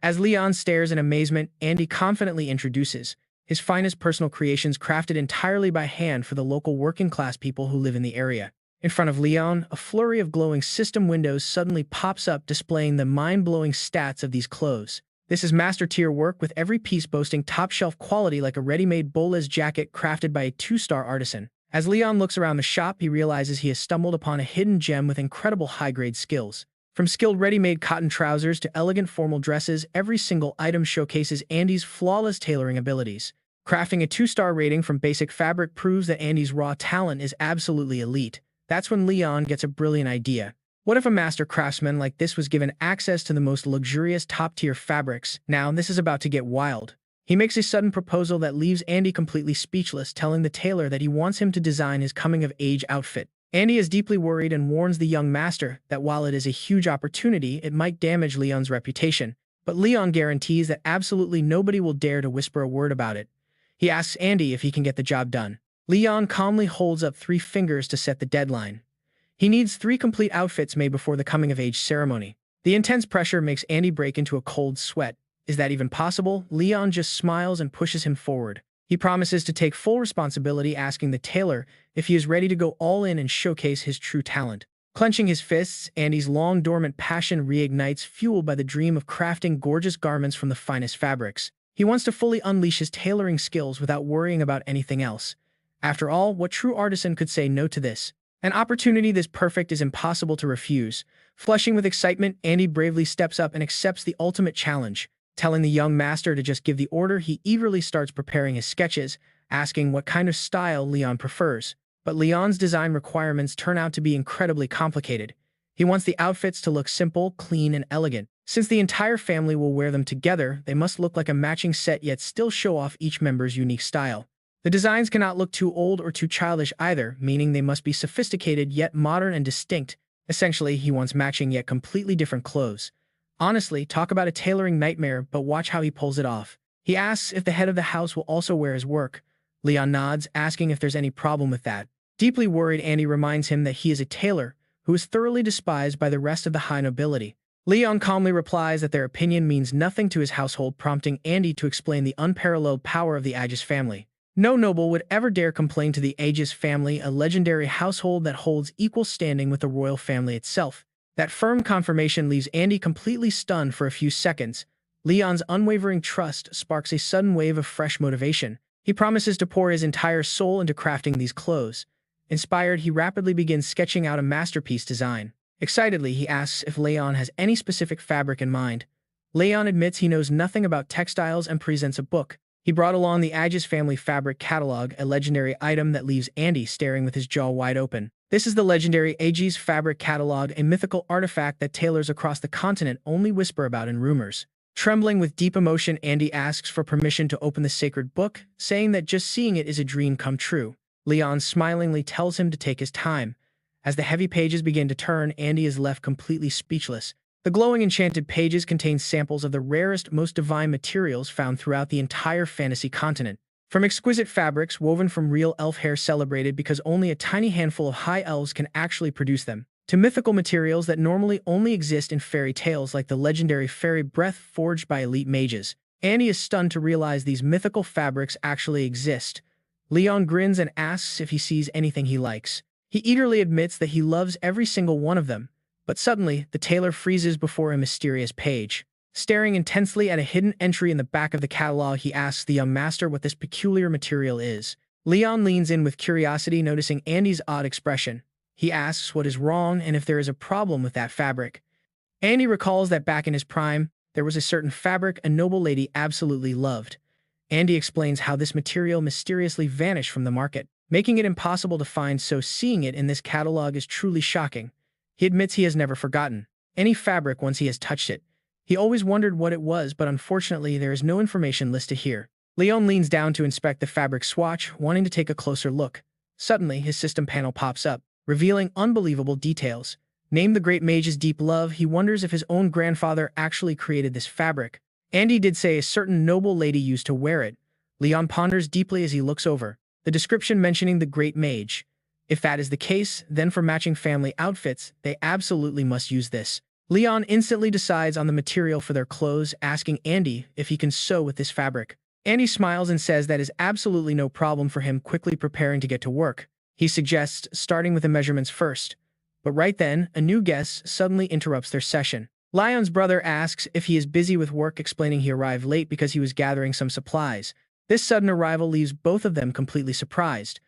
As Leon stares in amazement, Andy confidently introduces his finest personal creations crafted entirely by hand for the local working-class people who live in the area. In front of Leon, a flurry of glowing system windows suddenly pops up, displaying the mind-blowing stats of these clothes. This is master-tier work, with every piece boasting top-shelf quality like a ready-made Boles jacket crafted by a 2-star artisan. As Leon looks around the shop, he realizes he has stumbled upon a hidden gem with incredible high-grade skills. From skilled ready-made cotton trousers to elegant formal dresses, every single item showcases Andy's flawless tailoring abilities. Crafting a 2-star rating from basic fabric proves that Andy's raw talent is absolutely elite. That's when Leon gets a brilliant idea. What if a master craftsman like this was given access to the most luxurious top-tier fabrics? Now, this is about to get wild. He makes a sudden proposal that leaves Andy completely speechless, telling the tailor that he wants him to design his coming-of-age outfit. Andy is deeply worried and warns the young master that while it is a huge opportunity, it might damage Leon's reputation. But Leon guarantees that absolutely nobody will dare to whisper a word about it. He asks Andy if he can get the job done. Leon calmly holds up 3 fingers to set the deadline. He needs 3 complete outfits made before the coming-of-age ceremony. The intense pressure makes Andy break into a cold sweat. Is that even possible? Leon just smiles and pushes him forward. He promises to take full responsibility, asking the tailor if he is ready to go all in and showcase his true talent. Clenching his fists, Andy's long-dormant passion reignites, fueled by the dream of crafting gorgeous garments from the finest fabrics. He wants to fully unleash his tailoring skills without worrying about anything else. After all, what true artisan could say no to this? An opportunity this perfect is impossible to refuse. Flushing with excitement, Andy bravely steps up and accepts the ultimate challenge. Telling the young master to just give the order, he eagerly starts preparing his sketches, asking what kind of style Leon prefers. But Leon's design requirements turn out to be incredibly complicated. He wants the outfits to look simple, clean, and elegant. Since the entire family will wear them together, they must look like a matching set yet still show off each member's unique style. The designs cannot look too old or too childish either, meaning they must be sophisticated yet modern and distinct. Essentially, he wants matching yet completely different clothes. Honestly, talk about a tailoring nightmare, but watch how he pulls it off. He asks if the head of the house will also wear his work. Leon nods, asking if there's any problem with that. Deeply worried, Andy reminds him that he is a tailor who is thoroughly despised by the rest of the high nobility. Leon calmly replies that their opinion means nothing to his household, prompting Andy to explain the unparalleled power of the Aegis family. No noble would ever dare complain to the Aegis family, a legendary household that holds equal standing with the royal family itself. That firm confirmation leaves Andy completely stunned for a few seconds. Leon's unwavering trust sparks a sudden wave of fresh motivation. He promises to pour his entire soul into crafting these clothes. Inspired, he rapidly begins sketching out a masterpiece design. Excitedly, he asks if Leon has any specific fabric in mind. Leon admits he knows nothing about textiles and presents a book. He brought along the Aegis family fabric catalog, a legendary item that leaves Andy staring with his jaw wide open. This is the legendary Aegis fabric catalog, a mythical artifact that tailors across the continent only whisper about in rumors. Trembling with deep emotion, Andy asks for permission to open the sacred book, saying that just seeing it is a dream come true. Leon smilingly tells him to take his time. As the heavy pages begin to turn, Andy is left completely speechless. The glowing enchanted pages contain samples of the rarest, most divine materials found throughout the entire fantasy continent. From exquisite fabrics woven from real elf hair celebrated because only a tiny handful of high elves can actually produce them, to mythical materials that normally only exist in fairy tales like the legendary fairy breath forged by elite mages. Andy is stunned to realize these mythical fabrics actually exist. Leon grins and asks if he sees anything he likes. He eagerly admits that he loves every single one of them, but suddenly, the tailor freezes before a mysterious page. Staring intensely at a hidden entry in the back of the catalog, he asks the young master what this peculiar material is. Leon leans in with curiosity, noticing Andy's odd expression. He asks what is wrong and if there is a problem with that fabric. Andy recalls that back in his prime, there was a certain fabric a noble lady absolutely loved. Andy explains how this material mysteriously vanished from the market, making it impossible to find, so seeing it in this catalog is truly shocking. He admits he has never forgotten any fabric once he has touched it. He always wondered what it was, but unfortunately there is no information listed here. Leon leans down to inspect the fabric swatch, wanting to take a closer look. Suddenly, his system panel pops up, revealing unbelievable details. Named the Great Mage's Deep Love, he wonders if his own grandfather actually created this fabric. Andy did say a certain noble lady used to wear it. Leon ponders deeply as he looks over the description mentioning the Great Mage. If that is the case, then for matching family outfits, they absolutely must use this. Leon instantly decides on the material for their clothes, asking Andy if he can sew with this fabric. Andy smiles and says that is absolutely no problem for him, quickly preparing to get to work. He suggests starting with the measurements first. But right then, a new guest suddenly interrupts their session. Leon's brother asks if he is busy with work, explaining he arrived late because he was gathering some supplies. This sudden arrival leaves both of them completely surprised.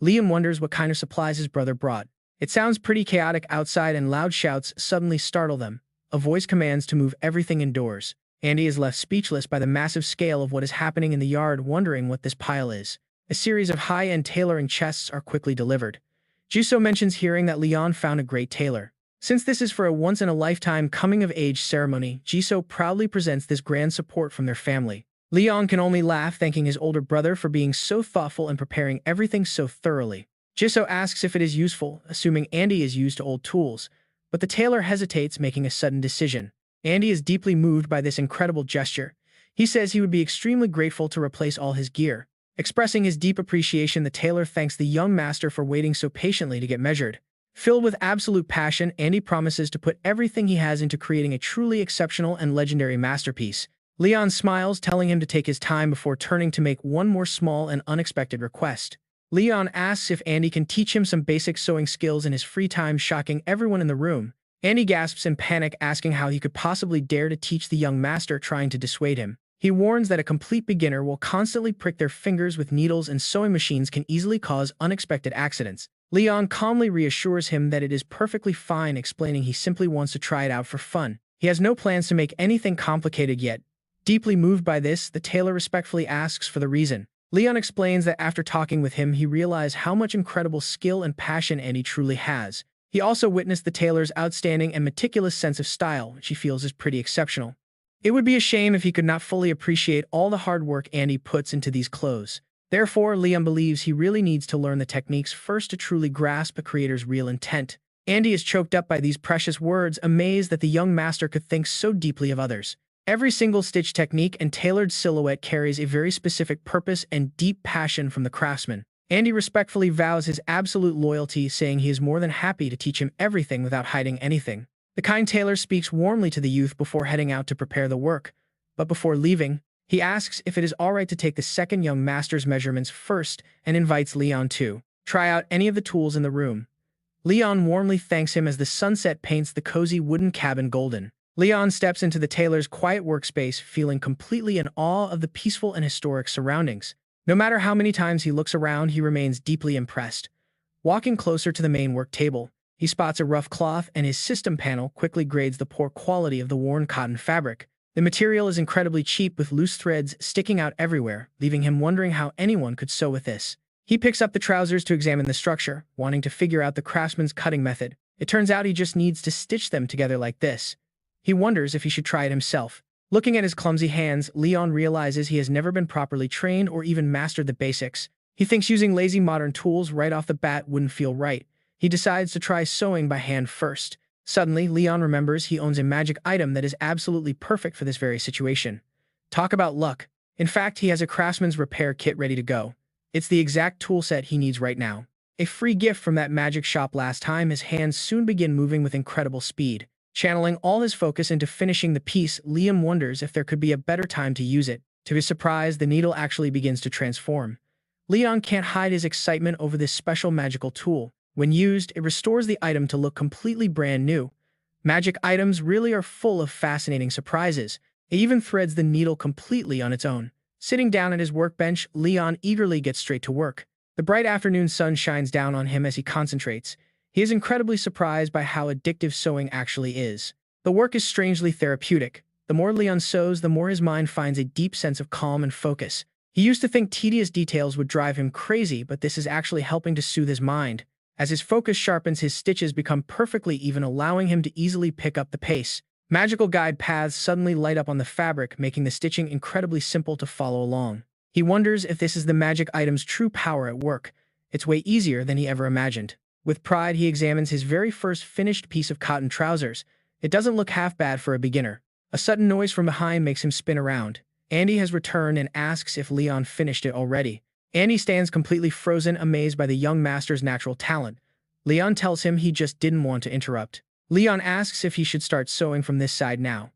Leon wonders what kind of supplies his brother brought. It sounds pretty chaotic outside and loud shouts suddenly startle them. A voice commands to move everything indoors. Andy is left speechless by the massive scale of what is happening in the yard, wondering what this pile is. A series of high-end tailoring chests are quickly delivered. Jisoo mentions hearing that Leon found a great tailor. Since this is for a once-in-a-lifetime coming-of-age ceremony, Jisoo proudly presents this grand support from their family. Leon can only laugh, thanking his older brother for being so thoughtful and preparing everything so thoroughly. Jisoo asks if it is useful, assuming Andy is used to old tools, but the tailor hesitates, making a sudden decision. Andy is deeply moved by this incredible gesture. He says he would be extremely grateful to replace all his gear. Expressing his deep appreciation, the tailor thanks the young master for waiting so patiently to get measured. Filled with absolute passion, Andy promises to put everything he has into creating a truly exceptional and legendary masterpiece. Leon smiles, telling him to take his time before turning to make one more small and unexpected request. Leon asks if Andy can teach him some basic sewing skills in his free time, shocking everyone in the room. Andy gasps in panic, asking how he could possibly dare to teach the young master, trying to dissuade him. He warns that a complete beginner will constantly prick their fingers with needles and sewing machines can easily cause unexpected accidents. Leon calmly reassures him that it is perfectly fine, explaining he simply wants to try it out for fun. He has no plans to make anything complicated yet. Deeply moved by this, the tailor respectfully asks for the reason. Leon explains that after talking with him, he realized how much incredible skill and passion Andy truly has. He also witnessed the tailor's outstanding and meticulous sense of style, which he feels is pretty exceptional. It would be a shame if he could not fully appreciate all the hard work Andy puts into these clothes. Therefore, Leon believes he really needs to learn the techniques first to truly grasp a creator's real intent. Andy is choked up by these precious words, amazed that the young master could think so deeply of others. Every single stitch technique and tailored silhouette carries a very specific purpose and deep passion from the craftsman. Andy respectfully vows his absolute loyalty, saying he is more than happy to teach him everything without hiding anything. The kind tailor speaks warmly to the youth before heading out to prepare the work. But before leaving, he asks if it is alright to take the second young master's measurements first and invites Leon to try out any of the tools in the room. Leon warmly thanks him as the sunset paints the cozy wooden cabin golden. Leon steps into the tailor's quiet workspace, feeling completely in awe of the peaceful and historic surroundings. No matter how many times he looks around, he remains deeply impressed. Walking closer to the main work table, he spots a rough cloth, and his system panel quickly grades the poor quality of the worn cotton fabric. The material is incredibly cheap, with loose threads sticking out everywhere, leaving him wondering how anyone could sew with this. He picks up the trousers to examine the structure, wanting to figure out the craftsman's cutting method. It turns out he just needs to stitch them together like this. He wonders if he should try it himself. Looking at his clumsy hands, Leon realizes he has never been properly trained or even mastered the basics. He thinks using lazy modern tools right off the bat wouldn't feel right. He decides to try sewing by hand first. Suddenly, Leon remembers he owns a magic item that is absolutely perfect for this very situation. Talk about luck. In fact, he has a craftsman's repair kit ready to go. It's the exact toolset he needs right now. A free gift from that magic shop last time, his hands soon begin moving with incredible speed. Channeling all his focus into finishing the piece, Liam wonders if there could be a better time to use it. To his surprise, the needle actually begins to transform. Leon can't hide his excitement over this special magical tool. When used, it restores the item to look completely brand new. Magic items really are full of fascinating surprises. It even threads the needle completely on its own. Sitting down at his workbench, Leon eagerly gets straight to work. The bright afternoon sun shines down on him as he concentrates. He is incredibly surprised by how addictive sewing actually is. The work is strangely therapeutic. The more Leon sews, the more his mind finds a deep sense of calm and focus. He used to think tedious details would drive him crazy, but this is actually helping to soothe his mind. As his focus sharpens, his stitches become perfectly even, allowing him to easily pick up the pace. Magical guide paths suddenly light up on the fabric, making the stitching incredibly simple to follow along. He wonders if this is the magic item's true power at work. It's way easier than he ever imagined. With pride, he examines his very first finished piece of cotton trousers. It doesn't look half bad for a beginner. A sudden noise from behind makes him spin around. Andy has returned and asks if Leon finished it already. Andy stands completely frozen, amazed by the young master's natural talent. Leon tells him he just didn't want to interrupt. Leon asks if he should start sewing from this side now.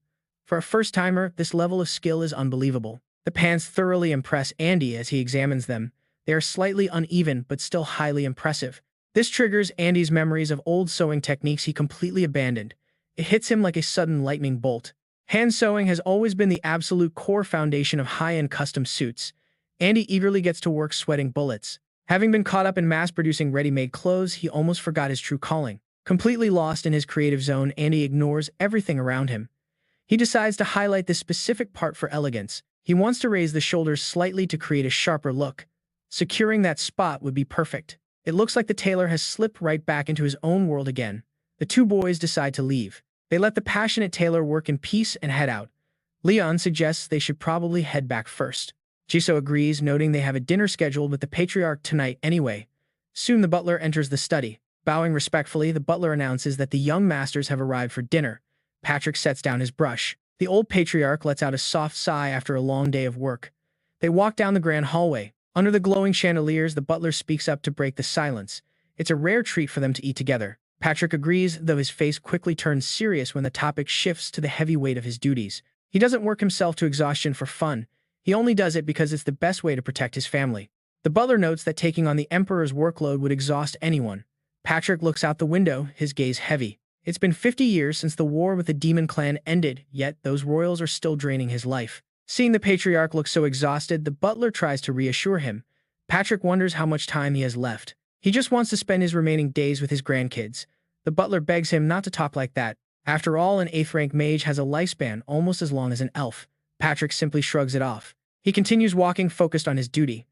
For a first-timer, this level of skill is unbelievable. The pants thoroughly impress Andy as he examines them. They are slightly uneven, but still highly impressive. This triggers Andy's memories of old sewing techniques he completely abandoned. It hits him like a sudden lightning bolt. Hand sewing has always been the absolute core foundation of high-end custom suits. Andy eagerly gets to work, sweating bullets. Having been caught up in mass-producing ready-made clothes, he almost forgot his true calling. Completely lost in his creative zone, Andy ignores everything around him. He decides to highlight this specific part for elegance. He wants to raise the shoulders slightly to create a sharper look. Securing that spot would be perfect. It looks like the tailor has slipped right back into his own world again. The two boys decide to leave. They let the passionate tailor work in peace and head out. Leon suggests they should probably head back first. Jisoo agrees, noting they have a dinner scheduled with the patriarch tonight anyway. Soon the butler enters the study. Bowing respectfully, the butler announces that the young masters have arrived for dinner. Patrick sets down his brush. The old patriarch lets out a soft sigh after a long day of work. They walk down the grand hallway. Under the glowing chandeliers, the butler speaks up to break the silence. It's a rare treat for them to eat together. Patrick agrees, though his face quickly turns serious when the topic shifts to the heavy weight of his duties. He doesn't work himself to exhaustion for fun. He only does it because it's the best way to protect his family. The butler notes that taking on the Emperor's workload would exhaust anyone. Patrick looks out the window, his gaze heavy. It's been 50 years since the war with the Demon Clan ended, yet those royals are still draining his life. Seeing the patriarch look so exhausted, the butler tries to reassure him. Patrick wonders how much time he has left. He just wants to spend his remaining days with his grandkids. The butler begs him not to talk like that. After all, an 8th-rank mage has a lifespan almost as long as an elf. Patrick simply shrugs it off. He continues walking, focused on his duty.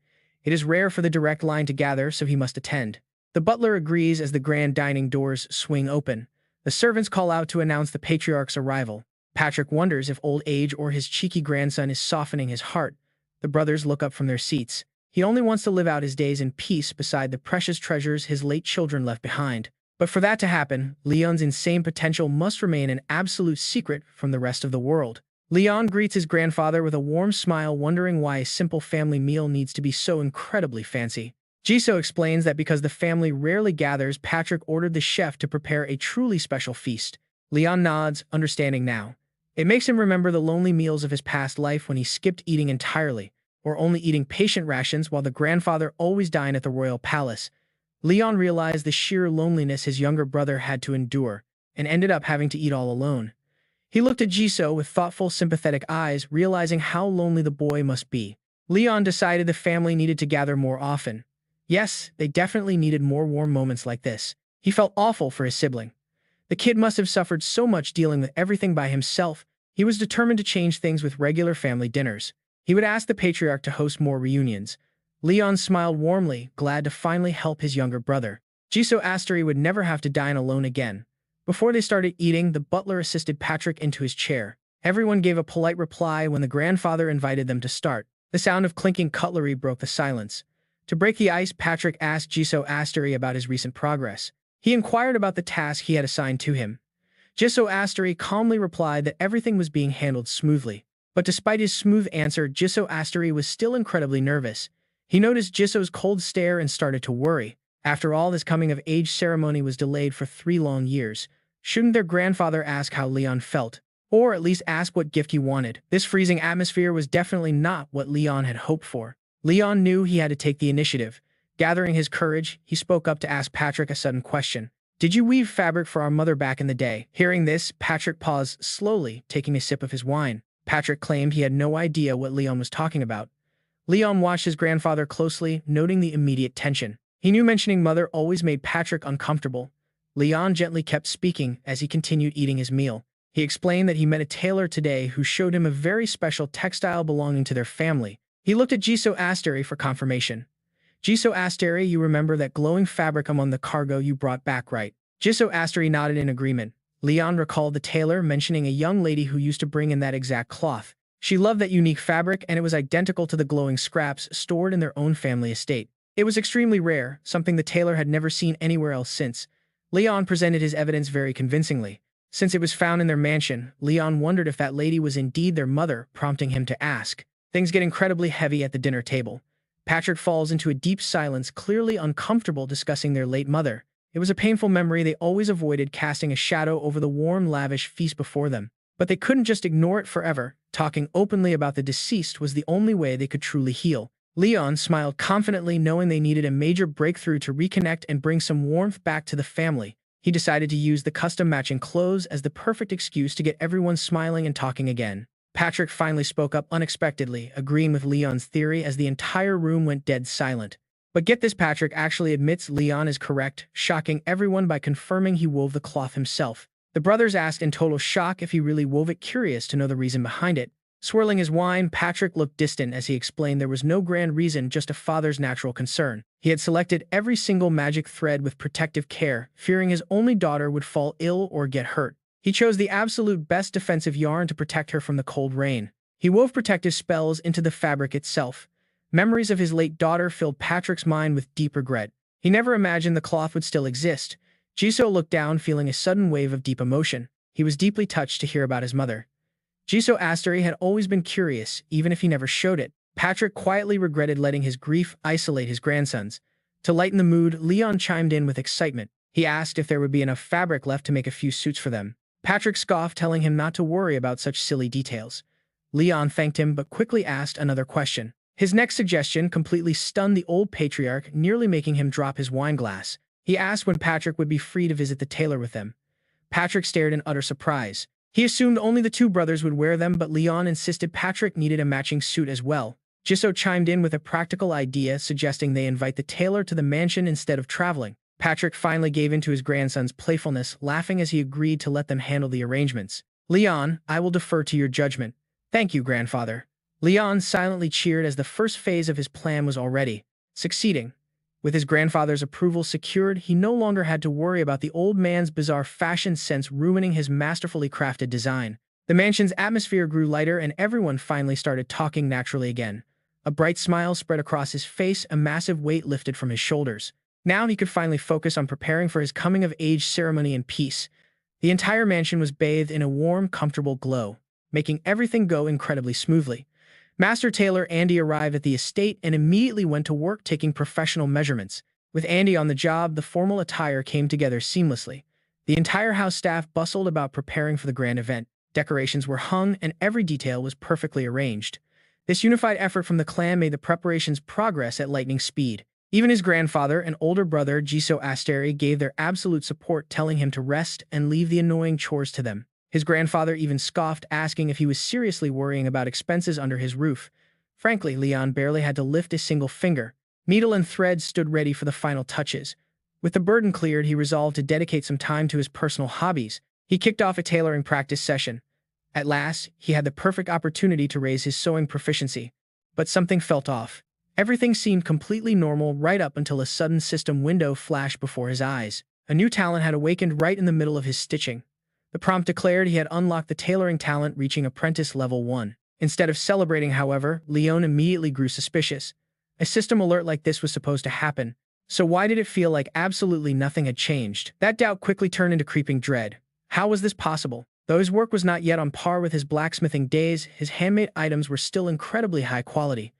It is rare for the direct line to gather, so he must attend. The butler agrees as the grand dining doors swing open. The servants call out to announce the patriarch's arrival. Patrick wonders if old age or his cheeky grandson is softening his heart. The brothers look up from their seats. He only wants to live out his days in peace beside the precious treasures his late children left behind. But for that to happen, Leon's insane potential must remain an absolute secret from the rest of the world. Leon greets his grandfather with a warm smile, wondering why a simple family meal needs to be so incredibly fancy. Jisoo explains that because the family rarely gathers, Patrick ordered the chef to prepare a truly special feast. Leon nods, understanding now. It makes him remember the lonely meals of his past life when he skipped eating entirely, or only eating patient rations while the grandfather always dined at the royal palace. Leon realized the sheer loneliness his younger brother had to endure, and ended up having to eat all alone. He looked at Jisoo with thoughtful, sympathetic eyes, realizing how lonely the boy must be. Leon decided the family needed to gather more often. Yes, they definitely needed more warm moments like this. He felt awful for his sibling. The kid must have suffered so much dealing with everything by himself. He was determined to change things with regular family dinners. He would ask the patriarch to host more reunions. Leon smiled warmly, glad to finally help his younger brother. Leon Asteri would never have to dine alone again. Before they started eating, the butler assisted Patrick into his chair. Everyone gave a polite reply when the grandfather invited them to start. The sound of clinking cutlery broke the silence. To break the ice, Patrick asked Leon Asteri about his recent progress. He inquired about the task he had assigned to him. Jisoo Asteri calmly replied that everything was being handled smoothly. But despite his smooth answer, Jisoo Asteri was still incredibly nervous. He noticed Jisoo's cold stare and started to worry. After all, this coming-of-age ceremony was delayed for 3 long years. Shouldn't their grandfather ask how Leon felt? Or at least ask what gift he wanted? This freezing atmosphere was definitely not what Leon had hoped for. Leon knew he had to take the initiative. Gathering his courage, he spoke up to ask Patrick a sudden question. "Did you weave fabric for our mother back in the day?" Hearing this, Patrick paused slowly, taking a sip of his wine. Patrick claimed he had no idea what Leon was talking about. Leon watched his grandfather closely, noting the immediate tension. He knew mentioning mother always made Patrick uncomfortable. Leon gently kept speaking as he continued eating his meal. He explained that he met a tailor today who showed him a very special textile belonging to their family. He looked at Jisoo Asteri for confirmation. "Jisoo Asteri, you remember that glowing fabric among the cargo you brought back, right?" Jisoo Asteri nodded in agreement. Leon recalled the tailor mentioning a young lady who used to bring in that exact cloth. She loved that unique fabric, and it was identical to the glowing scraps stored in their own family estate. It was extremely rare, something the tailor had never seen anywhere else since. Leon presented his evidence very convincingly. Since it was found in their mansion, Leon wondered if that lady was indeed their mother, prompting him to ask. Things get incredibly heavy at the dinner table. Patrick falls into a deep silence, clearly uncomfortable discussing their late mother. It was a painful memory they always avoided casting a shadow over the warm, lavish feast before them. But they couldn't just ignore it forever. Talking openly about the deceased was the only way they could truly heal. Leon smiled confidently, knowing they needed a major breakthrough to reconnect and bring some warmth back to the family. He decided to use the custom-matching clothes as the perfect excuse to get everyone smiling and talking again. Patrick finally spoke up unexpectedly, agreeing with Leon's theory as the entire room went dead silent. But get this, Patrick actually admits Leon is correct, shocking everyone by confirming he wove the cloth himself. The brothers asked in total shock if he really wove it, curious to know the reason behind it. Swirling his wine, Patrick looked distant as he explained there was no grand reason, just a father's natural concern. He had selected every single magic thread with protective care, fearing his only daughter would fall ill or get hurt. He chose the absolute best defensive yarn to protect her from the cold rain. He wove protective spells into the fabric itself. Memories of his late daughter filled Patrick's mind with deep regret. He never imagined the cloth would still exist. Jisoo looked down, feeling a sudden wave of deep emotion. He was deeply touched to hear about his mother. Jisoo Asteri had always been curious, even if he never showed it. Patrick quietly regretted letting his grief isolate his grandsons. To lighten the mood, Leon chimed in with excitement. He asked if there would be enough fabric left to make a few suits for them. Patrick scoffed, telling him not to worry about such silly details. Leon thanked him but quickly asked another question. His next suggestion completely stunned the old patriarch, nearly making him drop his wine glass. He asked when Patrick would be free to visit the tailor with them. Patrick stared in utter surprise. He assumed only the two brothers would wear them, but Leon insisted Patrick needed a matching suit as well. Jisoo chimed in with a practical idea, suggesting they invite the tailor to the mansion instead of traveling. Patrick finally gave in to his grandson's playfulness, laughing as he agreed to let them handle the arrangements. "Leon, I will defer to your judgment." "Thank you, grandfather." Leon silently cheered as the first phase of his plan was already succeeding. With his grandfather's approval secured, he no longer had to worry about the old man's bizarre fashion sense ruining his masterfully crafted design. The mansion's atmosphere grew lighter and everyone finally started talking naturally again. A bright smile spread across his face, a massive weight lifted from his shoulders. Now he could finally focus on preparing for his coming-of-age ceremony in peace. The entire mansion was bathed in a warm, comfortable glow, making everything go incredibly smoothly. Master Tailor Andy arrived at the estate and immediately went to work taking professional measurements. With Andy on the job, the formal attire came together seamlessly. The entire house staff bustled about preparing for the grand event. Decorations were hung and every detail was perfectly arranged. This unified effort from the clan made the preparations progress at lightning speed. Even his grandfather and older brother Jisoo Asteri gave their absolute support, telling him to rest and leave the annoying chores to them. His grandfather even scoffed, asking if he was seriously worrying about expenses under his roof. Frankly, Leon barely had to lift a single finger. Needle and thread stood ready for the final touches. With the burden cleared, he resolved to dedicate some time to his personal hobbies. He kicked off a tailoring practice session. At last, he had the perfect opportunity to raise his sewing proficiency. But something felt off. Everything seemed completely normal right up until a sudden system window flashed before his eyes. A new talent had awakened right in the middle of his stitching. The prompt declared he had unlocked the tailoring talent, reaching apprentice level 1. Instead of celebrating, however, Leon immediately grew suspicious. A system alert like this was supposed to happen. So why did it feel like absolutely nothing had changed? That doubt quickly turned into creeping dread. How was this possible? Though his work was not yet on par with his blacksmithing days, his handmade items were still incredibly high quality.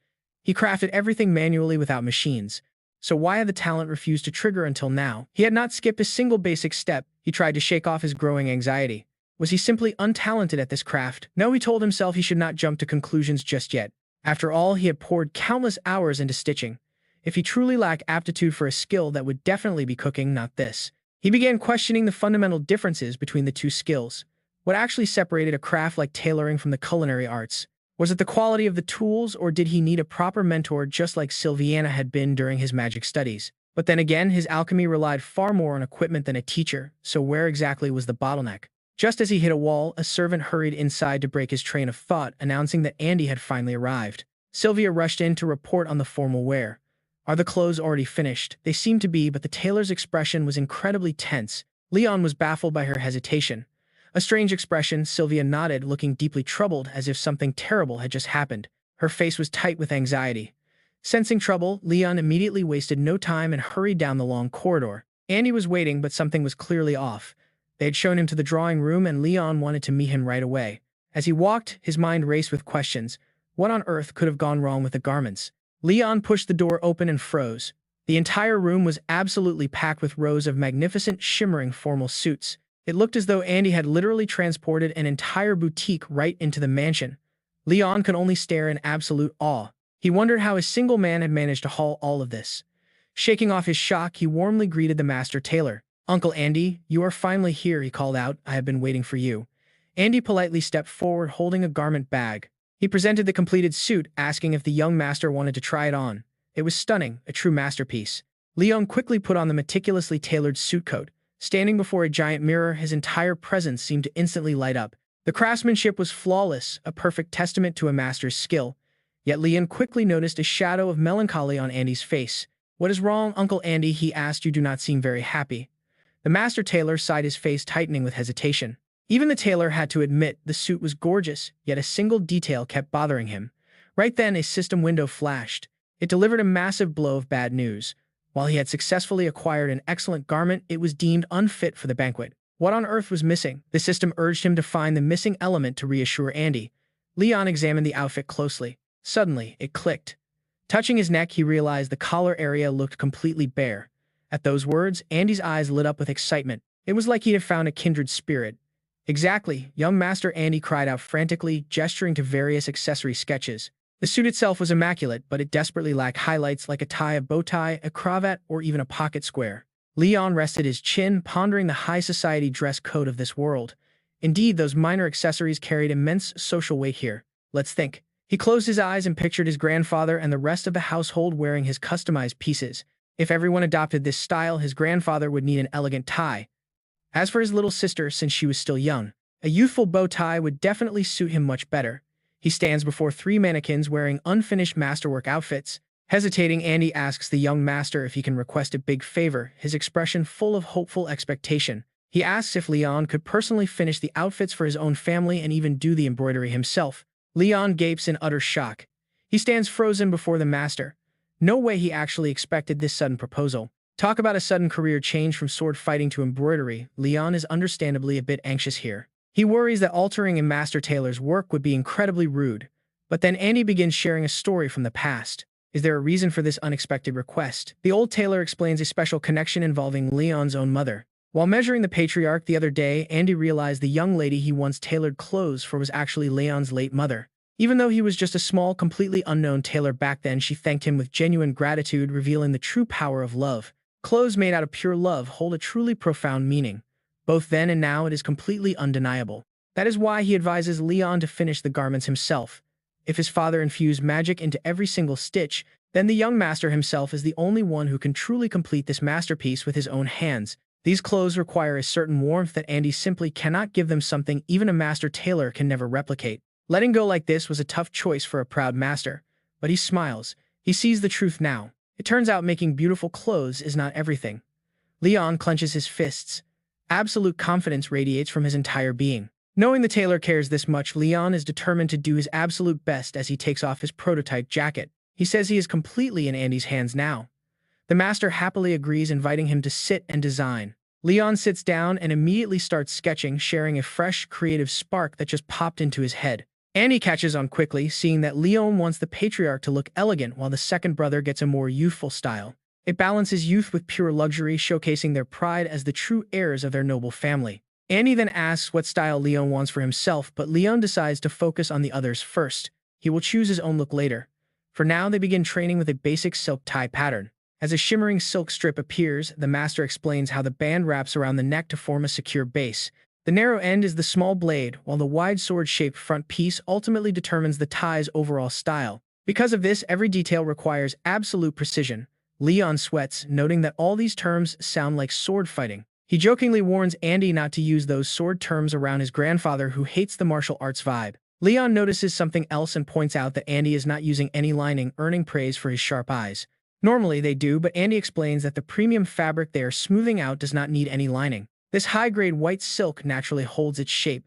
He crafted everything manually without machines. So why had the talent refused to trigger until now? He had not skipped a single basic step. He tried to shake off his growing anxiety. Was he simply untalented at this craft? No, he told himself he should not jump to conclusions just yet. After all, he had poured countless hours into stitching. If he truly lacked aptitude for a skill, that would definitely be cooking, not this. He began questioning the fundamental differences between the two skills. What actually separated a craft like tailoring from the culinary arts? Was it the quality of the tools, or did he need a proper mentor just like Sylviana had been during his magic studies? But then again, his alchemy relied far more on equipment than a teacher, so where exactly was the bottleneck? Just as he hit a wall, a servant hurried inside to break his train of thought, announcing that Andy had finally arrived. Sylvia rushed in to report on the formal wear. Are the clothes already finished? They seemed to be, but the tailor's expression was incredibly tense. Leon was baffled by her hesitation. A strange expression, Sylvia nodded, looking deeply troubled, as if something terrible had just happened. Her face was tight with anxiety. Sensing trouble, Leon immediately wasted no time and hurried down the long corridor. Andy was waiting, but something was clearly off. They had shown him to the drawing room, and Leon wanted to meet him right away. As he walked, his mind raced with questions. What on earth could have gone wrong with the garments? Leon pushed the door open and froze. The entire room was absolutely packed with rows of magnificent, shimmering formal suits. It looked as though Andy had literally transported an entire boutique right into the mansion. Leon could only stare in absolute awe. He wondered how a single man had managed to haul all of this. Shaking off his shock, he warmly greeted the master tailor. "Uncle Andy, you are finally here," he called out. "I have been waiting for you." Andy politely stepped forward, holding a garment bag. He presented the completed suit, asking if the young master wanted to try it on. It was stunning, a true masterpiece. Leon quickly put on the meticulously tailored suit coat. Standing before a giant mirror, his entire presence seemed to instantly light up. The craftsmanship was flawless, a perfect testament to a master's skill. Yet Leon quickly noticed a shadow of melancholy on Andy's face. "What is wrong, Uncle Andy?" he asked. "You do not seem very happy." The master tailor sighed, his face tightening with hesitation. Even the tailor had to admit the suit was gorgeous, yet a single detail kept bothering him. Right then, a system window flashed. It delivered a massive blow of bad news. While he had successfully acquired an excellent garment, it was deemed unfit for the banquet. What on earth was missing? The system urged him to find the missing element to reassure Andy. Leon examined the outfit closely. Suddenly, it clicked. Touching his neck, he realized the collar area looked completely bare. At those words, Andy's eyes lit up with excitement. It was like he had found a kindred spirit. "Exactly," young Master Andy cried out frantically, gesturing to various accessory sketches. The suit itself was immaculate, but it desperately lacked highlights like a tie, a bow tie, a cravat, or even a pocket square. Leon rested his chin, pondering the high society dress code of this world. Indeed, those minor accessories carried immense social weight here. Let's think. He closed his eyes and pictured his grandfather and the rest of the household wearing his customized pieces. If everyone adopted this style, his grandfather would need an elegant tie. As for his little sister, since she was still young, a youthful bow tie would definitely suit him much better. He stands before three mannequins wearing unfinished masterwork outfits. Hesitating, Andy asks the young master if he can request a big favor, his expression full of hopeful expectation. He asks if Leon could personally finish the outfits for his own family and even do the embroidery himself. Leon gapes in utter shock. He stands frozen before the master. No way he actually expected this sudden proposal. Talk about a sudden career change from sword fighting to embroidery. Leon is understandably a bit anxious here. He worries that altering a master tailor's work would be incredibly rude. But then Andy begins sharing a story from the past. Is there a reason for this unexpected request? The old tailor explains a special connection involving Leon's own mother. While measuring the patriarch the other day, Andy realized the young lady he once tailored clothes for was actually Leon's late mother. Even though he was just a small, completely unknown tailor back then, she thanked him with genuine gratitude, revealing the true power of love. Clothes made out of pure love hold a truly profound meaning. Both then and now, it is completely undeniable. That is why he advises Leon to finish the garments himself. If his father infused magic into every single stitch, then the young master himself is the only one who can truly complete this masterpiece with his own hands. These clothes require a certain warmth that Andy simply cannot give them, something even a master tailor can never replicate. Letting go like this was a tough choice for a proud master, but he smiles. He sees the truth now. It turns out making beautiful clothes is not everything. Leon clenches his fists. Absolute confidence radiates from his entire being. Knowing the tailor cares this much, Leon is determined to do his absolute best as he takes off his prototype jacket. He says he is completely in Andy's hands now. The master happily agrees, inviting him to sit and design. Leon sits down and immediately starts sketching, sharing a fresh, creative spark that just popped into his head. Andy catches on quickly, seeing that Leon wants the patriarch to look elegant while the second brother gets a more youthful style. It balances youth with pure luxury, showcasing their pride as the true heirs of their noble family. Andy then asks what style Leon wants for himself, but Leon decides to focus on the others first. He will choose his own look later. For now, they begin training with a basic silk tie pattern. As a shimmering silk strip appears, the master explains how the band wraps around the neck to form a secure base. The narrow end is the small blade, while the wide sword-shaped front piece ultimately determines the tie's overall style. Because of this, every detail requires absolute precision. Leon sweats, noting that all these terms sound like sword fighting. He jokingly warns Andy not to use those sword terms around his grandfather, who hates the martial arts vibe. Leon notices something else and points out that Andy is not using any lining, earning praise for his sharp eyes. Normally they do, but Andy explains that the premium fabric they are smoothing out does not need any lining. This high-grade white silk naturally holds its shape.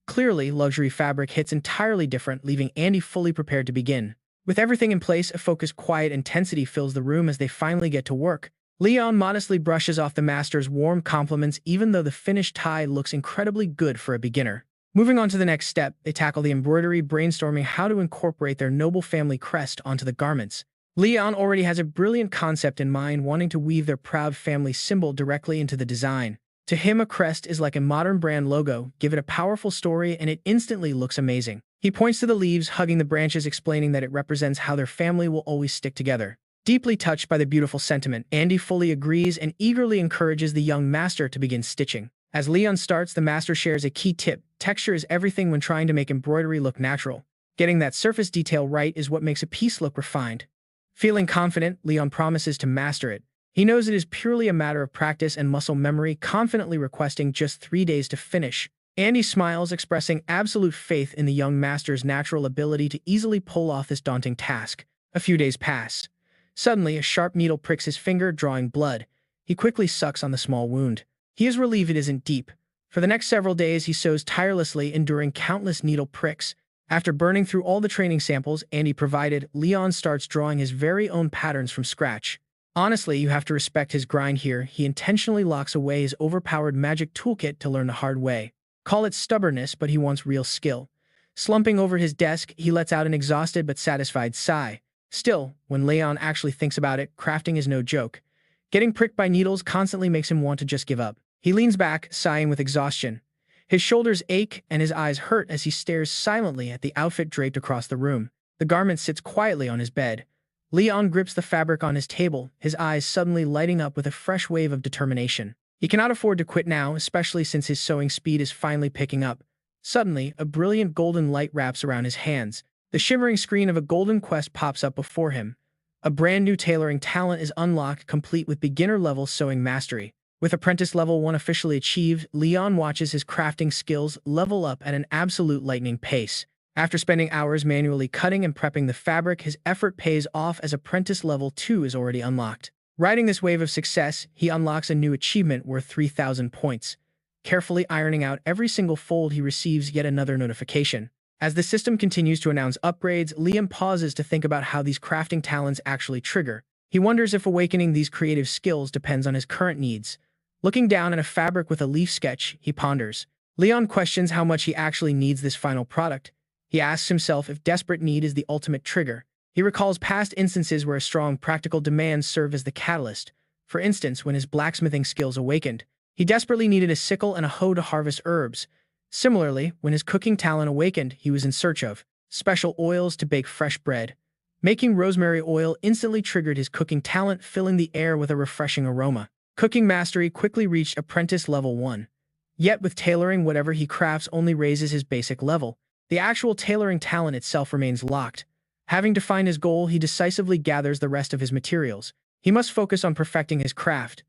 Clearly, luxury fabric hits entirely different, leaving Andy fully prepared to begin. With everything in place, a focused, quiet intensity fills the room as they finally get to work. Leon modestly brushes off the master's warm compliments, even though the finished tie looks incredibly good for a beginner. Moving on to the next step, they tackle the embroidery, brainstorming how to incorporate their noble family crest onto the garments. Leon already has a brilliant concept in mind, wanting to weave their proud family symbol directly into the design. To him, a crest is like a modern brand logo. Give it a powerful story and it instantly looks amazing. He points to the leaves, hugging the branches, explaining that it represents how their family will always stick together. Deeply touched by the beautiful sentiment, Andy fully agrees and eagerly encourages the young master to begin stitching. As Leon starts, the master shares a key tip. Texture is everything when trying to make embroidery look natural. Getting that surface detail right is what makes a piece look refined. Feeling confident, Leon promises to master it. He knows it is purely a matter of practice and muscle memory, confidently requesting just 3 days to finish. Andy smiles, expressing absolute faith in the young master's natural ability to easily pull off this daunting task. A few days pass. Suddenly, a sharp needle pricks his finger, drawing blood. He quickly sucks on the small wound. He is relieved it isn't deep. For the next several days, he sews tirelessly, enduring countless needle pricks. After burning through all the training samples Andy provided, Leon starts drawing his very own patterns from scratch. Honestly, you have to respect his grind here. He intentionally locks away his overpowered magic toolkit to learn the hard way. Call it stubbornness, but he wants real skill. Slumping over his desk, he lets out an exhausted but satisfied sigh. Still, when Leon actually thinks about it, crafting is no joke. Getting pricked by needles constantly makes him want to just give up. He leans back, sighing with exhaustion. His shoulders ache and his eyes hurt as he stares silently at the outfit draped across the room. The garment sits quietly on his bed. Leon grips the fabric on his table, his eyes suddenly lighting up with a fresh wave of determination. He cannot afford to quit now, especially since his sewing speed is finally picking up. Suddenly, a brilliant golden light wraps around his hands. The shimmering screen of a golden quest pops up before him. A brand new tailoring talent is unlocked, complete with beginner-level sewing mastery. With apprentice level 1 officially achieved, Leon watches his crafting skills level up at an absolute lightning pace. After spending hours manually cutting and prepping the fabric, his effort pays off as apprentice level 2 is already unlocked. Riding this wave of success, he unlocks a new achievement worth 3,000 points. Carefully ironing out every single fold, he receives yet another notification. As the system continues to announce upgrades, Liam pauses to think about how these crafting talents actually trigger. He wonders if awakening these creative skills depends on his current needs. Looking down at a fabric with a leaf sketch, he ponders. Leon questions how much he actually needs this final product. He asks himself if desperate need is the ultimate trigger. He recalls past instances where a strong practical demand served as the catalyst. For instance, when his blacksmithing skills awakened, he desperately needed a sickle and a hoe to harvest herbs. Similarly, when his cooking talent awakened, he was in search of special oils to bake fresh bread. Making rosemary oil instantly triggered his cooking talent, filling the air with a refreshing aroma. Cooking mastery quickly reached apprentice level 1. Yet with tailoring, whatever he crafts only raises his basic level. The actual tailoring talent itself remains locked. Having defined his goal, he decisively gathers the rest of his materials. He must focus on perfecting his craft.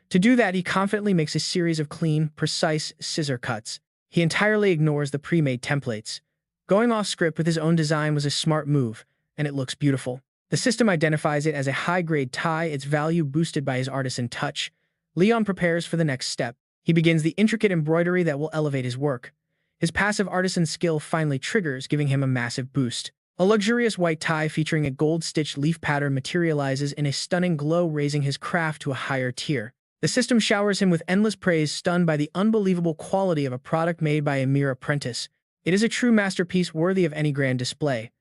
To do that, he confidently makes a series of clean, precise scissor cuts. He entirely ignores the pre-made templates. Going off script with his own design was a smart move, and it looks beautiful. The system identifies it as a high-grade tie, its value boosted by his artisan touch. Leon prepares for the next step. He begins the intricate embroidery that will elevate his work. His passive artisan skill finally triggers, giving him a massive boost. A luxurious white tie featuring a gold-stitched leaf pattern materializes in a stunning glow, raising his craft to a higher tier. The system showers him with endless praise, stunned by the unbelievable quality of a product made by a mere apprentice. It is a true masterpiece worthy of any grand display.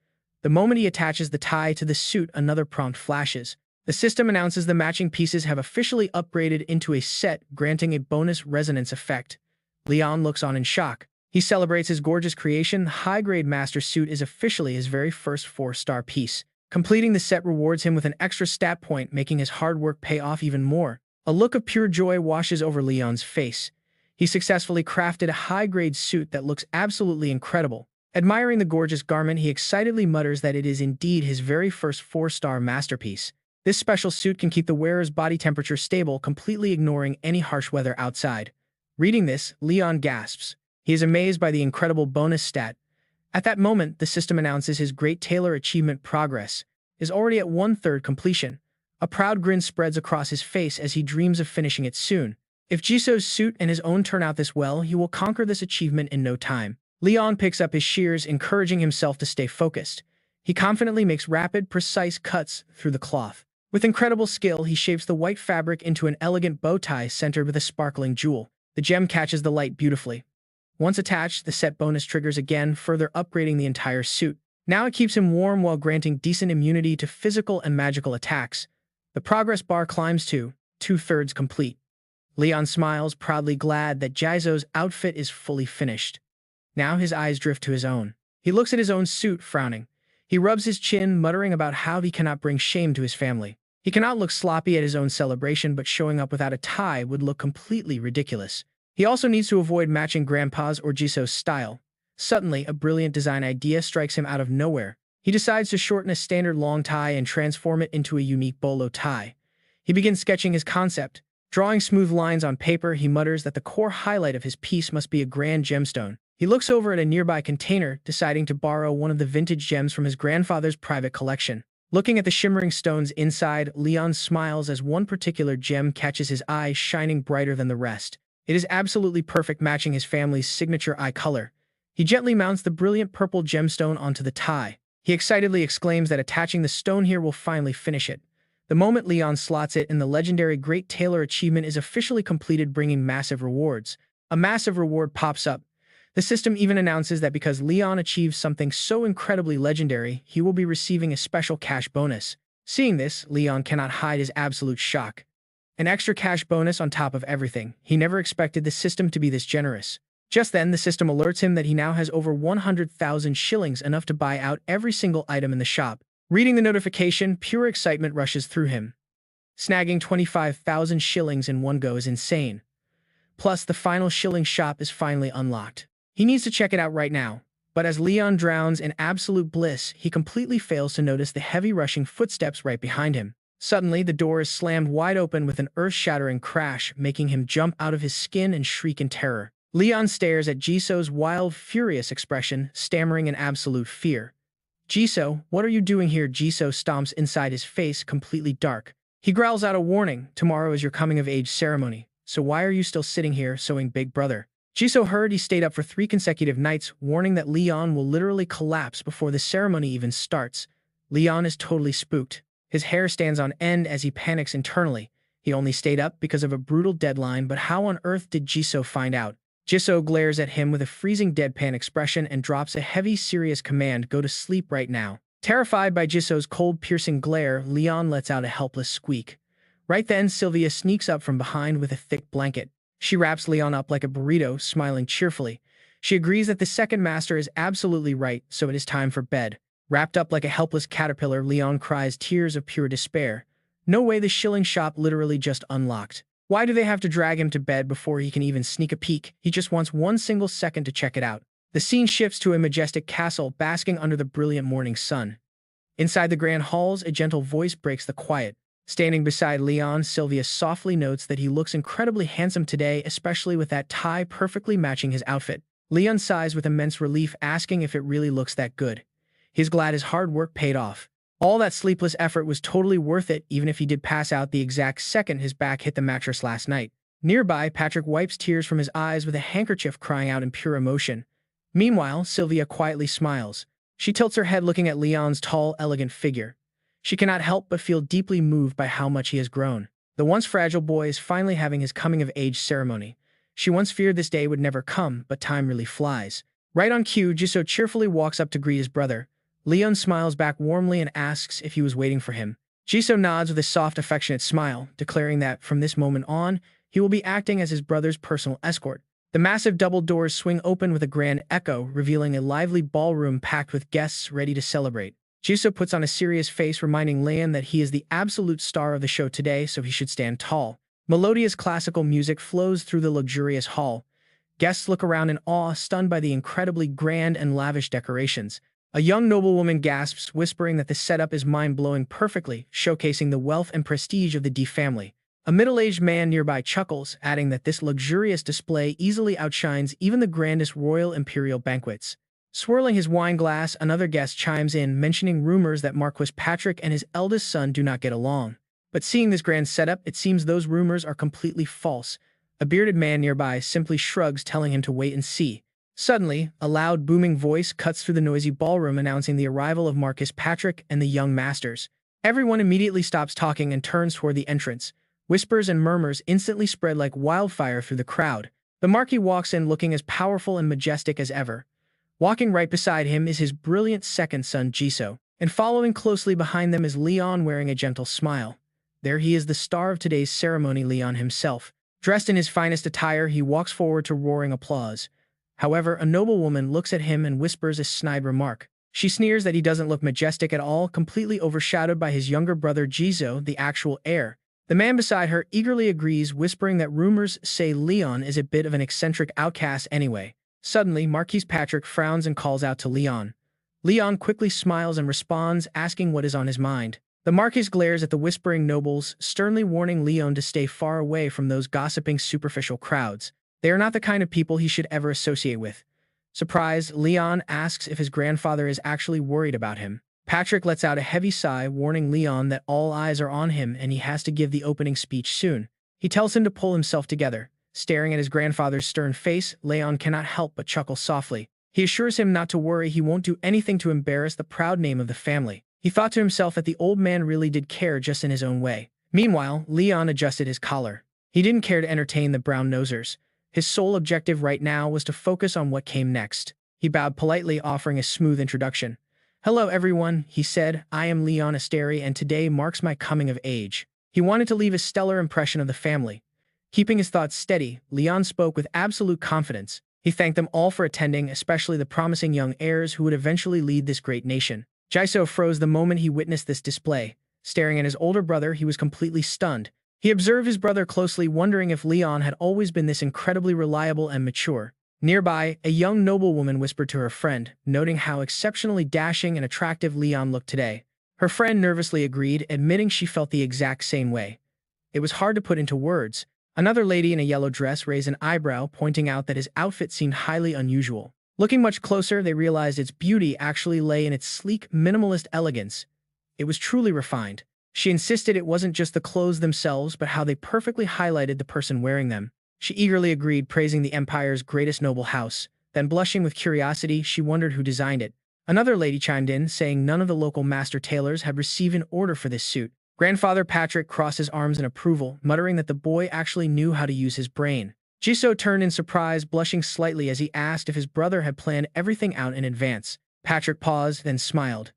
The moment he attaches the tie to the suit, another prompt flashes. The system announces the matching pieces have officially upgraded into a set, granting a bonus resonance effect. Leon looks on in shock. He celebrates his gorgeous creation. The high-grade master suit is officially his very first 4-star piece. Completing the set rewards him with an extra stat point, making his hard work pay off even more. A look of pure joy washes over Leon's face. He successfully crafted a high-grade suit that looks absolutely incredible. Admiring the gorgeous garment, he excitedly mutters that it is indeed his very first 4-star masterpiece. This special suit can keep the wearer's body temperature stable, completely ignoring any harsh weather outside. Reading this, Leon gasps. He is amazed by the incredible bonus stat. At that moment, the system announces his great tailor achievement progress is already at 1/3 completion. A proud grin spreads across his face as he dreams of finishing it soon. If Jisoo's suit and his own turn out this well, he will conquer this achievement in no time. Leon picks up his shears, encouraging himself to stay focused. He confidently makes rapid, precise cuts through the cloth. With incredible skill, he shapes the white fabric into an elegant bow tie centered with a sparkling jewel. The gem catches the light beautifully. Once attached, the set bonus triggers again, further upgrading the entire suit. Now it keeps him warm while granting decent immunity to physical and magical attacks. The progress bar climbs to 2/3 complete. Leon smiles, proudly glad that Jisoo's outfit is fully finished. Now his eyes drift to his own. He looks at his own suit, frowning. He rubs his chin, muttering about how he cannot bring shame to his family. He cannot look sloppy at his own celebration, but showing up without a tie would look completely ridiculous. He also needs to avoid matching Grandpa's or Jisoo's style. Suddenly, a brilliant design idea strikes him out of nowhere. He decides to shorten a standard long tie and transform it into a unique bolo tie. He begins sketching his concept. Drawing smooth lines on paper, he mutters that the core highlight of his piece must be a grand gemstone. He looks over at a nearby container, deciding to borrow one of the vintage gems from his grandfather's private collection. Looking at the shimmering stones inside, Leon smiles as one particular gem catches his eye, shining brighter than the rest. It is absolutely perfect, matching his family's signature eye color. He gently mounts the brilliant purple gemstone onto the tie. He excitedly exclaims that attaching the stone here will finally finish it. The moment Leon slots it in, the legendary Great Tailor achievement is officially completed, bringing massive rewards. A massive reward pops up. The system even announces that because Leon achieves something so incredibly legendary, he will be receiving a special cash bonus. Seeing this, Leon cannot hide his absolute shock. An extra cash bonus on top of everything. He never expected the system to be this generous. Just then, the system alerts him that he now has over 100,000 shillings, enough to buy out every single item in the shop. Reading the notification, pure excitement rushes through him. Snagging 25,000 shillings in one go is insane. Plus, the final shilling shop is finally unlocked. He needs to check it out right now. But as Leon drowns in absolute bliss, he completely fails to notice the heavy rushing footsteps right behind him. Suddenly, the door is slammed wide open with an earth-shattering crash, making him jump out of his skin and shriek in terror. Leon stares at Jisoo's wild, furious expression, stammering in absolute fear. "Jisoo, what are you doing here?" Jisoo stomps inside, his face completely dark. He growls out a warning. "Tomorrow is your coming-of-age ceremony, so why are you still sitting here sewing, big brother?" Jisoo heard he stayed up for 3 consecutive nights, warning that Leon will literally collapse before the ceremony even starts. Leon is totally spooked. His hair stands on end as he panics internally. He only stayed up because of a brutal deadline, but how on earth did Jisoo find out? Jisoo glares at him with a freezing deadpan expression and drops a heavy, serious command: "Go to sleep right now." Terrified by Jisoo's cold, piercing glare, Leon lets out a helpless squeak. Right then, Sylvia sneaks up from behind with a thick blanket. She wraps Leon up like a burrito, smiling cheerfully. She agrees that the second master is absolutely right, so it is time for bed. Wrapped up like a helpless caterpillar, Leon cries tears of pure despair. No way, the shilling shop literally just unlocked. Why do they have to drag him to bed before he can even sneak a peek? He just wants one single second to check it out. The scene shifts to a majestic castle basking under the brilliant morning sun. Inside the grand halls, a gentle voice breaks the quiet. Standing beside Leon, Sylvia softly notes that he looks incredibly handsome today, especially with that tie perfectly matching his outfit. Leon sighs with immense relief, asking if it really looks that good. He's glad his hard work paid off. All that sleepless effort was totally worth it, even if he did pass out the exact second his back hit the mattress last night. Nearby, Patrick wipes tears from his eyes with a handkerchief, crying out in pure emotion. Meanwhile, Sylvia quietly smiles. She tilts her head, looking at Leon's tall, elegant figure. She cannot help but feel deeply moved by how much he has grown. The once fragile boy is finally having his coming-of-age ceremony. She once feared this day would never come, but time really flies. Right on cue, Jisoo cheerfully walks up to greet his brother. Leon smiles back warmly and asks if he was waiting for him. Jisoo nods with a soft, affectionate smile, declaring that, from this moment on, he will be acting as his brother's personal escort. The massive double doors swing open with a grand echo, revealing a lively ballroom packed with guests ready to celebrate. Jisoo puts on a serious face, reminding Leon that he is the absolute star of the show today, so he should stand tall. Melodious classical music flows through the luxurious hall. Guests look around in awe, stunned by the incredibly grand and lavish decorations. A young noblewoman gasps, whispering that the setup is mind-blowing perfectly, showcasing the wealth and prestige of the D family. A middle-aged man nearby chuckles, adding that this luxurious display easily outshines even the grandest royal imperial banquets. Swirling his wine glass, another guest chimes in, mentioning rumors that Marquis Patrick and his eldest son do not get along. But seeing this grand setup, it seems those rumors are completely false. A bearded man nearby simply shrugs, telling him to wait and see. Suddenly, a loud, booming voice cuts through the noisy ballroom, announcing the arrival of Marquis Patrick and the young masters. Everyone immediately stops talking and turns toward the entrance. Whispers and murmurs instantly spread like wildfire through the crowd. The Marquis walks in looking as powerful and majestic as ever. Walking right beside him is his brilliant second son, Jisoo, and following closely behind them is Leon, wearing a gentle smile. There he is, the star of today's ceremony, Leon himself. Dressed in his finest attire, he walks forward to roaring applause. However, a noblewoman looks at him and whispers a snide remark. She sneers that he doesn't look majestic at all, completely overshadowed by his younger brother Jisoo, the actual heir. The man beside her eagerly agrees, whispering that rumors say Leon is a bit of an eccentric outcast anyway. Suddenly, Marquis Patrick frowns and calls out to Leon. Leon quickly smiles and responds, asking what is on his mind. The Marquis glares at the whispering nobles, sternly warning Leon to stay far away from those gossiping superficial crowds. They are not the kind of people he should ever associate with. Surprised, Leon asks if his grandfather is actually worried about him. Patrick lets out a heavy sigh, warning Leon that all eyes are on him and he has to give the opening speech soon. He tells him to pull himself together. Staring at his grandfather's stern face, Leon cannot help but chuckle softly. He assures him not to worry, he won't do anything to embarrass the proud name of the family. He thought to himself that the old man really did care, just in his own way. Meanwhile, Leon adjusted his collar. He didn't care to entertain the brown-nosers. His sole objective right now was to focus on what came next. He bowed politely, offering a smooth introduction. "Hello everyone," he said. "I am Leon Asteri, and today marks my coming of age." He wanted to leave a stellar impression of the family. Keeping his thoughts steady, Leon spoke with absolute confidence. He thanked them all for attending, especially the promising young heirs who would eventually lead this great nation. Jisoo froze the moment he witnessed this display. Staring at his older brother, he was completely stunned. He observed his brother closely, wondering if Leon had always been this incredibly reliable and mature. Nearby, a young noblewoman whispered to her friend, noting how exceptionally dashing and attractive Leon looked today. Her friend nervously agreed, admitting she felt the exact same way. It was hard to put into words. Another lady in a yellow dress raised an eyebrow, pointing out that his outfit seemed highly unusual. Looking much closer, they realized its beauty actually lay in its sleek, minimalist elegance. It was truly refined. She insisted it wasn't just the clothes themselves, but how they perfectly highlighted the person wearing them. She eagerly agreed, praising the empire's greatest noble house. Then, blushing with curiosity, she wondered who designed it. Another lady chimed in, saying none of the local master tailors had received an order for this suit. Grandfather Patrick crossed his arms in approval, muttering that the boy actually knew how to use his brain. Jisoo turned in surprise, blushing slightly as he asked if his brother had planned everything out in advance. Patrick paused, then smiled.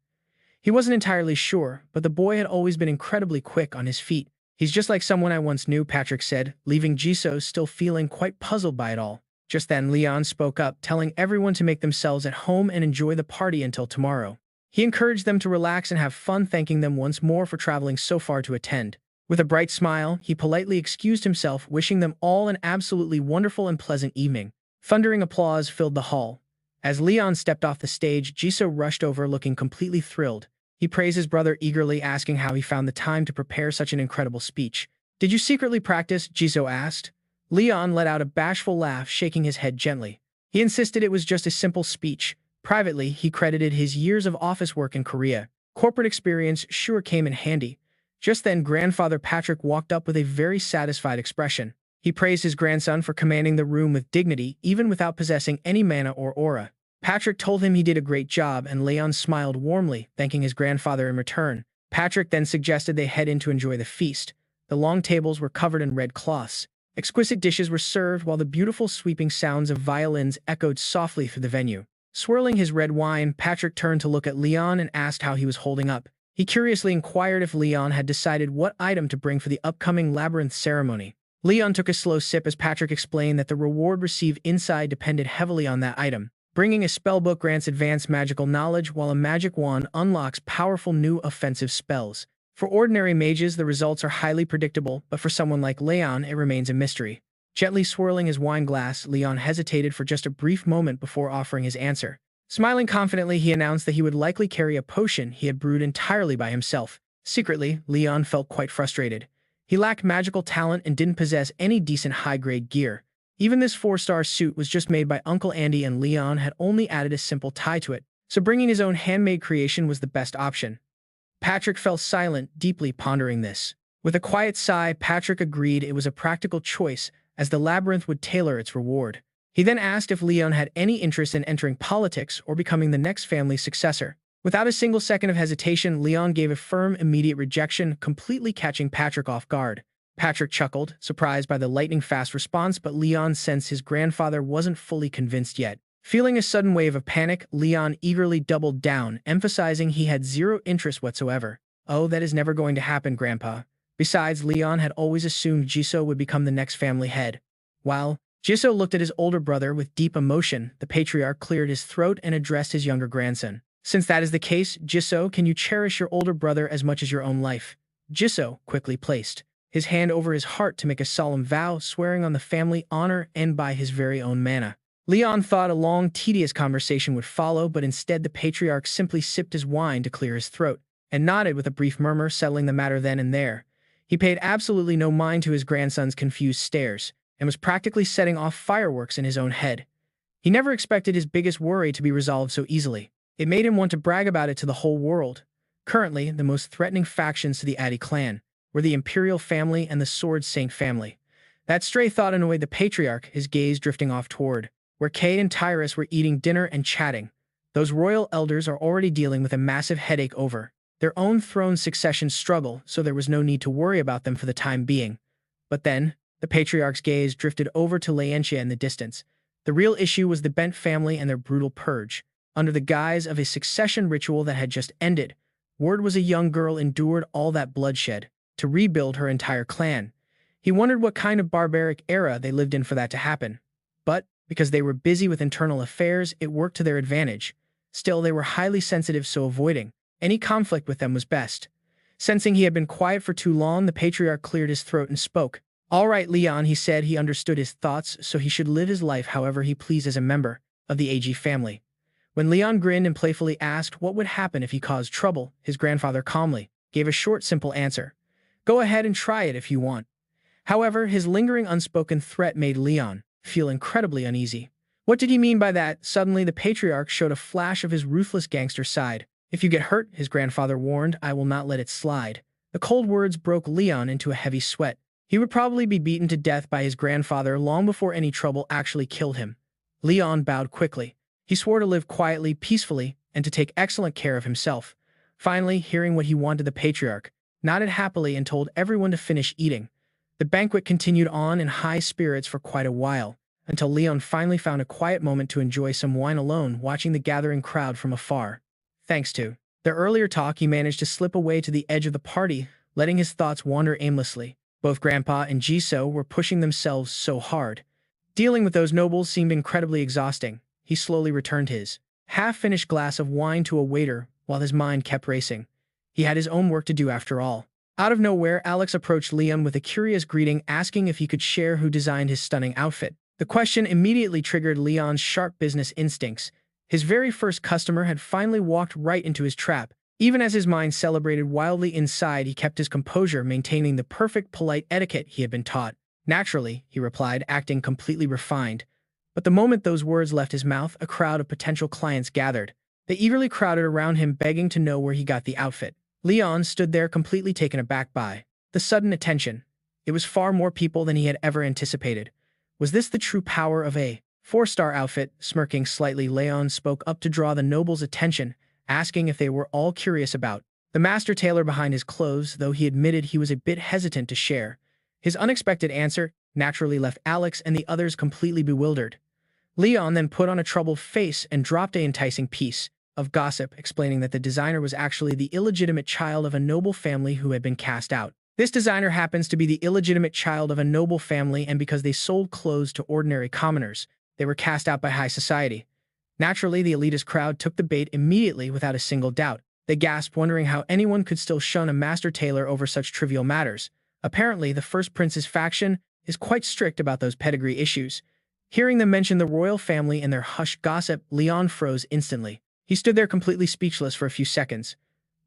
He wasn't entirely sure, but the boy had always been incredibly quick on his feet. "He's just like someone I once knew," Patrick said, leaving Jisoo still feeling quite puzzled by it all. Just then, Leon spoke up, telling everyone to make themselves at home and enjoy the party until tomorrow. He encouraged them to relax and have fun, thanking them once more for traveling so far to attend. With a bright smile, he politely excused himself, wishing them all an absolutely wonderful and pleasant evening. Thundering applause filled the hall. As Leon stepped off the stage, Jisoo rushed over, looking completely thrilled. He praised his brother eagerly, asking how he found the time to prepare such an incredible speech. "Did you secretly practice?" Jisoo asked. Leon let out a bashful laugh, shaking his head gently. He insisted it was just a simple speech. Privately, he credited his years of office work in Korea. Corporate experience sure came in handy. Just then, Grandfather Patrick walked up with a very satisfied expression. He praised his grandson for commanding the room with dignity, even without possessing any mana or aura. Patrick told him he did a great job, and Leon smiled warmly, thanking his grandfather in return. Patrick then suggested they head in to enjoy the feast. The long tables were covered in red cloths. Exquisite dishes were served while the beautiful sweeping sounds of violins echoed softly through the venue. Swirling his red wine, Patrick turned to look at Leon and asked how he was holding up. He curiously inquired if Leon had decided what item to bring for the upcoming labyrinth ceremony. Leon took a slow sip as Patrick explained that the reward received inside depended heavily on that item. Bringing a spellbook grants advanced magical knowledge, while a magic wand unlocks powerful new offensive spells. For ordinary mages, the results are highly predictable, but for someone like Leon, it remains a mystery. Gently swirling his wine glass, Leon hesitated for just a brief moment before offering his answer. Smiling confidently, he announced that he would likely carry a potion he had brewed entirely by himself. Secretly, Leon felt quite frustrated. He lacked magical talent and didn't possess any decent high-grade gear. Even this 4-star suit was just made by Uncle Andy, and Leon had only added a simple tie to it, so bringing his own handmade creation was the best option. Patrick fell silent, deeply pondering this. With a quiet sigh, Patrick agreed it was a practical choice, as the labyrinth would tailor its reward. He then asked if Leon had any interest in entering politics or becoming the next family successor. Without a single second of hesitation, Leon gave a firm, immediate rejection, completely catching Patrick off guard. Patrick chuckled, surprised by the lightning-fast response, but Leon sensed his grandfather wasn't fully convinced yet. Feeling a sudden wave of panic, Leon eagerly doubled down, emphasizing he had zero interest whatsoever. "Oh, that is never going to happen, Grandpa." Besides, Leon had always assumed Jisoo would become the next family head. While Jisoo looked at his older brother with deep emotion, the patriarch cleared his throat and addressed his younger grandson. "Since that is the case, Jisoo, can you cherish your older brother as much as your own life?" Jisoo quickly placed his hand over his heart to make a solemn vow, swearing on the family honor and by his very own mana. Leon thought a long, tedious conversation would follow, but instead the patriarch simply sipped his wine to clear his throat, and nodded with a brief murmur, settling the matter then and there. He paid absolutely no mind to his grandson's confused stares, and was practically setting off fireworks in his own head. He never expected his biggest worry to be resolved so easily. It made him want to brag about it to the whole world. Currently, the most threatening factions to the Addy clan were the Imperial family and the Sword Saint family. That stray thought annoyed the patriarch, his gaze drifting off toward where Kate and Tyrus were eating dinner and chatting. Those royal elders are already dealing with a massive headache over their own throne succession struggle, so there was no need to worry about them for the time being. But then, the patriarch's gaze drifted over to Laentia in the distance. The real issue was the Bent family and their brutal purge. Under the guise of a succession ritual that had just ended, word was a young girl endured all that bloodshed to rebuild her entire clan. He wondered what kind of barbaric era they lived in for that to happen. But, because they were busy with internal affairs, it worked to their advantage. Still, they were highly sensitive, so avoiding any conflict with them was best. Sensing he had been quiet for too long, the patriarch cleared his throat and spoke. "All right, Leon," he said. He understood his thoughts, so he should live his life however he pleased as a member of the AG family. When Leon grinned and playfully asked what would happen if he caused trouble, his grandfather calmly gave a short, simple answer. "Go ahead and try it if you want." However, his lingering unspoken threat made Leon feel incredibly uneasy. What did he mean by that? Suddenly, the patriarch showed a flash of his ruthless gangster side. "If you get hurt," his grandfather warned, "I will not let it slide." The cold words broke Leon into a heavy sweat. He would probably be beaten to death by his grandfather long before any trouble actually killed him. Leon bowed quickly. He swore to live quietly, peacefully, and to take excellent care of himself. Finally, hearing what he wanted, the patriarch nodded happily and told everyone to finish eating. The banquet continued on in high spirits for quite a while, until Leon finally found a quiet moment to enjoy some wine alone, watching the gathering crowd from afar. Thanks to their earlier talk, he managed to slip away to the edge of the party, letting his thoughts wander aimlessly. Both Grandpa and Jisoo were pushing themselves so hard. Dealing with those nobles seemed incredibly exhausting. He slowly returned his half-finished glass of wine to a waiter while his mind kept racing. He had his own work to do after all. Out of nowhere, Alex approached Leon with a curious greeting, asking if he could share who designed his stunning outfit. The question immediately triggered Leon's sharp business instincts. His very first customer had finally walked right into his trap. Even as his mind celebrated wildly inside, he kept his composure, maintaining the perfect polite etiquette he had been taught. "Naturally," he replied, acting completely refined. But the moment those words left his mouth, a crowd of potential clients gathered. They eagerly crowded around him, begging to know where he got the outfit. Leon stood there completely taken aback by the sudden attention. It was far more people than he had ever anticipated. Was this the true power of a 4-star outfit? Smirking slightly, Leon spoke up to draw the nobles' attention, asking if they were all curious about The master tailor behind his clothes, though he admitted he was a bit hesitant to share. His unexpected answer naturally left Alex and the others completely bewildered. Leon then put on a troubled face and dropped an enticing piece of gossip, explaining that the designer was actually the illegitimate child of a noble family who had been cast out. This designer happens to be the illegitimate child of a noble family, and because they sold clothes to ordinary commoners, they were cast out by high society. Naturally, the elitist crowd took the bait immediately without a single doubt. They gasped, wondering how anyone could still shun a master tailor over such trivial matters. Apparently, the First Prince's faction is quite strict about those pedigree issues. Hearing them mention the royal family and their hushed gossip, Leon froze instantly. He stood there completely speechless for a few seconds.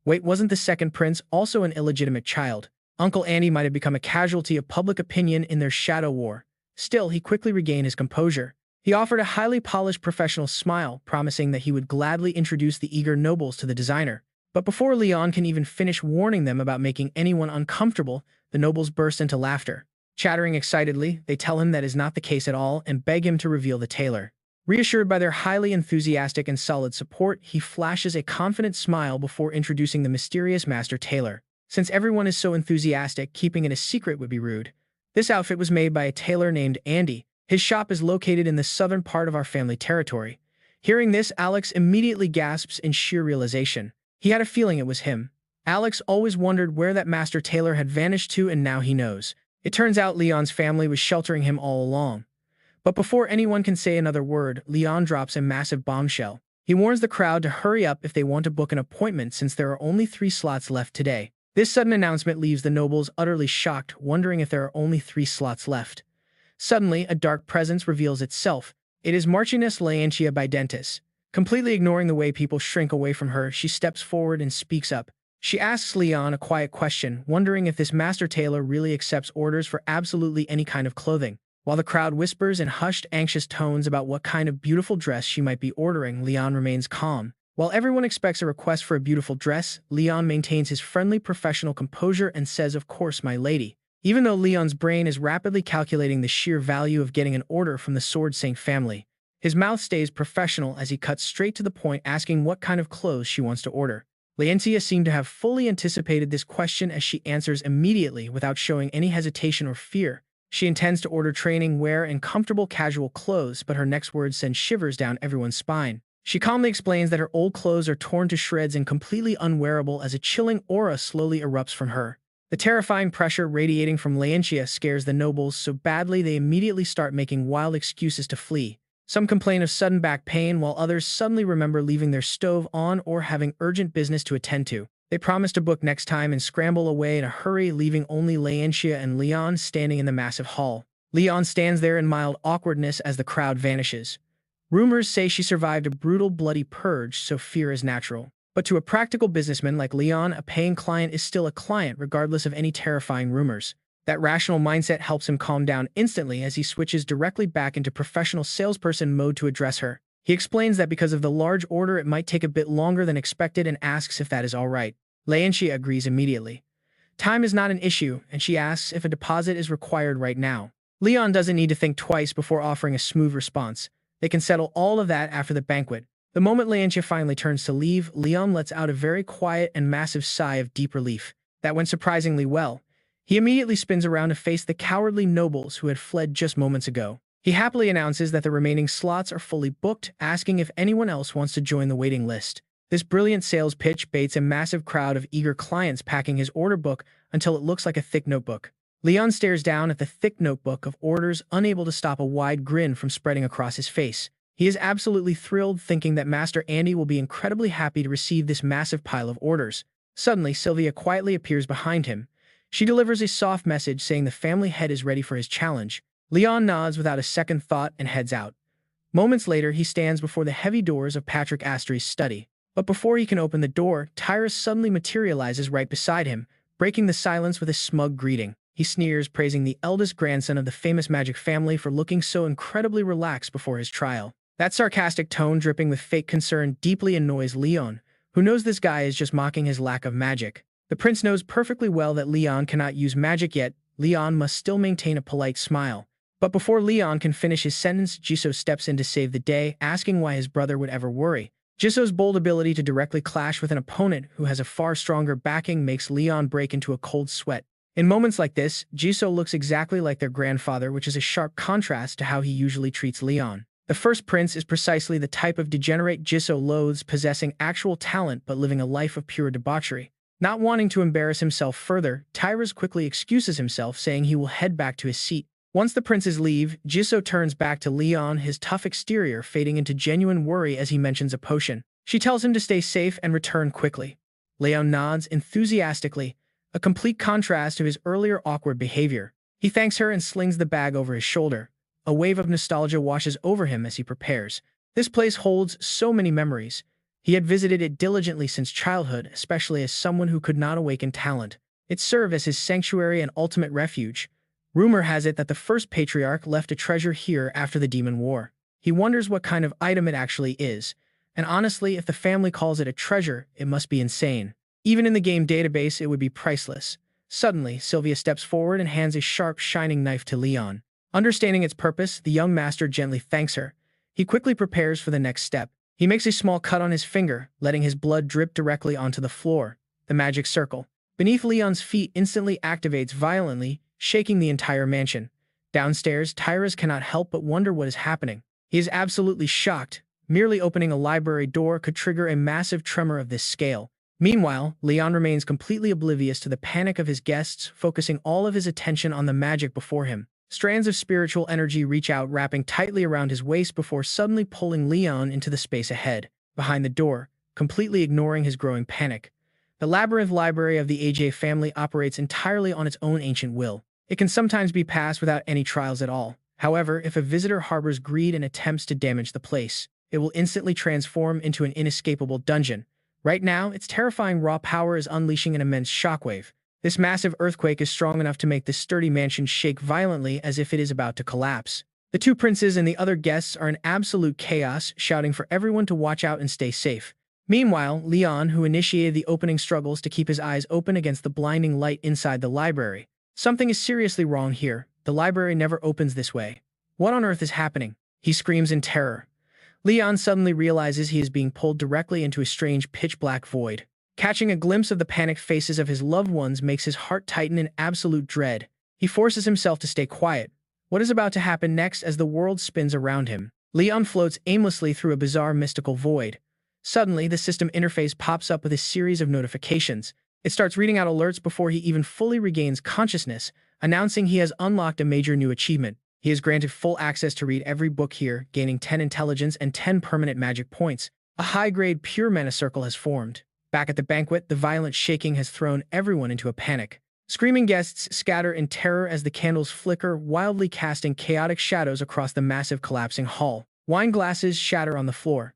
Wait, wasn't the second prince also an illegitimate child? Uncle Andy might have become a casualty of public opinion in their shadow war. Still, he quickly regained his composure. He offered a highly polished professional smile, promising that he would gladly introduce the eager nobles to the designer. But before Leon can even finish warning them about making anyone uncomfortable, the nobles burst into laughter. Chattering excitedly, they tell him that is not the case at all and beg him to reveal the tailor. Reassured by their highly enthusiastic and solid support, he flashes a confident smile before introducing the mysterious master tailor. Since everyone is so enthusiastic, keeping it a secret would be rude. This outfit was made by a tailor named Andy. His shop is located in the southern part of our family territory. Hearing this, Alex immediately gasps in sheer realization. He had a feeling it was him. Alex always wondered where that master tailor had vanished to, and now he knows. It turns out Leon's family was sheltering him all along. But before anyone can say another word, Leon drops a massive bombshell. He warns the crowd to hurry up if they want to book an appointment, since there are only 3 slots left today. This sudden announcement leaves the nobles utterly shocked, wondering if there are only 3 slots left. Suddenly, a dark presence reveals itself. It is Marchioness Leontia Bidentis. Completely ignoring the way people shrink away from her, she steps forward and speaks up. She asks Leon a quiet question, wondering if this master tailor really accepts orders for absolutely any kind of clothing. While the crowd whispers in hushed, anxious tones about what kind of beautiful dress she might be ordering, Leon remains calm. While everyone expects a request for a beautiful dress, Leon maintains his friendly professional composure and says, "Of course, my lady." Even though Leon's brain is rapidly calculating the sheer value of getting an order from the Sword Saint family, his mouth stays professional as he cuts straight to the point, asking what kind of clothes she wants to order. Leontia seemed to have fully anticipated this question, as she answers immediately without showing any hesitation or fear. She intends to order training wear and comfortable casual clothes, but her next words send shivers down everyone's spine. She calmly explains that her old clothes are torn to shreds and completely unwearable as a chilling aura slowly erupts from her. The terrifying pressure radiating from Leontia scares the nobles so badly they immediately start making wild excuses to flee. Some complain of sudden back pain, while others suddenly remember leaving their stove on or having urgent business to attend to. They promise to book next time and scramble away in a hurry, leaving only Leontia and Leon standing in the massive hall. Leon stands there in mild awkwardness as the crowd vanishes. Rumors say she survived a brutal, bloody purge, so fear is natural. But to a practical businessman like Leon, a paying client is still a client, regardless of any terrifying rumors. That rational mindset helps him calm down instantly as he switches directly back into professional salesperson mode to address her. He explains that because of the large order, it might take a bit longer than expected and asks if that is all right. Leontia agrees immediately. Time is not an issue, and she asks if a deposit is required right now. Leon doesn't need to think twice before offering a smooth response. They can settle all of that after the banquet. The moment Leontia finally turns to leave, Leon lets out a very quiet and massive sigh of deep relief. That went surprisingly well. He immediately spins around to face the cowardly nobles who had fled just moments ago. He happily announces that the remaining slots are fully booked, asking if anyone else wants to join the waiting list. This brilliant sales pitch baits a massive crowd of eager clients, packing his order book until it looks like a thick notebook. Leon stares down at the thick notebook of orders, unable to stop a wide grin from spreading across his face. He is absolutely thrilled, thinking that Master Andy will be incredibly happy to receive this massive pile of orders. Suddenly, Sylvia quietly appears behind him. She delivers a soft message saying the family head is ready for his challenge. Leon nods without a second thought and heads out. Moments later, he stands before the heavy doors of Patrick Asteri's study. But before he can open the door, Tyrus suddenly materializes right beside him, breaking the silence with a smug greeting. He sneers, praising the eldest grandson of the famous magic family for looking so incredibly relaxed before his trial. That sarcastic tone, dripping with fake concern, deeply annoys Leon, who knows this guy is just mocking his lack of magic. The prince knows perfectly well that Leon cannot use magic yet. Leon must still maintain a polite smile. But before Leon can finish his sentence, Jisoo steps in to save the day, asking why his brother would ever worry. Jisoo's bold ability to directly clash with an opponent who has a far stronger backing makes Leon break into a cold sweat. In moments like this, Jisoo looks exactly like their grandfather, which is a sharp contrast to how he usually treats Leon. The first prince is precisely the type of degenerate Jisoo loathes, possessing actual talent but living a life of pure debauchery. Not wanting to embarrass himself further, Tyrus quickly excuses himself, saying he will head back to his seat. Once the princes leave, Jisoo turns back to Leon, his tough exterior fading into genuine worry as he mentions a potion. She tells him to stay safe and return quickly. Leon nods enthusiastically, a complete contrast to his earlier awkward behavior. He thanks her and slings the bag over his shoulder. A wave of nostalgia washes over him as he prepares. This place holds so many memories. He had visited it diligently since childhood, especially as someone who could not awaken talent. It served as his sanctuary and ultimate refuge. Rumor has it that the first patriarch left a treasure here after the Demon War. He wonders what kind of item it actually is. And honestly, if the family calls it a treasure, it must be insane. Even in the game database, it would be priceless. Suddenly, Sylvia steps forward and hands a sharp, shining knife to Leon. Understanding its purpose, the young master gently thanks her. He quickly prepares for the next step. He makes a small cut on his finger, letting his blood drip directly onto the floor. The magic circle beneath Leon's feet instantly activates violently, shaking the entire mansion. Downstairs, Tyrus cannot help but wonder what is happening. He is absolutely shocked. Merely opening a library door could trigger a massive tremor of this scale. Meanwhile, Leon remains completely oblivious to the panic of his guests, focusing all of his attention on the magic before him. Strands of spiritual energy reach out, wrapping tightly around his waist before suddenly pulling Leon into the space ahead, behind the door, completely ignoring his growing panic. The labyrinth library of the AJ family operates entirely on its own ancient will. It can sometimes be passed without any trials at all. However, if a visitor harbors greed and attempts to damage the place, it will instantly transform into an inescapable dungeon. Right now, its terrifying raw power is unleashing an immense shockwave. This massive earthquake is strong enough to make this sturdy mansion shake violently as if it is about to collapse. The two princes and the other guests are in absolute chaos, shouting for everyone to watch out and stay safe. Meanwhile, Leon, who initiated the opening, struggles to keep his eyes open against the blinding light inside the library. Something is seriously wrong here. The library never opens this way. What on earth is happening? He screams in terror. Leon suddenly realizes he is being pulled directly into a strange pitch-black void. Catching a glimpse of the panicked faces of his loved ones makes his heart tighten in absolute dread. He forces himself to stay quiet. What is about to happen next as the world spins around him? Leon floats aimlessly through a bizarre mystical void. Suddenly, the system interface pops up with a series of notifications. It starts reading out alerts before he even fully regains consciousness, announcing he has unlocked a major new achievement. He is granted full access to read every book here, gaining 10 intelligence and 10 permanent magic points. A high-grade pure mana circle has formed. Back at the banquet, the violent shaking has thrown everyone into a panic. Screaming guests scatter in terror as the candles flicker, wildly casting chaotic shadows across the massive collapsing hall. Wine glasses shatter on the floor.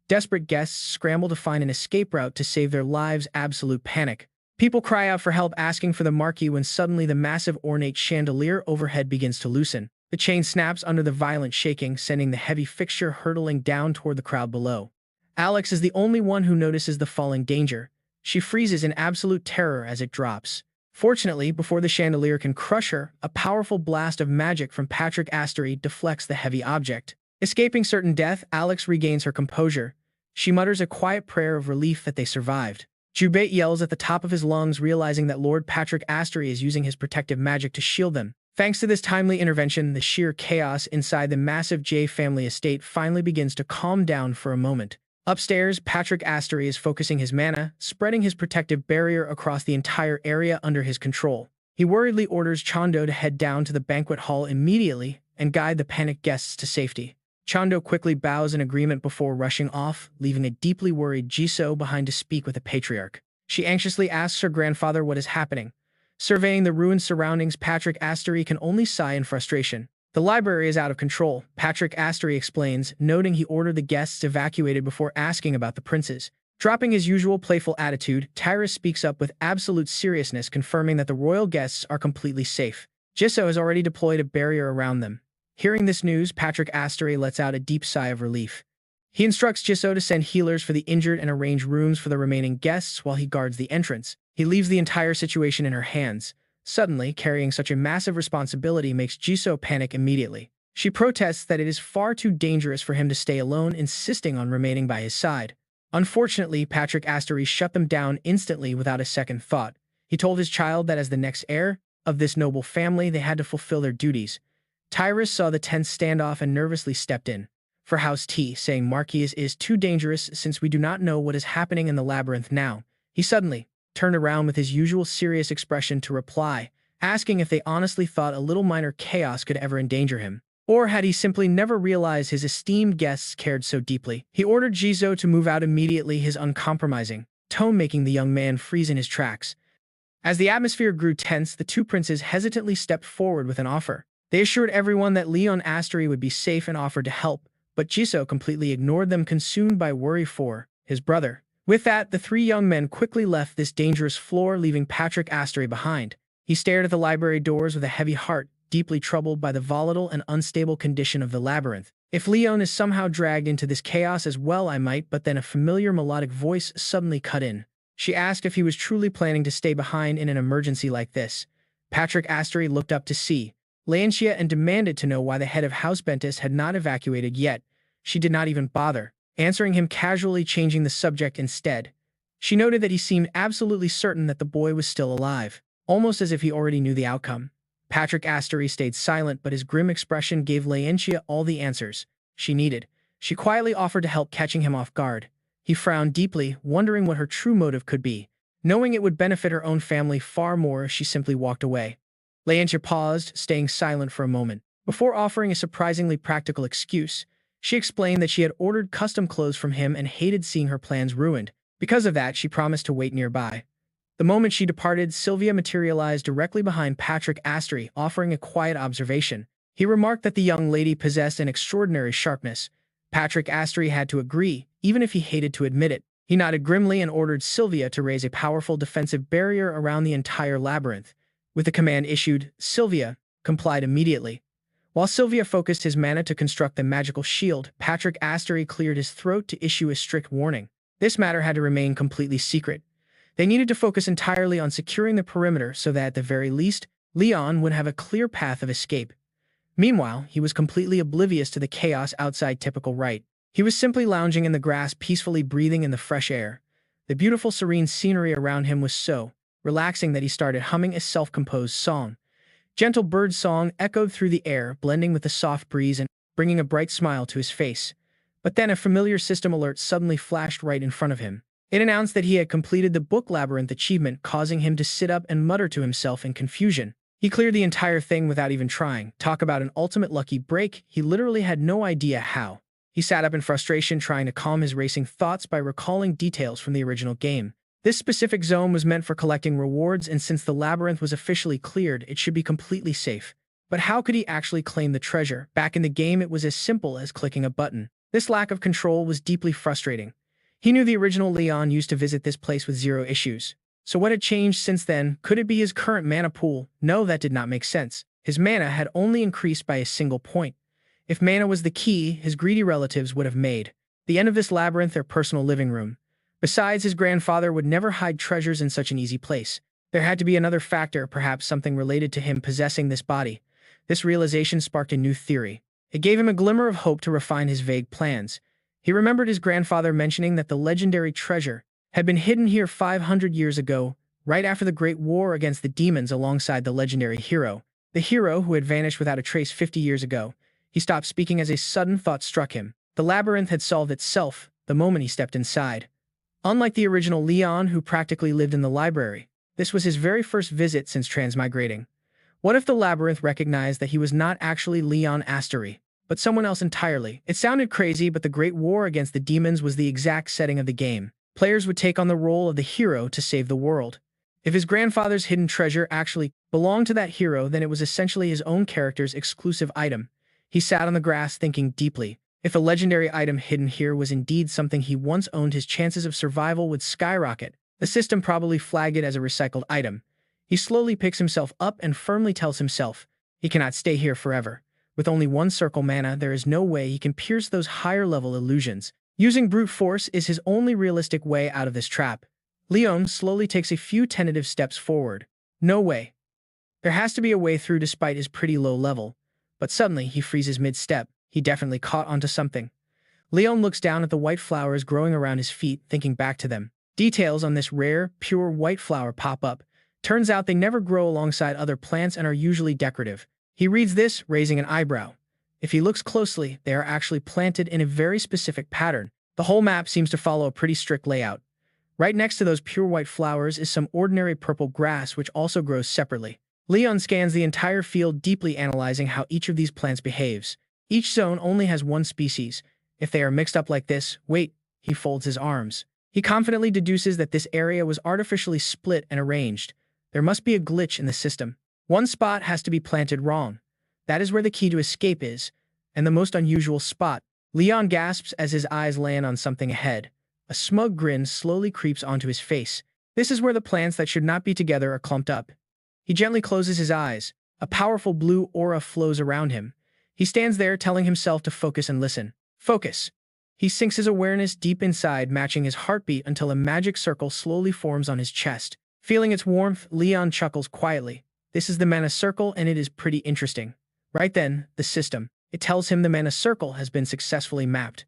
Desperate guests scramble to find an escape route to save their lives. Absolute panic. People cry out for help, asking for the marquee, when suddenly the massive ornate chandelier overhead begins to loosen. The chain snaps under the violent shaking, sending the heavy fixture hurtling down toward the crowd below. Alex is the only one who notices the falling danger. She freezes in absolute terror as it drops. Fortunately, before the chandelier can crush her, a powerful blast of magic from Patrick Asteri deflects the heavy object. Escaping certain death, Alex regains her composure. She mutters a quiet prayer of relief that they survived. Jubeit yells at the top of his lungs, realizing that Lord Patrick Asteri is using his protective magic to shield them. Thanks to this timely intervention, the sheer chaos inside the massive J family estate finally begins to calm down for a moment. Upstairs, Patrick Asteri is focusing his mana, spreading his protective barrier across the entire area under his control. He worriedly orders Chando to head down to the banquet hall immediately and guide the panicked guests to safety. Chando quickly bows in agreement before rushing off, leaving a deeply worried Jisoo behind to speak with the patriarch. She anxiously asks her grandfather what is happening. Surveying the ruined surroundings, Patrick Asteri can only sigh in frustration. The library is out of control, Patrick Asteri explains, noting he ordered the guests evacuated before asking about the princes. Dropping his usual playful attitude, Tyrus speaks up with absolute seriousness, confirming that the royal guests are completely safe. Jisoo has already deployed a barrier around them. Hearing this news, Patrick Asteri lets out a deep sigh of relief. He instructs Jisoo to send healers for the injured and arrange rooms for the remaining guests while he guards the entrance. He leaves the entire situation in her hands. Suddenly, carrying such a massive responsibility makes Jisoo panic immediately. She protests that it is far too dangerous for him to stay alone, insisting on remaining by his side. Unfortunately, Patrick Asteri shut them down instantly without a second thought. He told his child that as the next heir of this noble family, they had to fulfill their duties. Tyrus saw the tense standoff and nervously stepped in for House T, saying Marquis is too dangerous since we do not know what is happening in the labyrinth now. He suddenly turned around with his usual serious expression to reply, asking if they honestly thought a little minor chaos could ever endanger him. Or had he simply never realized his esteemed guests cared so deeply? He ordered Jizo to move out immediately, his uncompromising tone making the young man freeze in his tracks. As the atmosphere grew tense, the two princes hesitantly stepped forward with an offer. They assured everyone that Leon Asteri would be safe and offered to help, but Jizo completely ignored them, consumed by worry for his brother. With that, the three young men quickly left this dangerous floor, leaving Patrick Asteri behind. He stared at the library doors with a heavy heart, deeply troubled by the volatile and unstable condition of the labyrinth. If Leon is somehow dragged into this chaos as well, I might. But then a familiar melodic voice suddenly cut in. She asked if he was truly planning to stay behind in an emergency like this. Patrick Asteri looked up to see Leontia and demanded to know why the head of House Bentis had not evacuated yet. She did not even bother answering him, casually changing the subject instead. She noted that he seemed absolutely certain that the boy was still alive, almost as if he already knew the outcome. Patrick Asteri stayed silent, but his grim expression gave Leontia all the answers she needed. She quietly offered to help, catching him off guard. He frowned deeply, wondering what her true motive could be, knowing it would benefit her own family far more if she simply walked away. Leontia paused, staying silent for a moment. Before offering a surprisingly practical excuse, she explained that she had ordered custom clothes from him and hated seeing her plans ruined. Because of that, she promised to wait nearby. The moment she departed, Sylvia materialized directly behind Patrick Asteri, offering a quiet observation. He remarked that the young lady possessed an extraordinary sharpness. Patrick Asteri had to agree, even if he hated to admit it. He nodded grimly and ordered Sylvia to raise a powerful defensive barrier around the entire labyrinth. With the command issued, Sylvia complied immediately. While Sylvia focused his mana to construct the magical shield, Patrick Asteri cleared his throat to issue a strict warning. This matter had to remain completely secret. They needed to focus entirely on securing the perimeter so that, at the very least, Leon would have a clear path of escape. Meanwhile, he was completely oblivious to the chaos outside. Typical right. He was simply lounging in the grass, peacefully breathing in the fresh air. The beautiful, serene scenery around him was so relaxing that he started humming a self-composed song. Gentle bird song echoed through the air, blending with the soft breeze and bringing a bright smile to his face. But then a familiar system alert suddenly flashed right in front of him. It announced that he had completed the book labyrinth achievement, causing him to sit up and mutter to himself in confusion. He cleared the entire thing without even trying. Talk about an ultimate lucky break. He literally had no idea how. He sat up in frustration, trying to calm his racing thoughts by recalling details from the original game. This specific zone was meant for collecting rewards, and since the labyrinth was officially cleared, it should be completely safe. But how could he actually claim the treasure? Back in the game, it was as simple as clicking a button. This lack of control was deeply frustrating. He knew the original Leon used to visit this place with zero issues. So what had changed since then? Could it be his current mana pool? No, that did not make sense. His mana had only increased by a single point. If mana was the key, his greedy relatives would have made the end of this labyrinth their personal living room. Besides, his grandfather would never hide treasures in such an easy place. There had to be another factor, perhaps something related to him possessing this body. This realization sparked a new theory. It gave him a glimmer of hope to refine his vague plans. He remembered his grandfather mentioning that the legendary treasure had been hidden here 500 years ago, right after the Great War against the demons, alongside the legendary hero. The hero who had vanished without a trace 50 years ago. He stopped speaking as a sudden thought struck him. The labyrinth had solved itself the moment he stepped inside. Unlike the original Leon, who practically lived in the library, this was his very first visit since transmigrating. What if the labyrinth recognized that he was not actually Leon Asteri, but someone else entirely? It sounded crazy, but the Great War against the demons was the exact setting of the game. Players would take on the role of the hero to save the world. If his grandfather's hidden treasure actually belonged to that hero, then it was essentially his own character's exclusive item. He sat on the grass thinking deeply. If the legendary item hidden here was indeed something he once owned, his chances of survival would skyrocket. The system probably flagged it as a recycled item. He slowly picks himself up and firmly tells himself he cannot stay here forever. With only one circle mana, there is no way he can pierce those higher-level illusions. Using brute force is his only realistic way out of this trap. Leon slowly takes a few tentative steps forward. No way. There has to be a way through despite his pretty low level. But suddenly he freezes mid-step. He definitely caught onto something. Leon looks down at the white flowers growing around his feet, thinking back to them. Details on this rare, pure white flower pop up. Turns out they never grow alongside other plants and are usually decorative. He reads this, raising an eyebrow. If he looks closely, they are actually planted in a very specific pattern. The whole map seems to follow a pretty strict layout. Right next to those pure white flowers is some ordinary purple grass which also grows separately. Leon scans the entire field, deeply analyzing how each of these plants behaves. Each zone only has one species. If they are mixed up like this, wait, he folds his arms. He confidently deduces that this area was artificially split and arranged. There must be a glitch in the system. One spot has to be planted wrong. That is where the key to escape is, and the most unusual spot. Leon gasps as his eyes land on something ahead. A smug grin slowly creeps onto his face. This is where the plants that should not be together are clumped up. He gently closes his eyes. A powerful blue aura flows around him. He stands there, telling himself to focus and listen. Focus. He sinks his awareness deep inside, matching his heartbeat until a magic circle slowly forms on his chest. Feeling its warmth, Leon chuckles quietly. This is the mana circle, and it is pretty interesting. Right then, the system. It tells him the mana circle has been successfully mapped.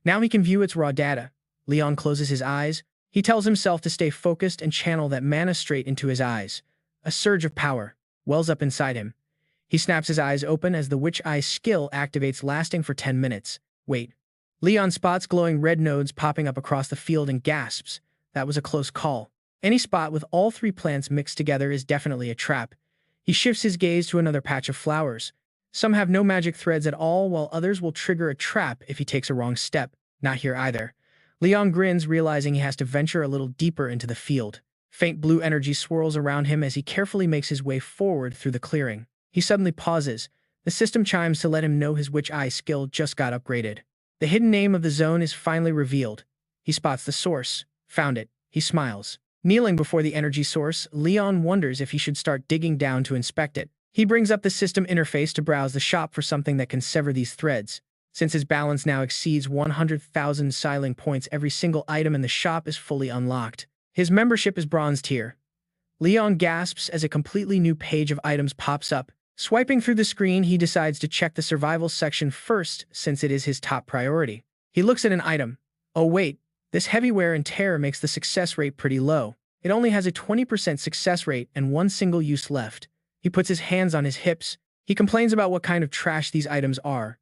Now he can view its raw data. Leon closes his eyes. He tells himself to stay focused and channel that mana straight into his eyes. A surge of power wells up inside him. He snaps his eyes open as the Witch Eye skill activates, lasting for 10 minutes. Wait. Leon spots glowing red nodes popping up across the field and gasps. That was a close call. Any spot with all three plants mixed together is definitely a trap. He shifts his gaze to another patch of flowers. Some have no magic threads at all, while others will trigger a trap if he takes a wrong step. Not here either. Leon grins, realizing he has to venture a little deeper into the field. Faint blue energy swirls around him as he carefully makes his way forward through the clearing. He suddenly pauses. The system chimes to let him know his Witch Eye skill just got upgraded. The hidden name of the zone is finally revealed. He spots the source. Found it. He smiles. Kneeling before the energy source, Leon wonders if he should start digging down to inspect it. He brings up the system interface to browse the shop for something that can sever these threads. Since his balance now exceeds 100,000 siling points, every single item in the shop is fully unlocked. His membership is bronze tier. Leon gasps as a completely new page of items pops up. Swiping through the screen, he decides to check the survival section first, since it is his top priority. He looks at an item. Oh wait, this heavy wear and tear makes the success rate pretty low. It only has a 20% success rate and one single use left. He puts his hands on his hips. He complains about what kind of trash these items are.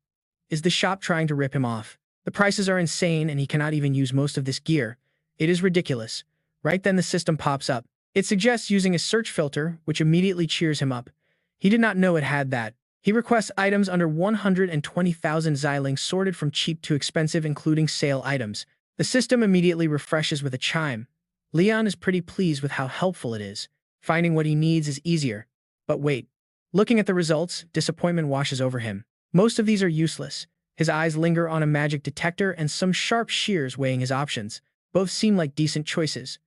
Is the shop trying to rip him off? The prices are insane and he cannot even use most of this gear. It is ridiculous. Right then the system pops up. It suggests using a search filter, which immediately cheers him up. He did not know it had that. He requests items under 120,000 Xiling sorted from cheap to expensive, including sale items. The system immediately refreshes with a chime. Leon is pretty pleased with how helpful it is. Finding what he needs is easier. But wait. Looking at the results, disappointment washes over him. Most of these are useless. His eyes linger on a magic detector and some sharp shears, weighing his options. Both seem like decent choices.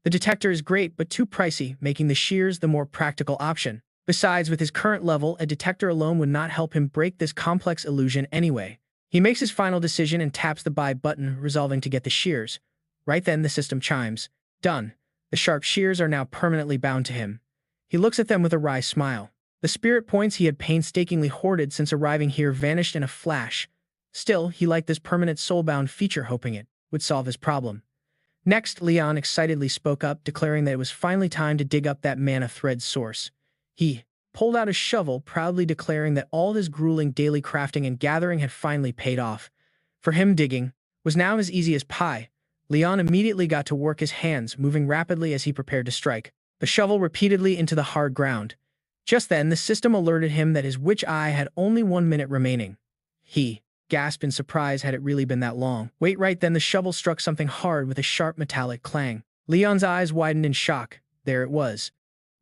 The detector is great but too pricey, making the shears the more practical option. Besides, with his current level, a detector alone would not help him break this complex illusion anyway. He makes his final decision and taps the buy button, resolving to get the shears. Right then the system chimes. Done. The sharp shears are now permanently bound to him. He looks at them with a wry smile. The spirit points he had painstakingly hoarded since arriving here vanished in a flash. Still, he liked this permanent soulbound feature, hoping it would solve his problem. Next, Leon excitedly spoke up, declaring that it was finally time to dig up that mana thread source. He pulled out a shovel, proudly declaring that all his grueling daily crafting and gathering had finally paid off. For him, digging was now as easy as pie. Leon immediately got to work, his hands moving rapidly as he prepared to strike the shovel repeatedly into the hard ground. Just then, the system alerted him that his Witch Eye had only 1 minute remaining. He gasped in surprise. Had it really been that long? Wait, right then the shovel struck something hard with a sharp metallic clang. Leon's eyes widened in shock. There it was.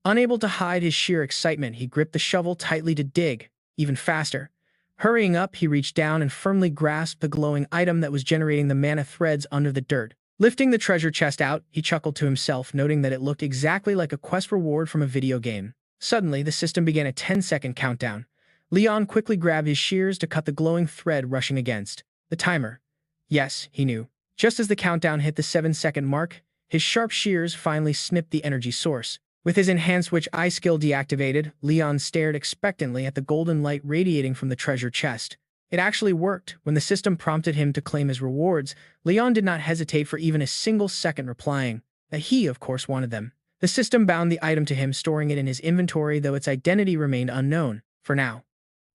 Unable to hide his sheer excitement, he gripped the shovel tightly to dig even faster. Hurrying up, he reached down and firmly grasped the glowing item that was generating the mana threads under the dirt. Lifting the treasure chest out, he chuckled to himself, noting that it looked exactly like a quest reward from a video game. Suddenly, the system began a 10-second countdown. Leon quickly grabbed his shears to cut the glowing thread rushing against the timer. Yes, he knew. Just as the countdown hit the 7-second mark, his sharp shears finally snipped the energy source. With his enhanced Witch Eye skill deactivated, Leon stared expectantly at the golden light radiating from the treasure chest. It actually worked. When the system prompted him to claim his rewards, Leon did not hesitate for even a single second, replying that he, of course, wanted them. The system bound the item to him, storing it in his inventory, though its identity remained unknown, for now.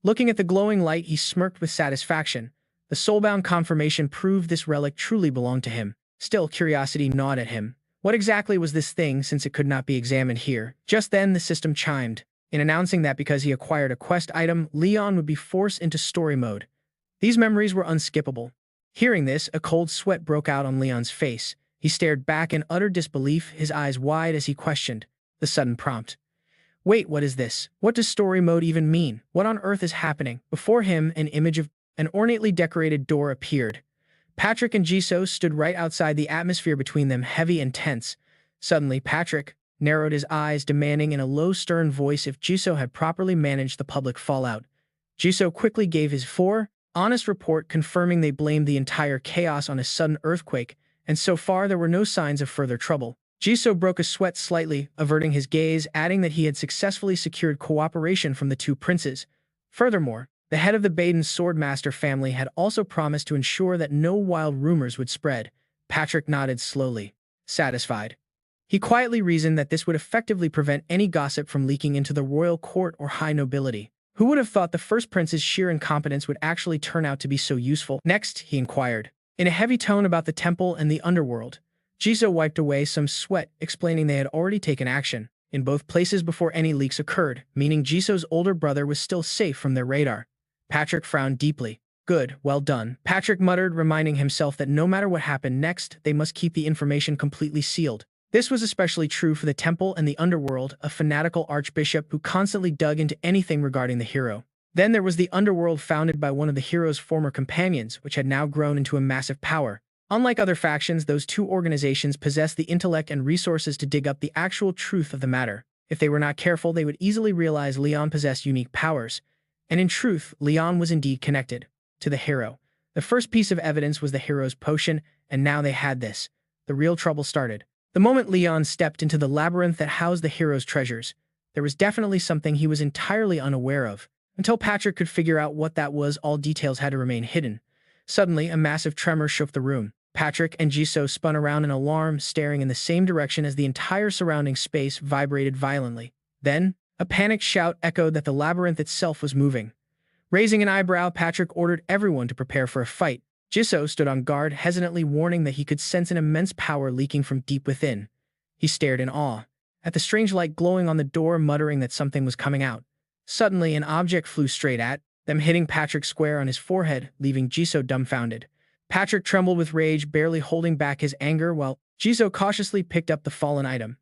Looking at the glowing light, he smirked with satisfaction. The soulbound confirmation proved this relic truly belonged to him. Still, curiosity gnawed at him. What exactly was this thing, since it could not be examined here? Just then, the system chimed, in announcing that because he acquired a quest item, Leon would be forced into story mode. These memories were unskippable. Hearing this, a cold sweat broke out on Leon's face. He stared back in utter disbelief, his eyes wide as he questioned the sudden prompt. Wait, what is this? What does story mode even mean? What on earth is happening? Before him, an image of an ornately decorated door appeared. Patrick and Jisoo stood right outside, the atmosphere between them heavy and tense. Suddenly, Patrick narrowed his eyes, demanding in a low, stern voice if Jisoo had properly managed the public fallout. Jisoo quickly gave his honest report, confirming they blamed the entire chaos on a sudden earthquake, and so far there were no signs of further trouble. Jisoo broke a sweat slightly, averting his gaze, adding that he had successfully secured cooperation from the two princes. Furthermore, the head of the Baden Swordmaster family had also promised to ensure that no wild rumors would spread. Patrick nodded slowly, satisfied. He quietly reasoned that this would effectively prevent any gossip from leaking into the royal court or high nobility. Who would have thought the first prince's sheer incompetence would actually turn out to be so useful? Next, he inquired, in a heavy tone, about the temple and the underworld. Jisoo wiped away some sweat, explaining they had already taken action in both places before any leaks occurred, meaning Jisoo's older brother was still safe from their radar. Patrick frowned deeply. Good, well done, Patrick muttered, reminding himself that no matter what happened next, they must keep the information completely sealed. This was especially true for the temple and the underworld, a fanatical archbishop who constantly dug into anything regarding the hero. Then there was the underworld, founded by one of the hero's former companions, which had now grown into a massive power. Unlike other factions, those two organizations possessed the intellect and resources to dig up the actual truth of the matter. If they were not careful, they would easily realize Leon possessed unique powers. And in truth, Leon was indeed connected to the hero. The first piece of evidence was the hero's potion, and now they had this. The real trouble started. The moment Leon stepped into the labyrinth that housed the hero's treasures, there was definitely something he was entirely unaware of. Until Patrick could figure out what that was, all details had to remain hidden. Suddenly, a massive tremor shook the room. Patrick and Jisoo spun around in alarm, staring in the same direction as the entire surrounding space vibrated violently. Then, a panicked shout echoed that the labyrinth itself was moving. Raising an eyebrow, Patrick ordered everyone to prepare for a fight. Jisoo stood on guard, hesitantly, warning that he could sense an immense power leaking from deep within. He stared in awe at the strange light glowing on the door, muttering that something was coming out. Suddenly, an object flew straight at them, hitting Patrick square on his forehead, leaving Jisoo dumbfounded. Patrick trembled with rage, barely holding back his anger, while Jisoo cautiously picked up the fallen item.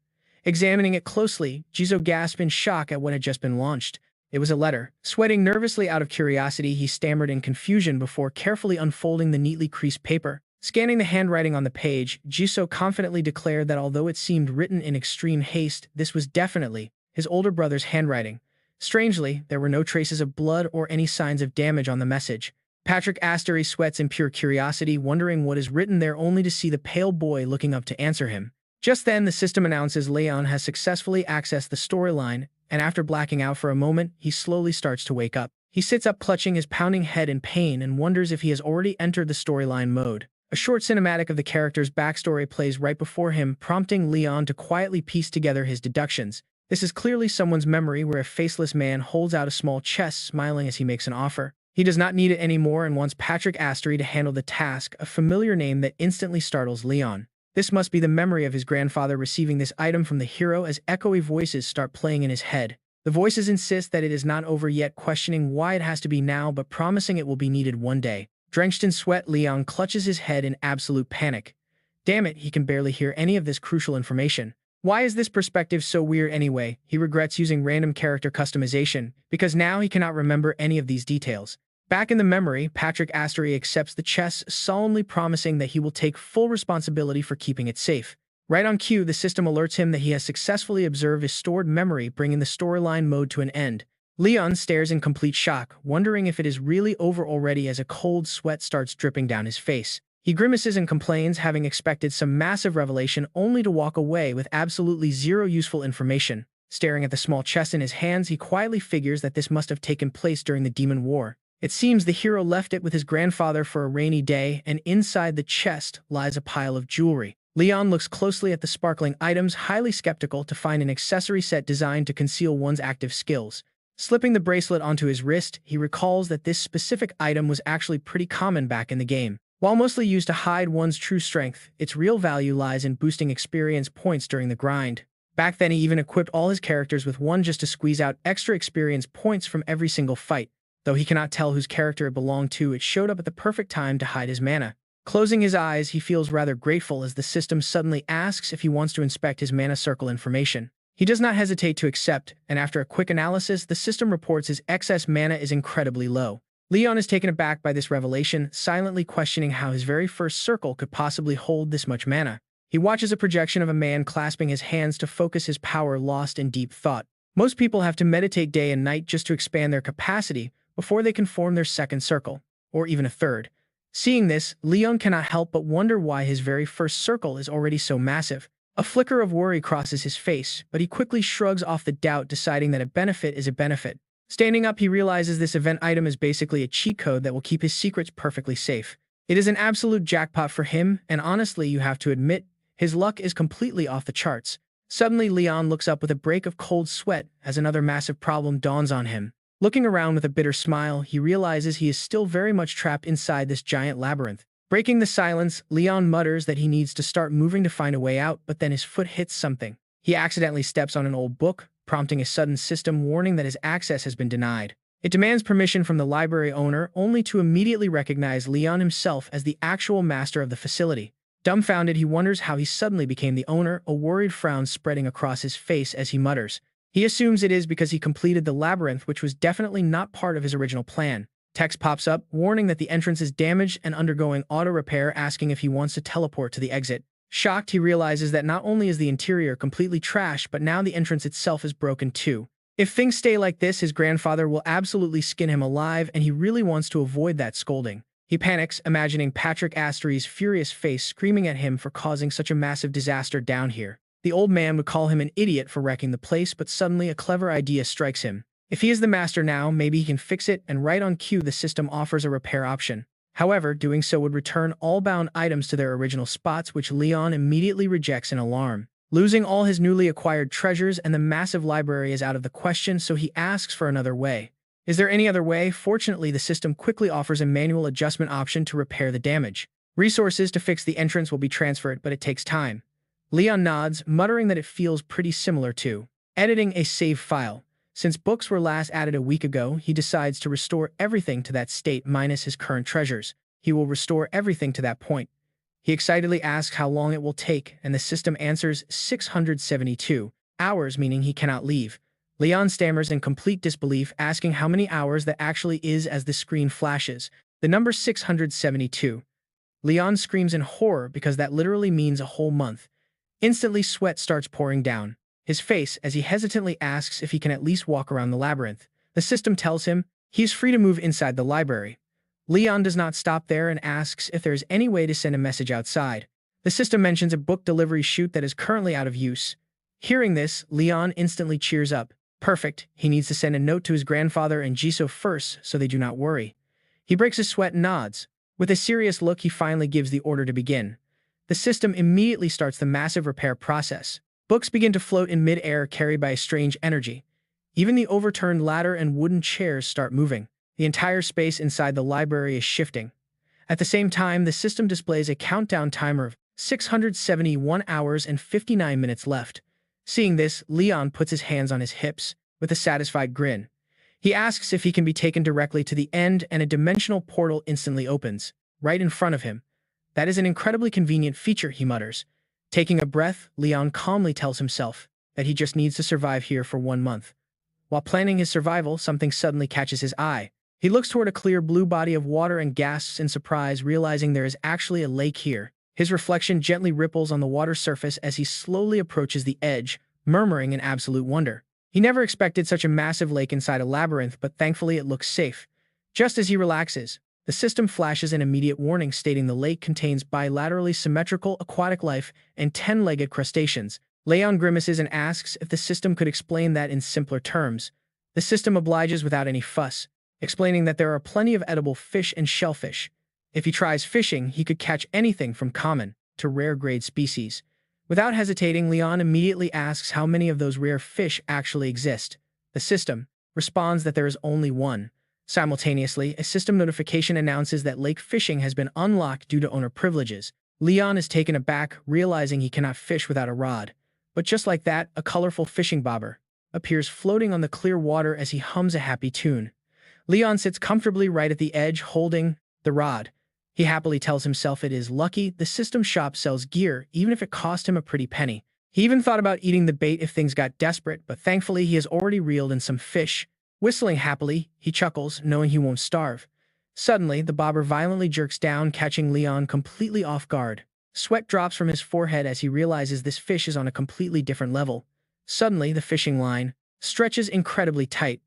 Examining it closely, Jisoo gasped in shock at what had just been launched. It was a letter. Sweating nervously out of curiosity, he stammered in confusion before carefully unfolding the neatly creased paper. Scanning the handwriting on the page, Jisoo confidently declared that although it seemed written in extreme haste, this was definitely his older brother's handwriting. Strangely, there were no traces of blood or any signs of damage on the message. Patrick Asteri sweats in pure curiosity, wondering what is written there, only to see the pale boy looking up to answer him. Just then, the system announces Leon has successfully accessed the storyline, and after blacking out for a moment, he slowly starts to wake up. He sits up, clutching his pounding head in pain, and wonders if he has already entered the storyline mode. A short cinematic of the character's backstory plays right before him, prompting Leon to quietly piece together his deductions. This is clearly someone's memory, where a faceless man holds out a small chest, smiling as he makes an offer. He does not need it anymore and wants Patrick Asteri to handle the task, a familiar name that instantly startles Leon. This must be the memory of his grandfather receiving this item from the hero, as echoey voices start playing in his head. The voices insist that it is not over yet, questioning why it has to be now, but promising it will be needed one day. Drenched in sweat, Leon clutches his head in absolute panic. Damn it, he can barely hear any of this crucial information. Why is this perspective so weird anyway? He regrets using random character customization, because now he cannot remember any of these details. Back in the memory, Patrick Asteri accepts the chest, solemnly promising that he will take full responsibility for keeping it safe. Right on cue, the system alerts him that he has successfully observed his stored memory, bringing the storyline mode to an end. Leon stares in complete shock, wondering if it is really over already, as a cold sweat starts dripping down his face. He grimaces and complains, having expected some massive revelation, only to walk away with absolutely zero useful information. Staring at the small chest in his hands, he quietly figures that this must have taken place during the Demon War. It seems the hero left it with his grandfather for a rainy day, and inside the chest lies a pile of jewelry. Leon looks closely at the sparkling items, highly skeptical to find an accessory set designed to conceal one's active skills. Slipping the bracelet onto his wrist, he recalls that this specific item was actually pretty common back in the game. While mostly used to hide one's true strength, its real value lies in boosting experience points during the grind. Back then, he even equipped all his characters with one just to squeeze out extra experience points from every single fight. Though he cannot tell whose character it belonged to, it showed up at the perfect time to hide his mana. Closing his eyes, he feels rather grateful as the system suddenly asks if he wants to inspect his mana circle information. He does not hesitate to accept, and after a quick analysis, the system reports his excess mana is incredibly low. Leon is taken aback by this revelation, silently questioning how his very first circle could possibly hold this much mana. He watches a projection of a man clasping his hands to focus his power, lost in deep thought. Most people have to meditate day and night just to expand their capacity before they can form their second circle, or even a third. Seeing this, Leon cannot help but wonder why his very first circle is already so massive. A flicker of worry crosses his face, but he quickly shrugs off the doubt, deciding that a benefit is a benefit. Standing up, he realizes this event item is basically a cheat code that will keep his secrets perfectly safe. It is an absolute jackpot for him, and honestly, you have to admit, his luck is completely off the charts. Suddenly, Leon looks up with a break of cold sweat as another massive problem dawns on him. Looking around with a bitter smile, he realizes he is still very much trapped inside this giant labyrinth. Breaking the silence, Leon mutters that he needs to start moving to find a way out, but then his foot hits something. He accidentally steps on an old book, prompting a sudden system warning that his access has been denied. It demands permission from the library owner, only to immediately recognize Leon himself as the actual master of the facility. Dumbfounded, he wonders how he suddenly became the owner, a worried frown spreading across his face as he mutters. He assumes it is because he completed the labyrinth, which was definitely not part of his original plan. Text pops up, warning that the entrance is damaged and undergoing auto repair, asking if he wants to teleport to the exit. Shocked, he realizes that not only is the interior completely trashed, but now the entrance itself is broken too. If things stay like this, his grandfather will absolutely skin him alive, and he really wants to avoid that scolding. He panics, imagining Patrick Asteri's furious face screaming at him for causing such a massive disaster down here. The old man would call him an idiot for wrecking the place, but suddenly a clever idea strikes him. If he is the master now, maybe he can fix it, and right on cue the system offers a repair option. However, doing so would return all bound items to their original spots, which Leon immediately rejects in alarm. Losing all his newly acquired treasures and the massive library is out of the question, so he asks for another way. Is there any other way? Fortunately, the system quickly offers a manual adjustment option to repair the damage. Resources to fix the entrance will be transferred, but it takes time. Leon nods, muttering that it feels pretty similar to editing a save file. Since books were last added a week ago, he decides to restore everything to that state minus his current treasures. He will restore everything to that point. He excitedly asks how long it will take, and the system answers 672 hours, meaning he cannot leave. Leon stammers in complete disbelief, asking how many hours that actually is as the screen flashes. The number 672. Leon screams in horror because that literally means a whole month. Instantly, sweat starts pouring down his face as he hesitantly asks if he can at least walk around the labyrinth. The system tells him he is free to move inside the library. Leon does not stop there and asks if there is any way to send a message outside. The system mentions a book delivery chute that is currently out of use. Hearing this, Leon instantly cheers up. Perfect, he needs to send a note to his grandfather and Jisoo first so they do not worry. He breaks his sweat and nods. With a serious look, he finally gives the order to begin. The system immediately starts the massive repair process. Books begin to float in mid-air, carried by a strange energy. Even the overturned ladder and wooden chairs start moving. The entire space inside the library is shifting. At the same time, the system displays a countdown timer of 671 hours and 59 minutes left. Seeing this, Leon puts his hands on his hips with a satisfied grin. He asks if he can be taken directly to the end, and a dimensional portal instantly opens, right in front of him. That is an incredibly convenient feature, he mutters. Taking a breath, Leon calmly tells himself that he just needs to survive here for 1 month. While planning his survival, something suddenly catches his eye. He looks toward a clear blue body of water and gasps in surprise, realizing there is actually a lake here. His reflection gently ripples on the water surface as he slowly approaches the edge, murmuring in absolute wonder. He never expected such a massive lake inside a labyrinth, but thankfully it looks safe. Just as he relaxes, the system flashes an immediate warning stating the lake contains bilaterally symmetrical aquatic life and 10-legged crustaceans. Leon grimaces and asks if the system could explain that in simpler terms. The system obliges without any fuss. explaining that there are plenty of edible fish and shellfish. If he tries fishing, he could catch anything from common to rare grade species. Without hesitating, Leon immediately asks how many of those rare fish actually exist. The system responds that there is only one. Simultaneously, a system notification announces that lake fishing has been unlocked due to owner privileges. Leon is taken aback, realizing he cannot fish without a rod. But just like that, a colorful fishing bobber appears floating on the clear water as he hums a happy tune. Leon sits comfortably right at the edge, holding the rod. He happily tells himself it is lucky the system shop sells gear, even if it cost him a pretty penny. He even thought about eating the bait if things got desperate, but thankfully he has already reeled in some fish. Whistling happily, he chuckles, knowing he won't starve. Suddenly, the bobber violently jerks down, catching Leon completely off guard. Sweat drops from his forehead as he realizes this fish is on a completely different level. Suddenly, the fishing line stretches incredibly tight.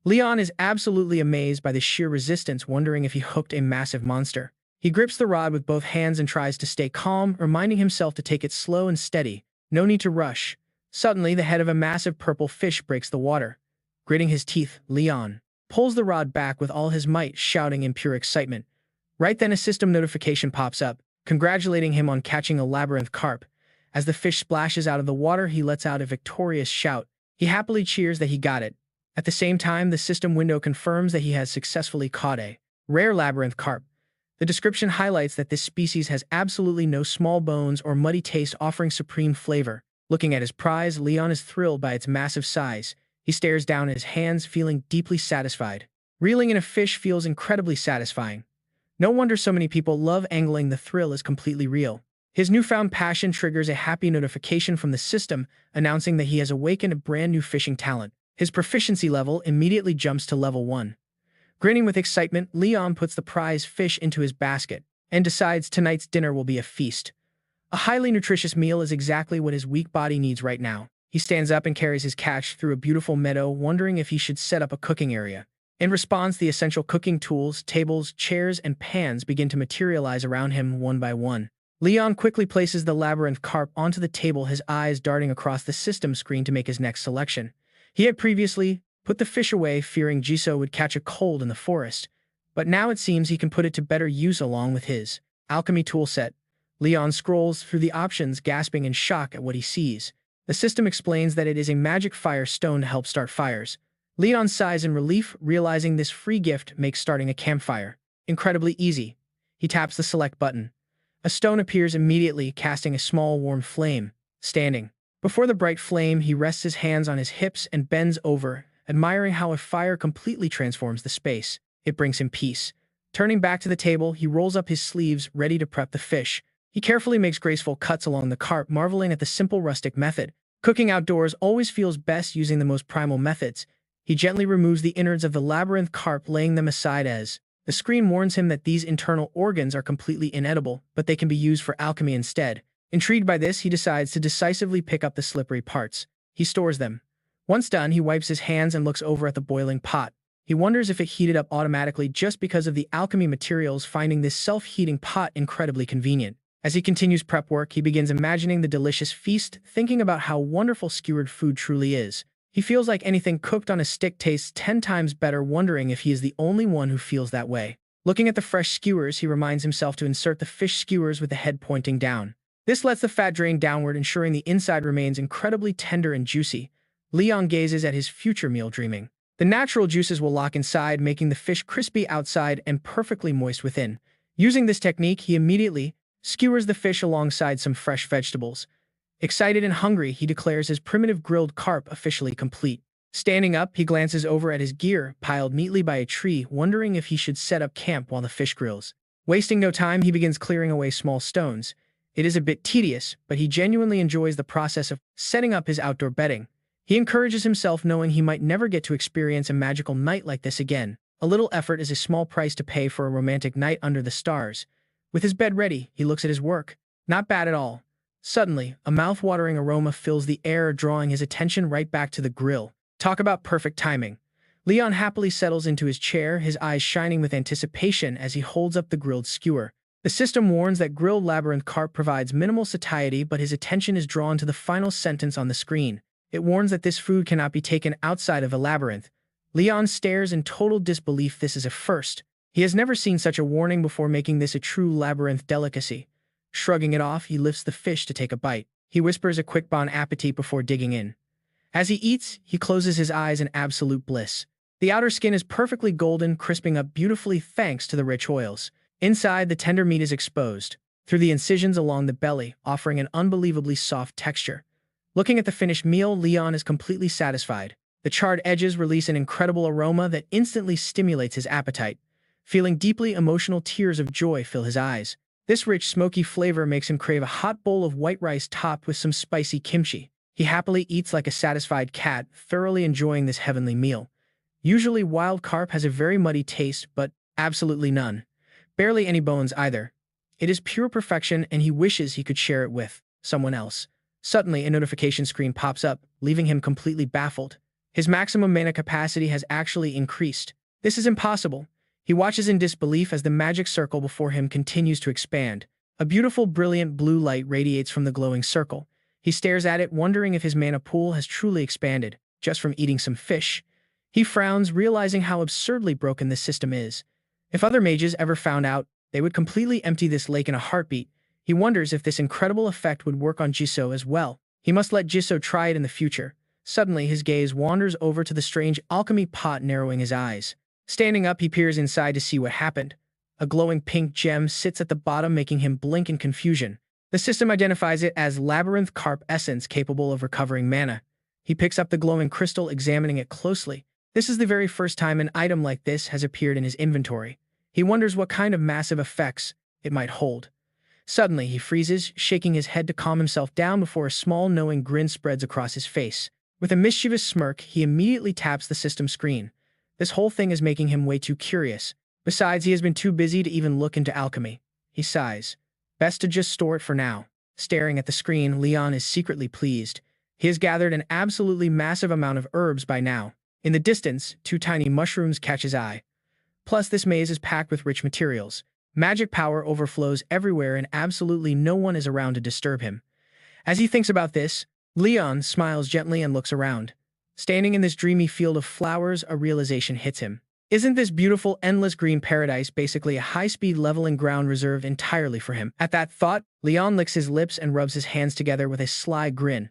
Leon is absolutely amazed by the sheer resistance, wondering if he hooked a massive monster. He grips the rod with both hands and tries to stay calm, reminding himself to take it slow and steady. No need to rush. Suddenly, the head of a massive purple fish breaks the water. Gritting his teeth, Leon pulls the rod back with all his might, shouting in pure excitement. Right then, a system notification pops up, congratulating him on catching a labyrinth carp. As the fish splashes out of the water, he lets out a victorious shout. He happily cheers that he got it. At the same time, the system window confirms that he has successfully caught a rare labyrinth carp. The description highlights that this species has absolutely no small bones or muddy taste, offering supreme flavor. Looking at his prize, Leon is thrilled by its massive size. He stares down at his hands, feeling deeply satisfied. Reeling in a fish feels incredibly satisfying. No wonder so many people love angling. The thrill is completely real. His newfound passion triggers a happy notification from the system, announcing that he has awakened a brand new fishing talent. His proficiency level immediately jumps to level 1. Grinning with excitement, Leon puts the prize fish into his basket and decides tonight's dinner will be a feast. A highly nutritious meal is exactly what his weak body needs right now. He stands up and carries his catch through a beautiful meadow, wondering if he should set up a cooking area. In response, the essential cooking tools, tables, chairs, and pans begin to materialize around him one by one. Leon quickly places the labyrinth carp onto the table, his eyes darting across the system screen to make his next selection. He had previously put the fish away, fearing Jisoo would catch a cold in the forest, but now it seems he can put it to better use along with his alchemy toolset. Leon scrolls through the options, gasping in shock at what he sees. The system explains that it is a magic fire stone to help start fires. Leon sighs in relief, realizing this free gift makes starting a campfire incredibly easy. He taps the select button. A stone appears immediately, casting a small warm flame. Standing before the bright flame, he rests his hands on his hips and bends over, admiring how a fire completely transforms the space. It brings him peace. Turning back to the table, he rolls up his sleeves, ready to prep the fish. He carefully makes graceful cuts along the carp, marveling at the simple rustic method. Cooking outdoors always feels best using the most primal methods. He gently removes the innards of the labyrinth carp, laying them aside as the screen warns him that these internal organs are completely inedible, but they can be used for alchemy instead. Intrigued by this, he decides to decisively pick up the slippery parts. He stores them. Once done, he wipes his hands and looks over at the boiling pot. He wonders if it heated up automatically just because of the alchemy materials, finding this self-heating pot incredibly convenient. As he continues prep work, he begins imagining the delicious feast, thinking about how wonderful skewered food truly is. He feels like anything cooked on a stick tastes 10 times better, wondering if he is the only one who feels that way. Looking at the fresh skewers, he reminds himself to insert the fish skewers with the head pointing down. This lets the fat drain downward, ensuring the inside remains incredibly tender and juicy. Leon gazes at his future meal, dreaming. The natural juices will lock inside, making the fish crispy outside and perfectly moist within. Using this technique, he immediately skewers the fish alongside some fresh vegetables. Excited and hungry, he declares his primitive grilled carp officially complete. Standing up, he glances over at his gear, piled neatly by a tree, wondering if he should set up camp while the fish grills. Wasting no time, he begins clearing away small stones. It is a bit tedious, but he genuinely enjoys the process of setting up his outdoor bedding. He encourages himself, knowing he might never get to experience a magical night like this again. A little effort is a small price to pay for a romantic night under the stars. With his bed ready, he looks at his work. Not bad at all. Suddenly, a mouth-watering aroma fills the air, drawing his attention right back to the grill. Talk about perfect timing. Leon happily settles into his chair, his eyes shining with anticipation as he holds up the grilled skewer. The system warns that grilled labyrinth carp provides minimal satiety, but his attention is drawn to the final sentence on the screen. It warns that this food cannot be taken outside of a labyrinth. Leon stares in total disbelief. This is a first. He has never seen such a warning before, making this a true labyrinth delicacy. Shrugging it off, he lifts the fish to take a bite. He whispers a quick bon appetit before digging in. As he eats, he closes his eyes in absolute bliss. The outer skin is perfectly golden, crisping up beautifully thanks to the rich oils. Inside, the tender meat is exposed through the incisions along the belly, offering an unbelievably soft texture. Looking at the finished meal, Leon is completely satisfied. The charred edges release an incredible aroma that instantly stimulates his appetite. Feeling deeply emotional, tears of joy fill his eyes. This rich, smoky flavor makes him crave a hot bowl of white rice topped with some spicy kimchi. He happily eats like a satisfied cat, thoroughly enjoying this heavenly meal. Usually, wild carp has a very muddy taste, but absolutely none. Barely any bones either. It is pure perfection, and he wishes he could share it with someone else. Suddenly, a notification screen pops up, leaving him completely baffled. His maximum mana capacity has actually increased. This is impossible. He watches in disbelief as the magic circle before him continues to expand. A beautiful, brilliant blue light radiates from the glowing circle. He stares at it, wondering if his mana pool has truly expanded, just from eating some fish. He frowns, realizing how absurdly broken this system is. If other mages ever found out, they would completely empty this lake in a heartbeat. He wonders if this incredible effect would work on Jisoo as well. He must let Jisoo try it in the future. Suddenly, his gaze wanders over to the strange alchemy pot, narrowing his eyes. Standing up, he peers inside to see what happened. A glowing pink gem sits at the bottom, making him blink in confusion. The system identifies it as labyrinth carp essence, capable of recovering mana. He picks up the glowing crystal, examining it closely. This is the very first time an item like this has appeared in his inventory. He wonders what kind of massive effects it might hold. Suddenly, he freezes, shaking his head to calm himself down before a small, knowing grin spreads across his face. With a mischievous smirk, he immediately taps the system screen. This whole thing is making him way too curious. Besides, he has been too busy to even look into alchemy. He sighs. Best to just store it for now. Staring at the screen, Leon is secretly pleased. He has gathered an absolutely massive amount of herbs by now. In the distance, 2 tiny mushrooms catch his eye. Plus, this maze is packed with rich materials. Magic power overflows everywhere, and absolutely no one is around to disturb him. As he thinks about this, Leon smiles gently and looks around. Standing in this dreamy field of flowers, a realization hits him. Isn't this beautiful, endless green paradise basically a high-speed leveling ground reserved entirely for him? At that thought, Leon licks his lips and rubs his hands together with a sly grin.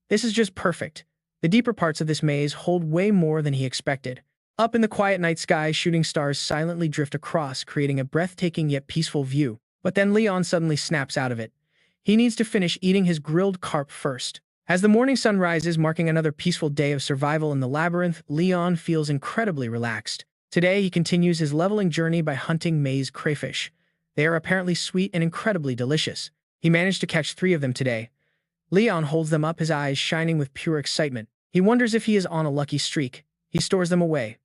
This is just perfect. The deeper parts of this maze hold way more than he expected. Up in the quiet night sky, shooting stars silently drift across, creating a breathtaking yet peaceful view. But then Leon suddenly snaps out of it. He needs to finish eating his grilled carp first. As the morning sun rises, marking another peaceful day of survival in the labyrinth, Leon feels incredibly relaxed. Today, he continues his leveling journey by hunting maze crayfish. They are apparently sweet and incredibly delicious. He managed to catch 3 of them today. Leon holds them up, his eyes shining with pure excitement. He wonders if he is on a lucky streak. He stores them away.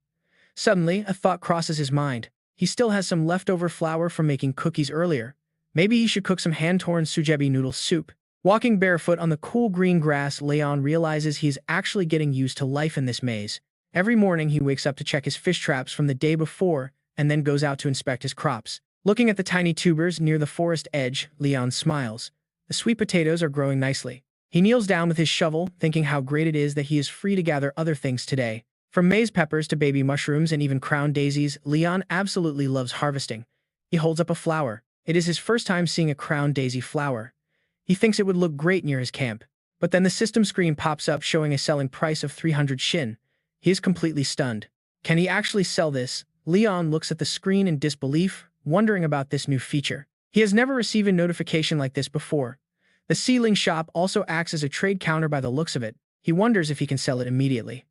Suddenly, a thought crosses his mind. He still has some leftover flour from making cookies earlier. Maybe he should cook some hand-torn sujebi noodle soup. Walking barefoot on the cool green grass, Leon realizes he is actually getting used to life in this maze. Every morning, he wakes up to check his fish traps from the day before and then goes out to inspect his crops. Looking at the tiny tubers near the forest edge, Leon smiles. The sweet potatoes are growing nicely. He kneels down with his shovel, thinking how great it is that he is free to gather other things today. From maze peppers to baby mushrooms and even crown daisies, Leon absolutely loves harvesting. He holds up a flower. It is his first time seeing a crown daisy flower. He thinks it would look great near his camp. But then the system screen pops up showing a selling price of 300 shin. He is completely stunned. Can he actually sell this? Leon looks at the screen in disbelief, wondering about this new feature. He has never received a notification like this before. The ceiling shop also acts as a trade counter by the looks of it. He wonders if he can sell it immediately.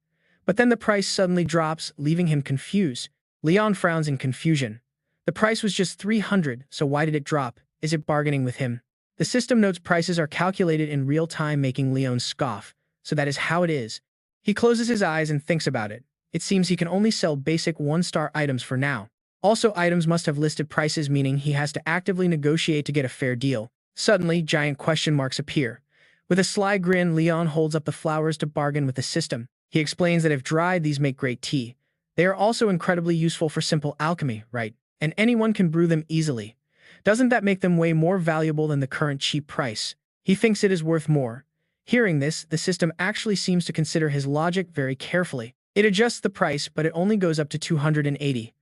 But then the price suddenly drops, leaving him confused. Leon frowns in confusion. The price was just 300, so why did it drop? Is it bargaining with him? The system notes prices are calculated in real time, making Leon scoff. So that is how it is. He closes his eyes and thinks about it. It seems he can only sell basic 1-star items for now. Also, items must have listed prices, meaning he has to actively negotiate to get a fair deal. Suddenly, giant question marks appear. With a sly grin, Leon holds up the flowers to bargain with the system. He explains that if dried, these make great tea. They are also incredibly useful for simple alchemy, right? And anyone can brew them easily. Doesn't that make them way more valuable than the current cheap price? He thinks it is worth more. Hearing this, the system actually seems to consider his logic very carefully. It adjusts the price, but it only goes up to 280.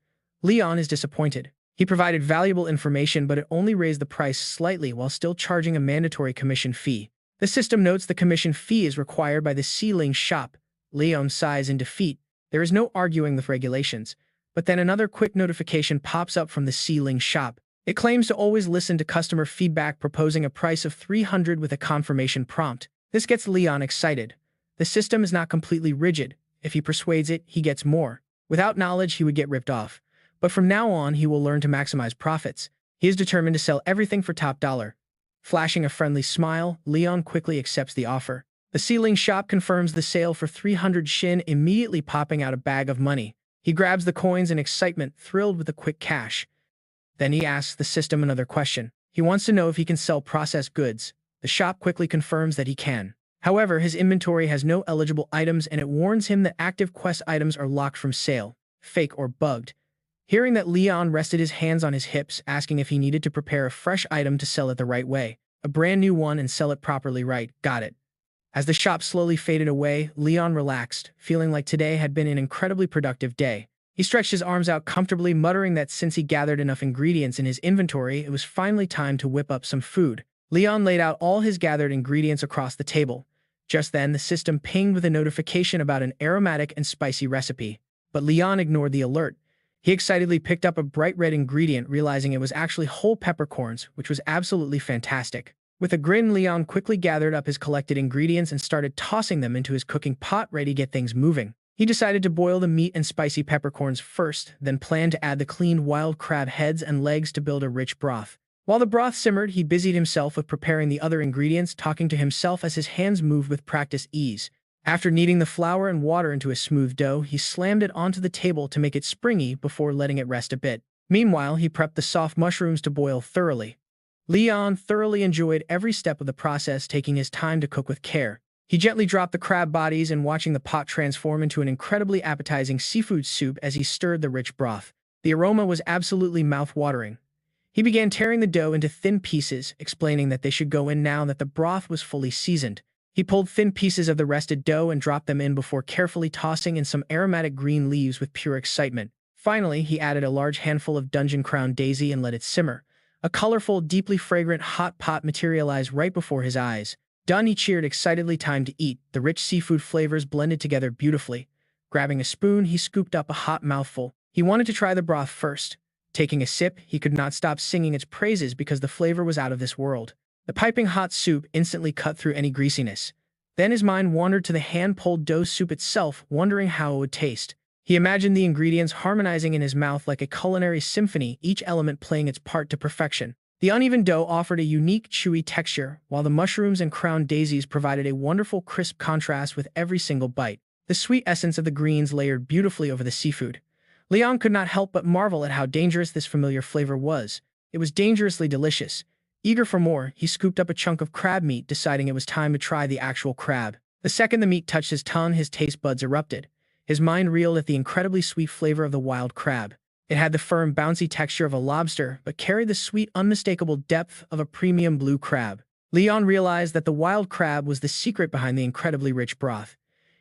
Leon is disappointed. He provided valuable information, but it only raised the price slightly while still charging a mandatory commission fee. The system notes the commission fee is required by the Sealing shop. Leon sighs in defeat. There is no arguing with regulations. But then another quick notification pops up from the Sealing shop. It claims to always listen to customer feedback, proposing a price of 300 with a confirmation prompt. This gets Leon excited. The system is not completely rigid. If he persuades it, he gets more. Without knowledge, he would get ripped off. But from now on, he will learn to maximize profits. He is determined to sell everything for top dollar. Flashing a friendly smile, Leon quickly accepts the offer. The Sealing shop confirms the sale for 300 shin, immediately popping out a bag of money. He grabs the coins in excitement, thrilled with the quick cash. Then he asks the system another question. He wants to know if he can sell processed goods. The shop quickly confirms that he can. However, his inventory has no eligible items, and it warns him that active quest items are locked from sale, fake or bugged. Hearing that, Leon rested his hands on his hips, asking if he needed to prepare a fresh item to sell it the right way. A brand new one, and sell it properly, right? Got it. As the shop slowly faded away, Leon relaxed, feeling like today had been an incredibly productive day. He stretched his arms out comfortably, muttering that since he gathered enough ingredients in his inventory, it was finally time to whip up some food. Leon laid out all his gathered ingredients across the table. Just then, the system pinged with a notification about an aromatic and spicy recipe. But Leon ignored the alert. He excitedly picked up a bright red ingredient, realizing it was actually whole peppercorns, which was absolutely fantastic. With a grin, Leon quickly gathered up his collected ingredients and started tossing them into his cooking pot, ready to get things moving. He decided to boil the meat and spicy peppercorns first, then planned to add the cleaned wild crab heads and legs to build a rich broth. While the broth simmered, he busied himself with preparing the other ingredients, talking to himself as his hands moved with practiced ease. After kneading the flour and water into a smooth dough, he slammed it onto the table to make it springy before letting it rest a bit. Meanwhile, he prepped the soft mushrooms to boil thoroughly. Leon thoroughly enjoyed every step of the process, taking his time to cook with care. He gently dropped the crab bodies and watching the pot transform into an incredibly appetizing seafood soup as he stirred the rich broth. The aroma was absolutely mouth-watering. He began tearing the dough into thin pieces, explaining that they should go in now that the broth was fully seasoned. He pulled thin pieces of the rested dough and dropped them in before carefully tossing in some aromatic green leaves with pure excitement. Finally, he added a large handful of Dungeon Crown Daisy and let it simmer. A colorful, deeply fragrant hot pot materialized right before his eyes. Done, he cheered excitedly. Time to eat. The rich seafood flavors blended together beautifully. Grabbing a spoon, he scooped up a hot mouthful. He wanted to try the broth first. Taking a sip, he could not stop singing its praises because the flavor was out of this world. The piping hot soup instantly cut through any greasiness. Then his mind wandered to the hand-pulled dough soup itself, wondering how it would taste. He imagined the ingredients harmonizing in his mouth like a culinary symphony, each element playing its part to perfection. The uneven dough offered a unique, chewy texture, while the mushrooms and crown daisies provided a wonderful, crisp contrast with every single bite. The sweet essence of the greens layered beautifully over the seafood. Leon could not help but marvel at how dangerous this familiar flavor was. It was dangerously delicious. Eager for more, he scooped up a chunk of crab meat, deciding it was time to try the actual crab. The second the meat touched his tongue, his taste buds erupted. His mind reeled at the incredibly sweet flavor of the wild crab. It had the firm, bouncy texture of a lobster, but carried the sweet, unmistakable depth of a premium blue crab. Leon realized that the wild crab was the secret behind the incredibly rich broth.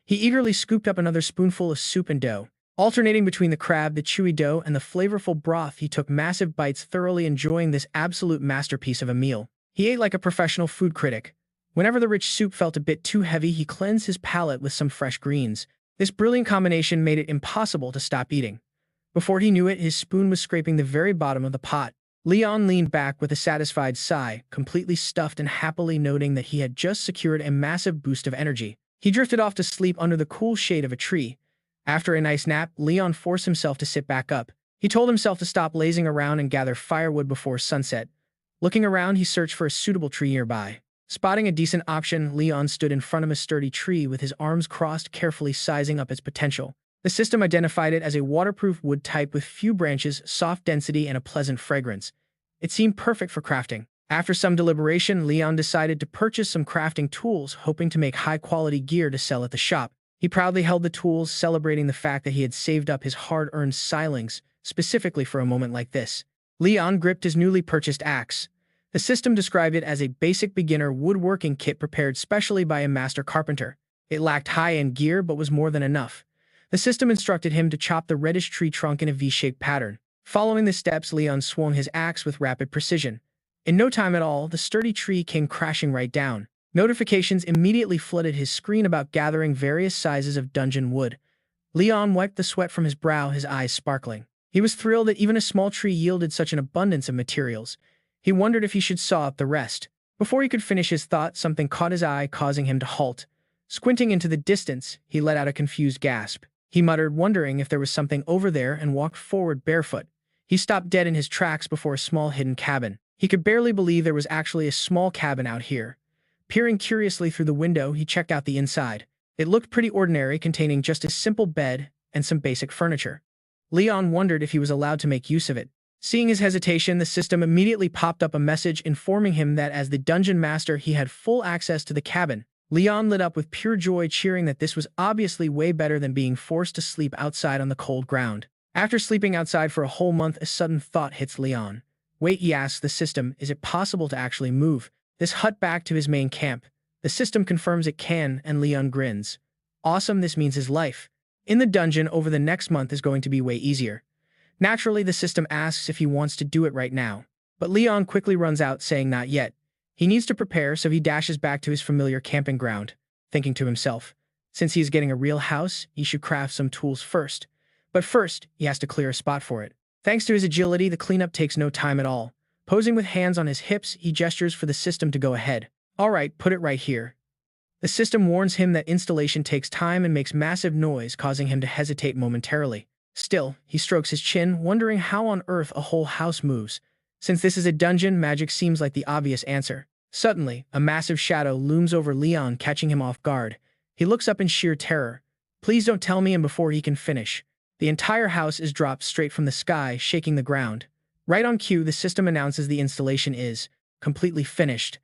He eagerly scooped up another spoonful of soup and dough. Alternating between the crab, the chewy dough, and the flavorful broth, he took massive bites, thoroughly enjoying this absolute masterpiece of a meal. He ate like a professional food critic. Whenever the rich soup felt a bit too heavy, he cleansed his palate with some fresh greens. This brilliant combination made it impossible to stop eating. Before he knew it, his spoon was scraping the very bottom of the pot. Leon leaned back with a satisfied sigh, completely stuffed and happily noting that he had just secured a massive boost of energy. He drifted off to sleep under the cool shade of a tree. After a nice nap, Leon forced himself to sit back up. He told himself to stop lazing around and gather firewood before sunset. Looking around, he searched for a suitable tree nearby. Spotting a decent option, Leon stood in front of a sturdy tree with his arms crossed, carefully sizing up its potential. The system identified it as a waterproof wood type with few branches, soft density, and a pleasant fragrance. It seemed perfect for crafting. After some deliberation, Leon decided to purchase some crafting tools, hoping to make high-quality gear to sell at the shop. He proudly held the tools, celebrating the fact that he had saved up his hard-earned silings, specifically for a moment like this. Leon gripped his newly purchased axe. The system described it as a basic beginner woodworking kit prepared specially by a master carpenter. It lacked high-end gear but was more than enough. The system instructed him to chop the reddish tree trunk in a V-shaped pattern. Following the steps, Leon swung his axe with rapid precision. In no time at all, the sturdy tree came crashing right down. Notifications immediately flooded his screen about gathering various sizes of dungeon wood. Leon wiped the sweat from his brow, his eyes sparkling. He was thrilled that even a small tree yielded such an abundance of materials. He wondered if he should saw up the rest. Before he could finish his thought, something caught his eye, causing him to halt. Squinting into the distance, he let out a confused gasp. He muttered, wondering if there was something over there, and walked forward barefoot. He stopped dead in his tracks before a small hidden cabin. He could barely believe there was actually a small cabin out here. Peering curiously through the window, he checked out the inside. It looked pretty ordinary, containing just a simple bed and some basic furniture. Leon wondered if he was allowed to make use of it. Seeing his hesitation, the system immediately popped up a message informing him that as the dungeon master, he had full access to the cabin. Leon lit up with pure joy, cheering that this was obviously way better than being forced to sleep outside on the cold ground. After sleeping outside for a whole month, a sudden thought hits Leon. Wait, he asks the system, is it possible to actually move this hut back to his main camp? The system confirms it can, and Leon grins. Awesome, this means his life in the dungeon over the next month is going to be way easier. Naturally, the system asks if he wants to do it right now. But Leon quickly runs out, saying not yet. He needs to prepare, so he dashes back to his familiar camping ground, thinking to himself, since he is getting a real house, he should craft some tools first. But first, he has to clear a spot for it. Thanks to his agility, the cleanup takes no time at all. Posing with hands on his hips, he gestures for the system to go ahead. All right, put it right here. The system warns him that installation takes time and makes massive noise, causing him to hesitate momentarily. Still, he strokes his chin, wondering how on earth a whole house moves. Since this is a dungeon, magic seems like the obvious answer. Suddenly, a massive shadow looms over Leon, catching him off guard. He looks up in sheer terror. Please don't tell me, and before he can finish, the entire house is dropped straight from the sky, shaking the ground. Right on cue, the system announces the installation is completely finished.